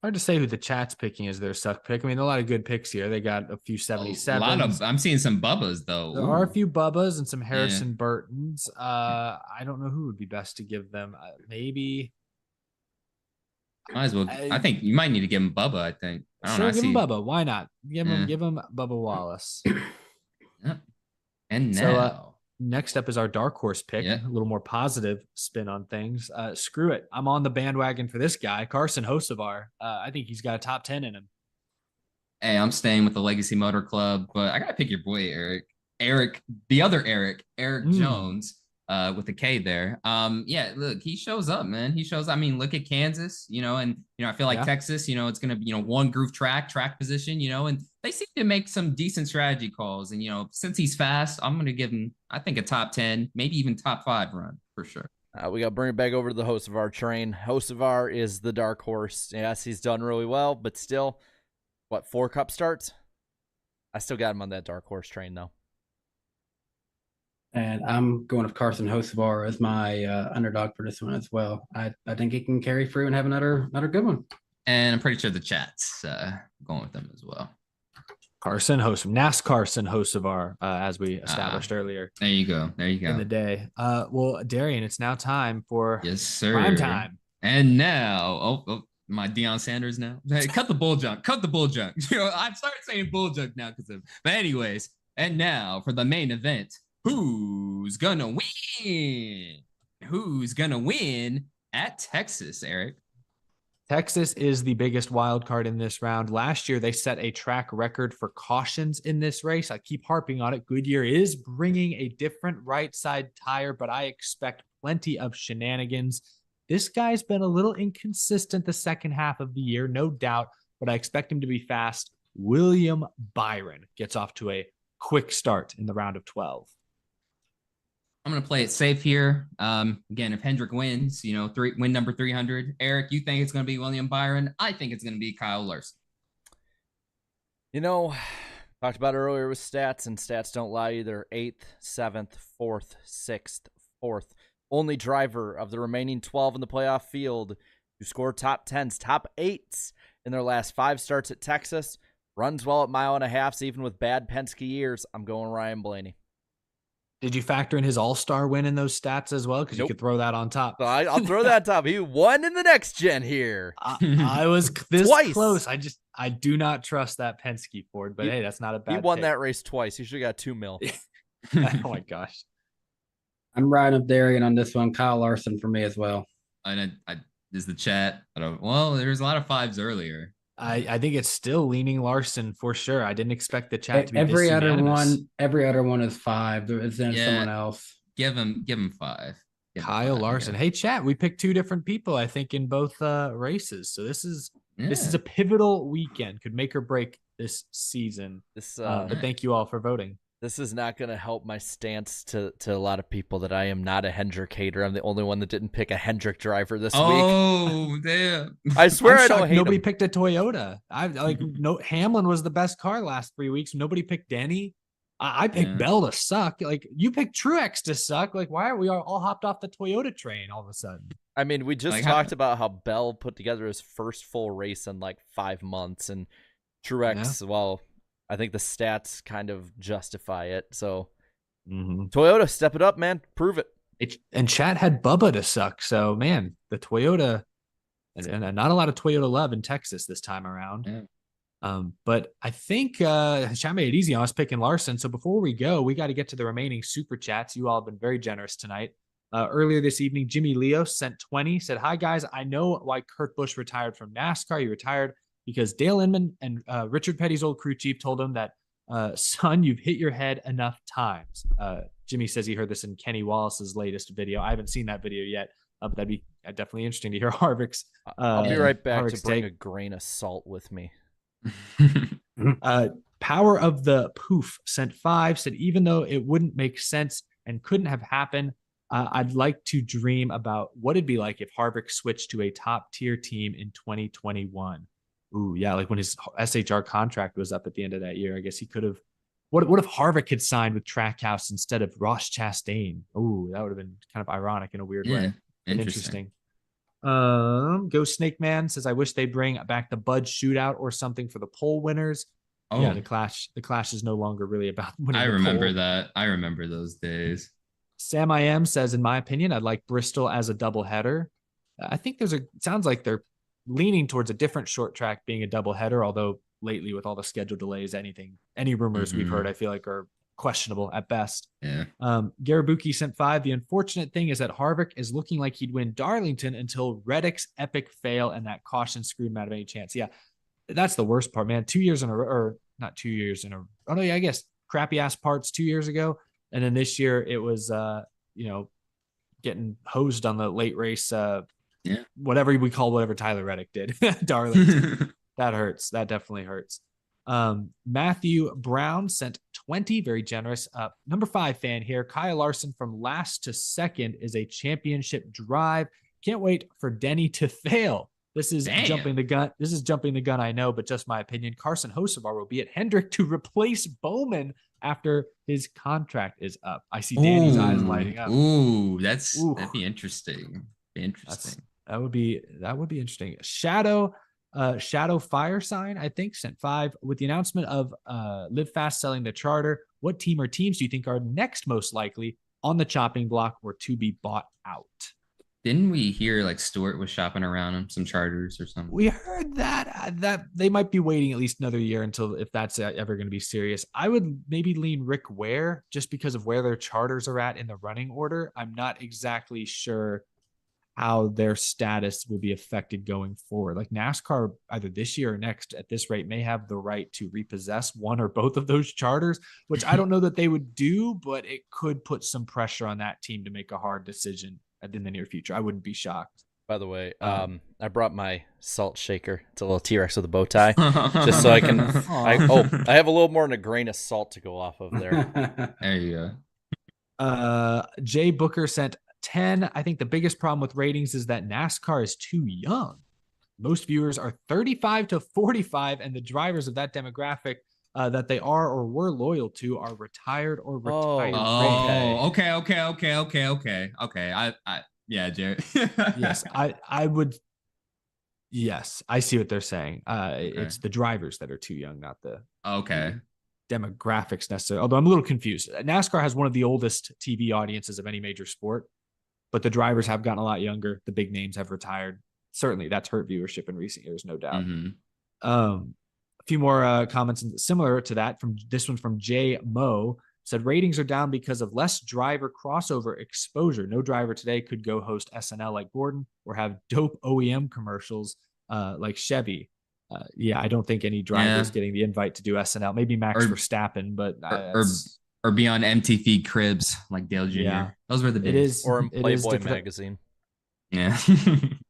Hard to say who the chat's picking as their suck pick. I mean, a lot of good picks here. They got a few 77s. I'm seeing some Bubbas, though. There are a few Bubbas and some Harrison Burtons. I don't know who would be best to give them. Maybe Might as well. I think you might need to give him Bubba. I think. I don't know. Sure, I give him see. Bubba. Why not? Give him Yeah. give him Bubba Wallace. Yeah. And So, now, next up is our dark horse pick. Yeah. A little more positive spin on things. Screw it. I'm on the bandwagon for this guy, Carson Hocevar. I think he's got a top 10 in him. hey, I'm staying with the Legacy Motor Club, but I gotta pick your boy Eric. Eric, the other Eric Jones, with a K there. Yeah, look, he shows up, man. He shows. I mean, look at Kansas, and I feel like Texas, it's gonna be, one groove track position, and they seem to make some decent strategy calls. And since he's fast, I'm gonna give him, I think, a top 10, maybe even top 5 run for sure. We got to bring it back over to the Hocevar train. Hocevar is the dark horse. Yes, he's done really well, but still, 4 cup starts? I still got him on that dark horse train, though. And I'm going with Carson Hocevar as my underdog for this one as well. I think he can carry through and have another good one. And I'm pretty sure the chat's going with them as well. NASCARson Hocevar, as we established earlier. There you go. In the day. Well, Darian, it's now time for prime time. And now, my Deion Sanders now. Hey, cut the bull junk. Cut the bull junk. I've started saying bull junk now because of. But anyways, and now for the main event. Who's gonna win? Who's gonna win at Texas, Eric? Texas is the biggest wild card in this round. Last year, they set a track record for cautions in this race. I keep harping on it. Goodyear is bringing a different right side tire, but I expect plenty of shenanigans. This guy's been a little inconsistent the second half of the year, no doubt, but I expect him to be fast. William Byron gets off to a quick start in the round of 12. I'm going to play it safe here. Again, if Hendrick wins, win number 300. Eric, you think it's going to be William Byron? I think it's going to be Kyle Larson. Talked about it earlier with stats, and stats don't lie either. 8th, 7th, 4th, 6th, 4th. Only driver of the remaining 12 in the playoff field who scored top 10s, top 8s in their last 5 starts at Texas. Runs well at 1.5 miles, even with bad Penske years. I'm going Ryan Blaney. Did you factor in his all-star win in those stats as well? Because you could throw that on top. So I'll throw that on top. He won in the next gen here. I was this Twice. Close. I do not trust that Penske Ford, but hey, that's not a bad He won pick. that race twice. He should have got $2 million. Oh my gosh. I'm riding with Darian on this one. Kyle Larson for me as well. And is the chat. There's a lot of 5s earlier. I think it's still leaning Larson for sure. I didn't expect the chat to be every this other unanimous. every other one is 5. There is someone else. Give him 5. Kyle Larson. Hey, chat. We picked 2 different people, I think, in both races. So this is a pivotal weekend. Could make or break this season. But thank you all for voting. This is not going to help my stance to a lot of people that I am not a Hendrick hater. I'm the only one that didn't pick a Hendrick driver this week. Oh, damn. I swear I don't hate nobody him. picked a Toyota. Hamlin was the best car last 3 weeks. Nobody picked Denny. I picked Bell to suck. You picked Truex to suck. Why are we all hopped off the Toyota train all of a sudden? I mean, we just talked about how Bell put together his first full race in 5 months, and Truex, I think the stats kind of justify it. So Toyota, step it up, man. Prove it. And chat had Bubba to suck. So, man, the Toyota, and not a lot of Toyota love in Texas this time around. Yeah. But I think chat made it easy on us picking Larson. So before we go, we got to get to the remaining super chats. You all have been very generous tonight. Earlier this evening, Jimmy Leo sent 20, said, "Hi, guys. I know why Kurt Busch retired from NASCAR. He retired because Dale Inman and Richard Petty's old crew chief told him that, son, you've hit your head enough times." Jimmy says he heard this in Kenny Wallace's latest video. I haven't seen that video yet, but that'd be definitely interesting to hear Harvick's. I'll be right back Harvick's to bring take. a grain of salt with me. Power of the Poof sent 5, said, even though it wouldn't make sense and couldn't have happened, I'd like to dream about what it'd be like if Harvick switched to a top tier team in 2021. Ooh, yeah, when his SHR contract was up at the end of that year, I guess he could have. What if Harvick had signed with Trackhouse instead of Ross Chastain? Ooh, that would have been kind of ironic in a weird way. Interesting. Ghost Snake Man says, I wish they bring back the Bud shootout or something for the pole winners. Oh, yeah, the clash is no longer really about winning. I remember that. I remember those days. Sam I.M. says, in my opinion, I'd like Bristol as a doubleheader. I think sounds like they're leaning towards a different short track being a doubleheader, although lately with all the schedule delays, any rumors we've heard, I feel like are questionable at best. Yeah. Garabuki sent 5. The unfortunate thing is that Harvick is looking like he'd win Darlington until Reddick's epic fail and that caution screwed him out of any chance. Yeah, that's the worst part, man. 2 years in a row, or not 2 years in a row. Oh, no, yeah, I guess crappy ass parts 2 years ago. And then this year it was, getting hosed on the late race. Whatever we call whatever Tyler Reddick did. Darlington. That hurts. That definitely hurts. Matthew Brown sent 20, very generous. Number 5 fan here. Kyle Larson from last to second is a championship drive. Can't wait for Denny to fail. This is jumping the gun. This is jumping the gun, I know, but just my opinion. Carson Hocevar will be at Hendrick to replace Bowman after his contract is up. I see Danny's eyes lighting up. That'd be interesting. That would be interesting. Shadow Fire Sign, I think, sent 5 with the announcement of Live Fast selling the charter. What team or teams do you think are next most likely on the chopping block or to be bought out? Didn't we hear like Stewart was shopping around on some charters or something? We heard that they might be waiting at least another year until if that's ever going to be serious. I would maybe lean Rick Ware just because of where their charters are at in the running order. I'm not exactly sure how their status will be affected going forward. Like NASCAR, either this year or next at this rate, may have the right to repossess one or both of those charters, which I don't know that they would do, but it could put some pressure on that team to make a hard decision in the near future. I wouldn't be shocked. By the way, I brought my salt shaker. It's a little T-Rex with a bow tie, just so I can. I have a little more than a grain of salt to go off of there. There you go. Jay Booker sent 10. I think the biggest problem with ratings is that NASCAR is too young. Most viewers are 35 to 45, and the drivers of that demographic that they are or were loyal to are retired or retired. Okay. Yeah, Jared. Yes, I would. Yes, I see what they're saying. It's the drivers that are too young, not the demographics necessarily. Although I'm a little confused. NASCAR has one of the oldest TV audiences of any major sport, but the drivers have gotten a lot younger. The big names have retired. Certainly, that's hurt viewership in recent years, no doubt. A few more comments similar to that. From this one from Jay Mo said ratings are down because of less driver crossover exposure. No driver today could go host SNL like Gordon or have dope OEM commercials like Chevy. I don't think any driver is getting the invite to do SNL. Maybe Max Verstappen, but or be on MTV Cribs like Dale Jr. Yeah. Those were the days. Or in Playboy magazine. Yeah.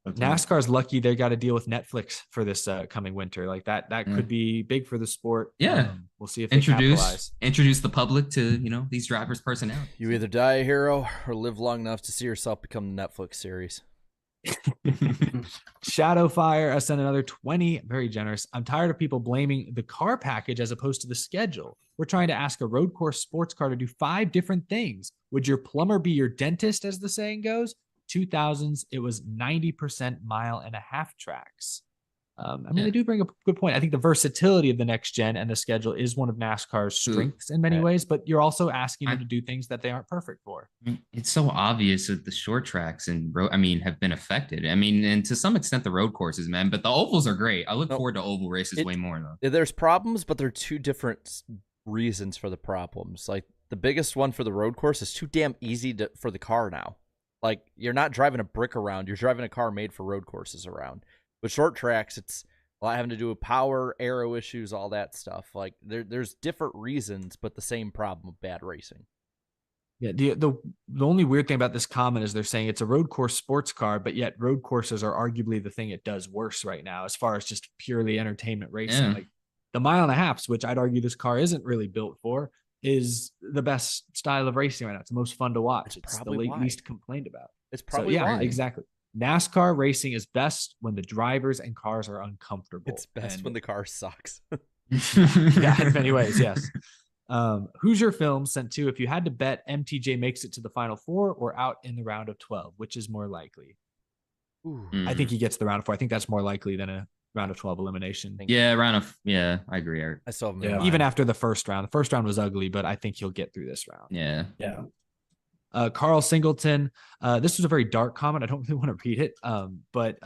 NASCAR's lucky they got to deal with Netflix for this coming winter. Like that could be big for the sport. Yeah. We'll see if they capitalize. Introduce the public to, these drivers' personality. You either die a hero or live long enough to see yourself become the Netflix series. Shadowfire, I sent another 20. Very generous. I'm tired of people blaming the car package as opposed to the schedule. We're trying to ask a road course sports car to do 5 different things. Would your plumber be your dentist, as the saying goes? 2000s, it was 90% mile and a half tracks. They do bring up a good point. I think the versatility of the next gen and the schedule is one of NASCAR's strengths in many ways, but you're also asking them to do things that they aren't perfect for. It's so obvious that the short tracks and have been affected. And to some extent the road courses, man, but the ovals are great. I look forward to oval races way more though. There's problems, but there are 2 different reasons for the problems. Like the biggest one for the road course is too damn easy for the car now. Like you're not driving a brick around, you're driving a car made for road courses around. With short tracks, it's a lot having to do with power, aero issues, all that stuff. Like there's different reasons, but the same problem of bad racing. Yeah, the only weird thing about this comment is they're saying it's a road course sports car, but yet road courses are arguably the thing it does worse right now as far as just purely entertainment racing. Yeah. Like the mile and a half, which I'd argue this car isn't really built for, is the best style of racing right now. It's the most fun to watch. It's the least complained about. It's probably why. Exactly. NASCAR racing is best when the drivers and cars are uncomfortable. It's best when the car sucks. Yeah, in many ways, yes. Hoosier Film sent 2. If you had to bet MTJ makes it to the Final 4 or out in the round of 12, which is more likely? I think he gets the round of 4. I think that's more likely than a round of 12 elimination. I agree, Eric. I still have even after the first round. The first round was ugly, but I think he'll get through this round. Yeah. Carl Singleton. This was a very dark comment. I don't really want to read it. But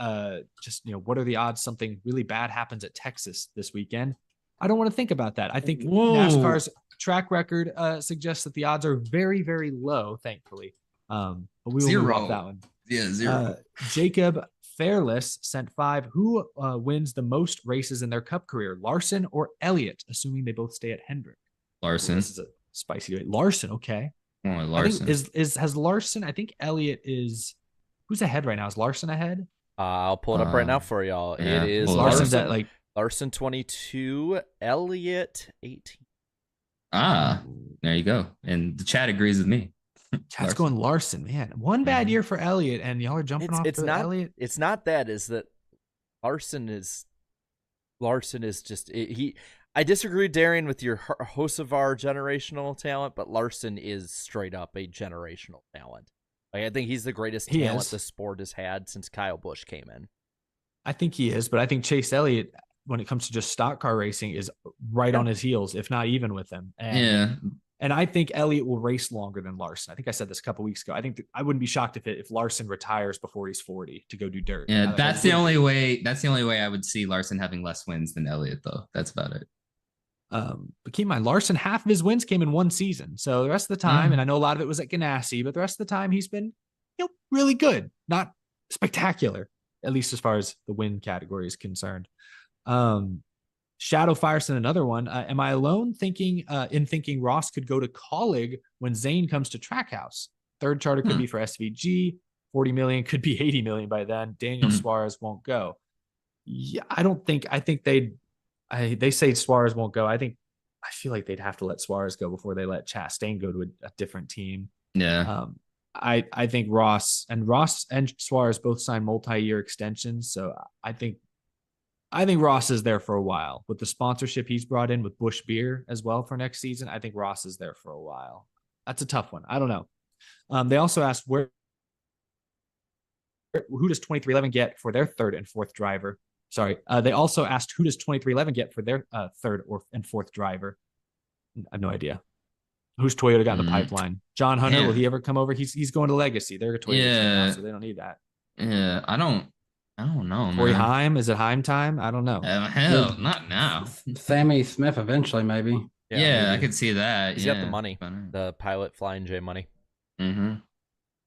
just, what are the odds something really bad happens at Texas this weekend? I don't want to think about that. I think NASCAR's track record suggests that the odds are very, very low, thankfully. But we will move off that one. Yeah, 0. Jacob Fairless sent 5. Who wins the most races in their Cup career, Larson or Elliott, assuming they both stay at Hendrick? Larson. This is a spicy debate. Larson, okay. Oh, Larson. I think has Larson, I think Elliott is, who's ahead right now? Is Larson ahead? I'll pull it up right now for y'all. Yeah. It is Well, Larson's at like Larson 22, Elliott 18. There you go. And the chat agrees with me. Chat's going Larson, man. One bad year for Elliott, and y'all are jumping off to Elliott. It's not that. Is that Larson is just he. I disagree, Darian, with your Hocevar generational talent, but Larson is straight up a generational talent. Like, I think he's the greatest talent the sport has had since Kyle Busch came in. I think he is, but I think Chase Elliott, when it comes to just stock car racing, is right on his heels, if not even with him. And I think Elliott will race longer than Larson. I think I said this a couple weeks ago. I think I wouldn't be shocked if Larson retires before he's 40 to go do dirt. Yeah, that's the only way. That's the only way I would see Larson having less wins than Elliott, though. That's about it. But keep in mind, Larson, half of his wins came in one season. So the rest of the time, and I know a lot of it was at Ganassi, but the rest of the time he's been, really good, not spectacular, at least as far as the win category is concerned. Shadow Firestone, another one. Am I alone in thinking Ross could go to Colleague when Zane comes to Trackhouse? Third charter could be for SVG. 40 million could be 80 million by then. Daniel Suarez won't go. Yeah, I think they say Suarez won't go. I feel like they'd have to let Suarez go before they let Chastain go to a different team. Yeah. I think Ross and Suarez both signed multi-year extensions. So I think Ross is there for a while with the sponsorship he's brought in with Busch Beer as well for next season. I think Ross is there for a while. That's a tough one. I don't know. They also asked who does 2311 get for their third and fourth driver? Sorry. They also asked who does 2311 get for their third and fourth driver? I have no idea. Who's Toyota got in the pipeline? John Hunter, will he ever come over? He's going to Legacy. They're a Toyota team now, so they don't need that. Yeah, I don't know, Corey man. Heim, is it Heim time? I don't know. Hell, not now. Sammy Smith eventually, maybe. Yeah, I could see that. He's got the money, the pilot Flying J money. Mm-hmm.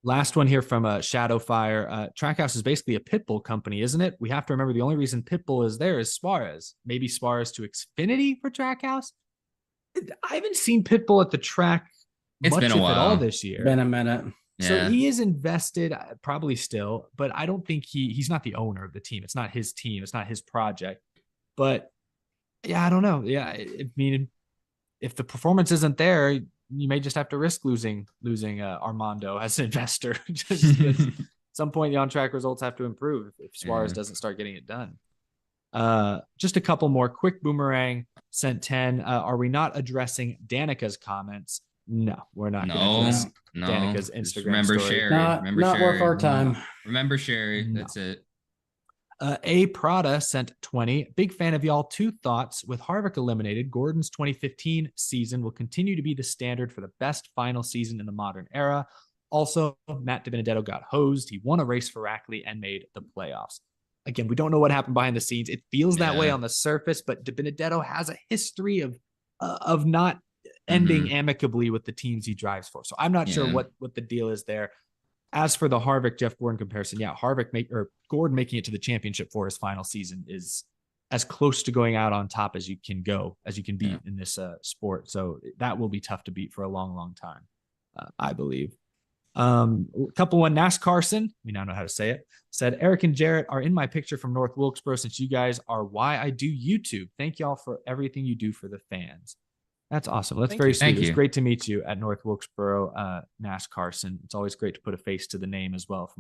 Last one here from Shadowfire. Trackhouse is basically a Pitbull company, isn't it? We have to remember the only reason Pitbull is there is Suarez. Maybe Suarez to Xfinity for Trackhouse. I haven't seen Pitbull at the track much been a while. at all this year. Been a minute. Yeah. So he is invested, probably still, but I don't think he's not the owner of the team. It's not his team. It's not his project. But yeah, I don't know. Yeah, I mean, if the performance isn't there, you may just have to risk losing Armando as an investor. Just at some point, the on-track results have to improve if Suarez doesn't start getting it done. Just a couple more. Quick Boomerang sent 10. Are we not addressing Danica's comments? No, we're not. No. Danica's Just Instagram remember story. Sherry. Not worth our time. Remember Sherry. No. That's it. A Prada sent 20. Big fan of y'all. 2 thoughts. With Harvick eliminated, Gordon's 2015 season will continue to be the standard for the best final season in the modern era. Also, Matt DiBenedetto got hosed. He won a race for Rackley and made the playoffs. Again, we don't know what happened behind the scenes. It feels that way on the surface, but DiBenedetto has a history of not ending amicably with the teams he drives for. So I'm not sure what the deal is there. As for the Harvick Jeff Gordon comparison, Gordon making it to the championship for his final season is as close to going out on top as you can be in this sport. So that will be tough to beat for a long, long time, I believe. Couple one, Nash Carson, we now know how to say it, said Eric and Jarrett are in my picture from North Wilkesboro since you guys are why I do YouTube. Thank y'all for everything you do for the fans. That's awesome. That's very sweet. It's great to meet you at North Wilkesboro, Nash Carson. It's always great to put a face to the name as well.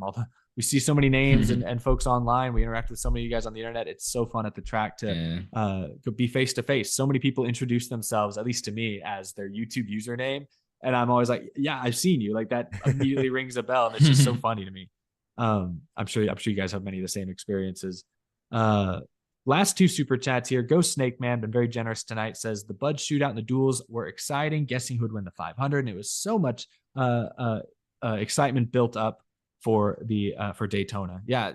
We see so many names and folks online. We interact with so many of you guys on the internet. It's so fun at the track to be face to face. So many people introduce themselves, at least to me, as their YouTube username. And I'm always like, yeah, I've seen you. Like that immediately rings a bell. And it's just so funny to me. I'm sure you guys have many of the same experiences. Last 2 super chats here. Ghost Snake Man, been very generous tonight, says the Bud shootout and the duels were exciting. Guessing who would win the 500. And it was so much excitement built up for Daytona. Yeah,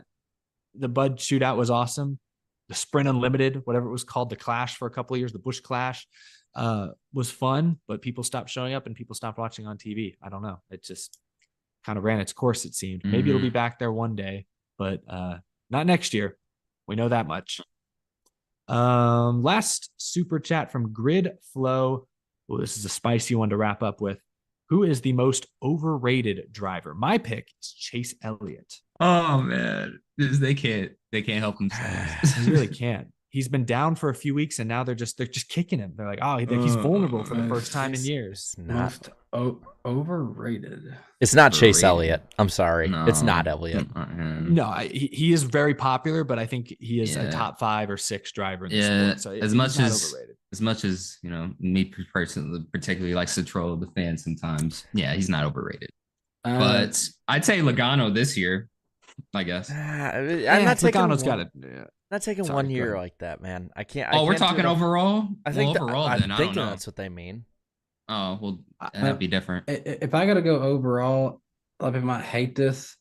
the Bud Shootout was awesome. The Sprint Unlimited, whatever it was called, the Clash for a couple of years, the Busch Clash, was fun, but people stopped showing up and people stopped watching on TV. I don't know. It just kind of ran its course, it seemed. Maybe it'll be back there one day, but not next year. We know that much. Last super chat from Grid Flow. Well, this is a spicy one to wrap up with. Who is the most overrated driver? My pick is Chase Elliott. Oh man, they can't help themselves. He really can't. He's been down for a few weeks, and now they're just kicking him. They're like, oh, he's vulnerable for the first time in years. Most overrated. It's not Chase Overrated. Elliott. I'm sorry. No. It's not Elliott. No, he is very popular, but I think he is a top 5 or 6 driver in the sport. So as much as me personally, particularly like to troll the fans sometimes. Yeah, he's not overrated. But I'd say Logano this year, I guess. I'm not taking Logano's got it. Not taking Sorry, 1 go year ahead. like that, man. I can't. We're talking overall. I think overall. I'm I thinking don't know. that's what they mean. Oh well, that'd be different. If I got to go overall, a lot of people might hate this,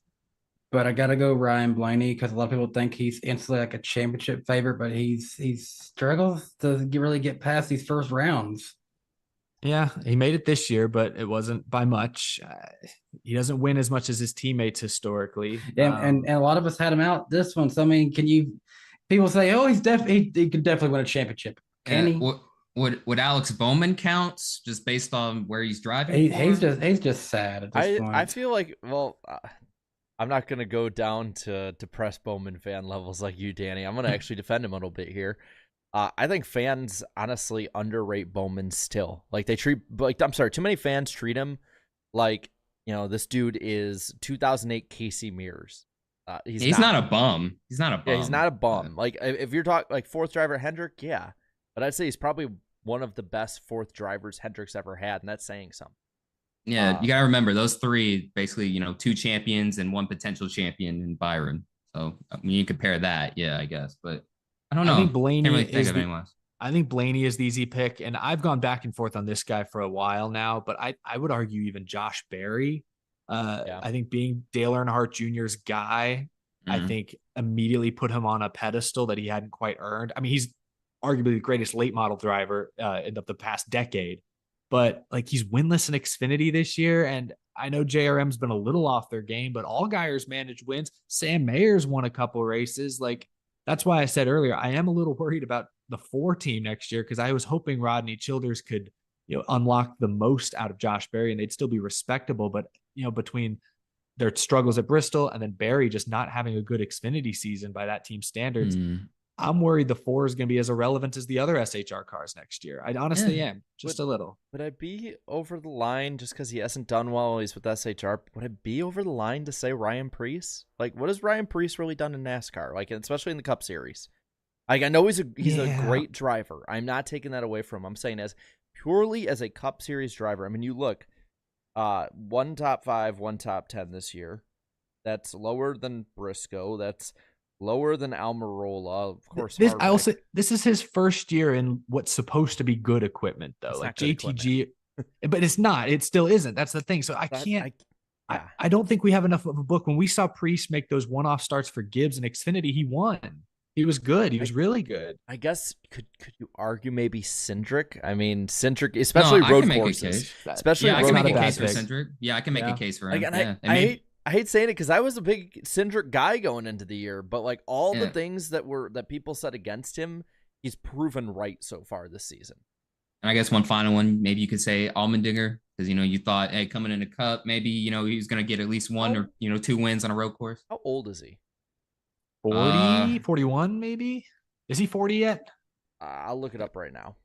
but I got to go Ryan Blaney because a lot of people think he's instantly like a championship favorite, but he struggles to really get past these first rounds. Yeah, he made it this year, but it wasn't by much. He doesn't win as much as his teammates historically. And a lot of us had him out this one. So I mean, people say, oh, he could definitely win a championship. Can he? Would Alex Bowman count just based on where he's driving? He's just sad at this point. I feel like, I'm not gonna go down to depressed Bowman fan levels like you, Danny. I'm gonna actually defend him a little bit here. I think fans honestly underrate Bowman still. Too many fans treat him like, this dude is 2008 Casey Mears. He's not a bum. He's not a bum. Yeah, he's not a bum. Like, if you're talking like fourth driver Hendrick, yeah. But I'd say he's probably one of the best fourth drivers Hendrick's ever had, and that's saying something. Yeah, you got to remember those 3, basically, 2 champions and 1 potential champion in Byron. So, I mean, you compare that, yeah, I guess. But I don't know. I think Blaney Can't really think of anyone else. I think Blaney is the easy pick, and I've gone back and forth on this guy for a while now, but I would argue even Josh Berry. I think being Dale Earnhardt Jr.'s guy, I think immediately put him on a pedestal that he hadn't quite earned. I mean, he's arguably the greatest late model driver in the past decade, but like he's winless in Xfinity this year. And I know JRM's been a little off their game, but Allgaier's managed wins. Sam Mayer's won a couple races. Like, that's why I said earlier, I am a little worried about the 4 team next year, because I was hoping Rodney Childers could, unlock the most out of Josh Berry and they'd still be respectable. But, between their struggles at Bristol and then Berry just not having a good Xfinity season by that team standards, I'm worried the 4 is going to be as irrelevant as the other SHR cars next year. I honestly am, just a little. Would I be over the line just because he hasn't done well while he's with SHR? Would I be over the line to say Ryan Preece? Like, what has Ryan Preece really done in NASCAR? Like, especially in the Cup Series. Like, I know he's a great driver. I'm not taking that away from him. I'm saying purely as a Cup Series driver. I mean, you look, 1 top 5, 1 top 10 this year. That's lower than Briscoe. That's lower than Almirola, of course. This is his first year in what's supposed to be good equipment, though. It's like JTG, but it's not. It still isn't. That's the thing. So I don't think we have enough of a book. When we saw Priest make those one-off starts for Gibbs and Xfinity, he won. He was good. He was really good. I guess could you argue maybe Cindric? I mean, Cindric, especially road courses. Especially I can make a case pick. for Cindric. Yeah, I can make a case for him. Like, I hate saying it because I was a big Cindric guy going into the year, but like all the things that people said against him, he's proven right so far this season. And I guess one final one, maybe you could say Allmendinger, because you thought, hey, coming in the Cup, maybe he was going to get at least 1 or 2 wins on a road course. How old is he? 40, 41, maybe? Is he 40 yet? I'll look it up right now.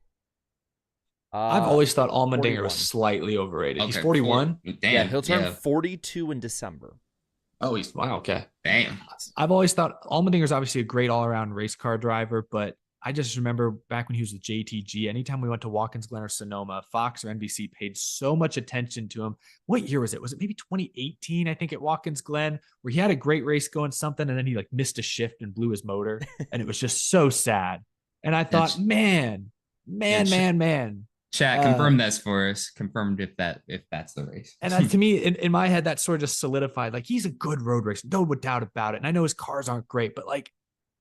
I've always thought Allmendinger was slightly overrated. Okay, he's 41. Damn, yeah, he'll turn 42 in December. Oh, he's wow. Okay. Damn. I've always thought Allmendinger is obviously a great all-around race car driver, but I just remember back when he was with JTG, anytime we went to Watkins Glen or Sonoma, Fox or NBC paid so much attention to him. What year was it? Was it maybe 2018, I think, at Watkins Glen, where he had a great race going something, and then he like missed a shift and blew his motor, and it was just so sad. And I thought, man. Chat, confirm this for us. Confirmed if that's the race. And to me, in my head, that sort of just solidified. Like, he's a good road racer, no doubt about it. And I know his cars aren't great, but like,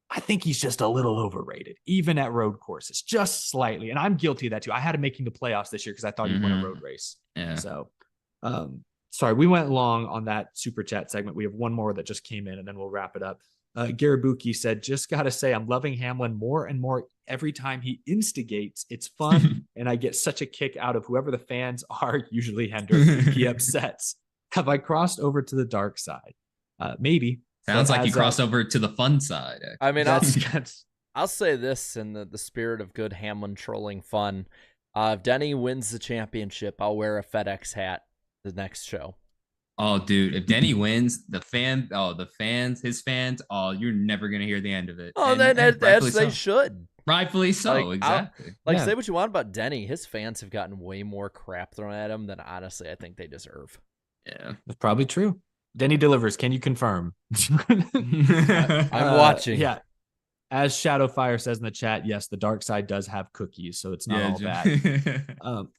I think he's just a little overrated, even at road courses, just slightly. And I'm guilty of that too. I had him making the playoffs this year because I thought he'd win a road race. Yeah. So, sorry, we went long on that super chat segment. We have one more that just came in, and then we'll wrap it up. Garibuki said, just got to say, I'm loving Hamlin more and more every time he instigates. It's fun, and I get such a kick out of whoever the fans are, usually Hendrick, he upsets. Have I crossed over to the dark side? Maybe. Sounds like you crossed over to the fun side. Actually. I mean, that's I'll say this in the spirit of good Hamlin trolling fun. If Denny wins the championship, I'll wear a FedEx hat the next show. Oh, dude, if Denny wins, his fans, you're never going to hear the end of it. Oh, then as they should. Rightfully so, exactly. Say what you want about Denny. His fans have gotten way more crap thrown at him than honestly I think they deserve. Yeah. That's probably true. Denny delivers. Can you confirm? I'm watching. Yeah. As Shadowfire says in the chat, yes, the dark side does have cookies, so it's not all bad.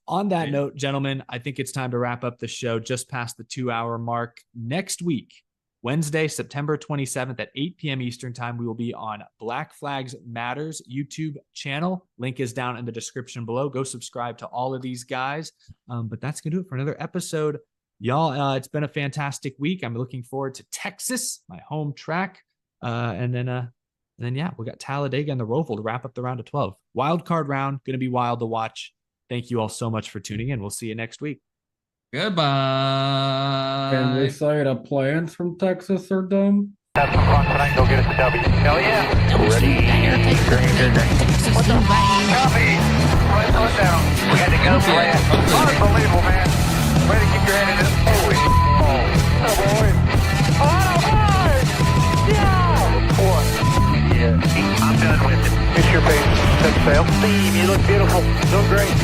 On that note, gentlemen, I think it's time to wrap up the show just past the 2-hour mark. Next week, Wednesday, September 27th at 8 p.m. Eastern time, we will be on Black Flags Matters YouTube channel. Link is down in the description below. Go subscribe to all of these guys. But that's going to do it for another episode. Y'all, it's been a fantastic week. I'm looking forward to Texas, my home track. And then, yeah, we got Talladega and the Roval to wrap up the round of 12. Wild card round, going to be wild to watch. Thank you all so much for tuning in. We'll see you next week. Goodbye. Can we say the plans from Texas are dumb? Have some fun tonight. Go get us a W. Hell yeah. Ready. What the copy? Right foot down. We had to go for it. Unbelievable, man. Way to keep your head in it. Holy. Oh, boy. Oh, boy. Yeah. What? Yeah. I'm done with it. It's your face. Set sail. Steve, you look beautiful. Look great.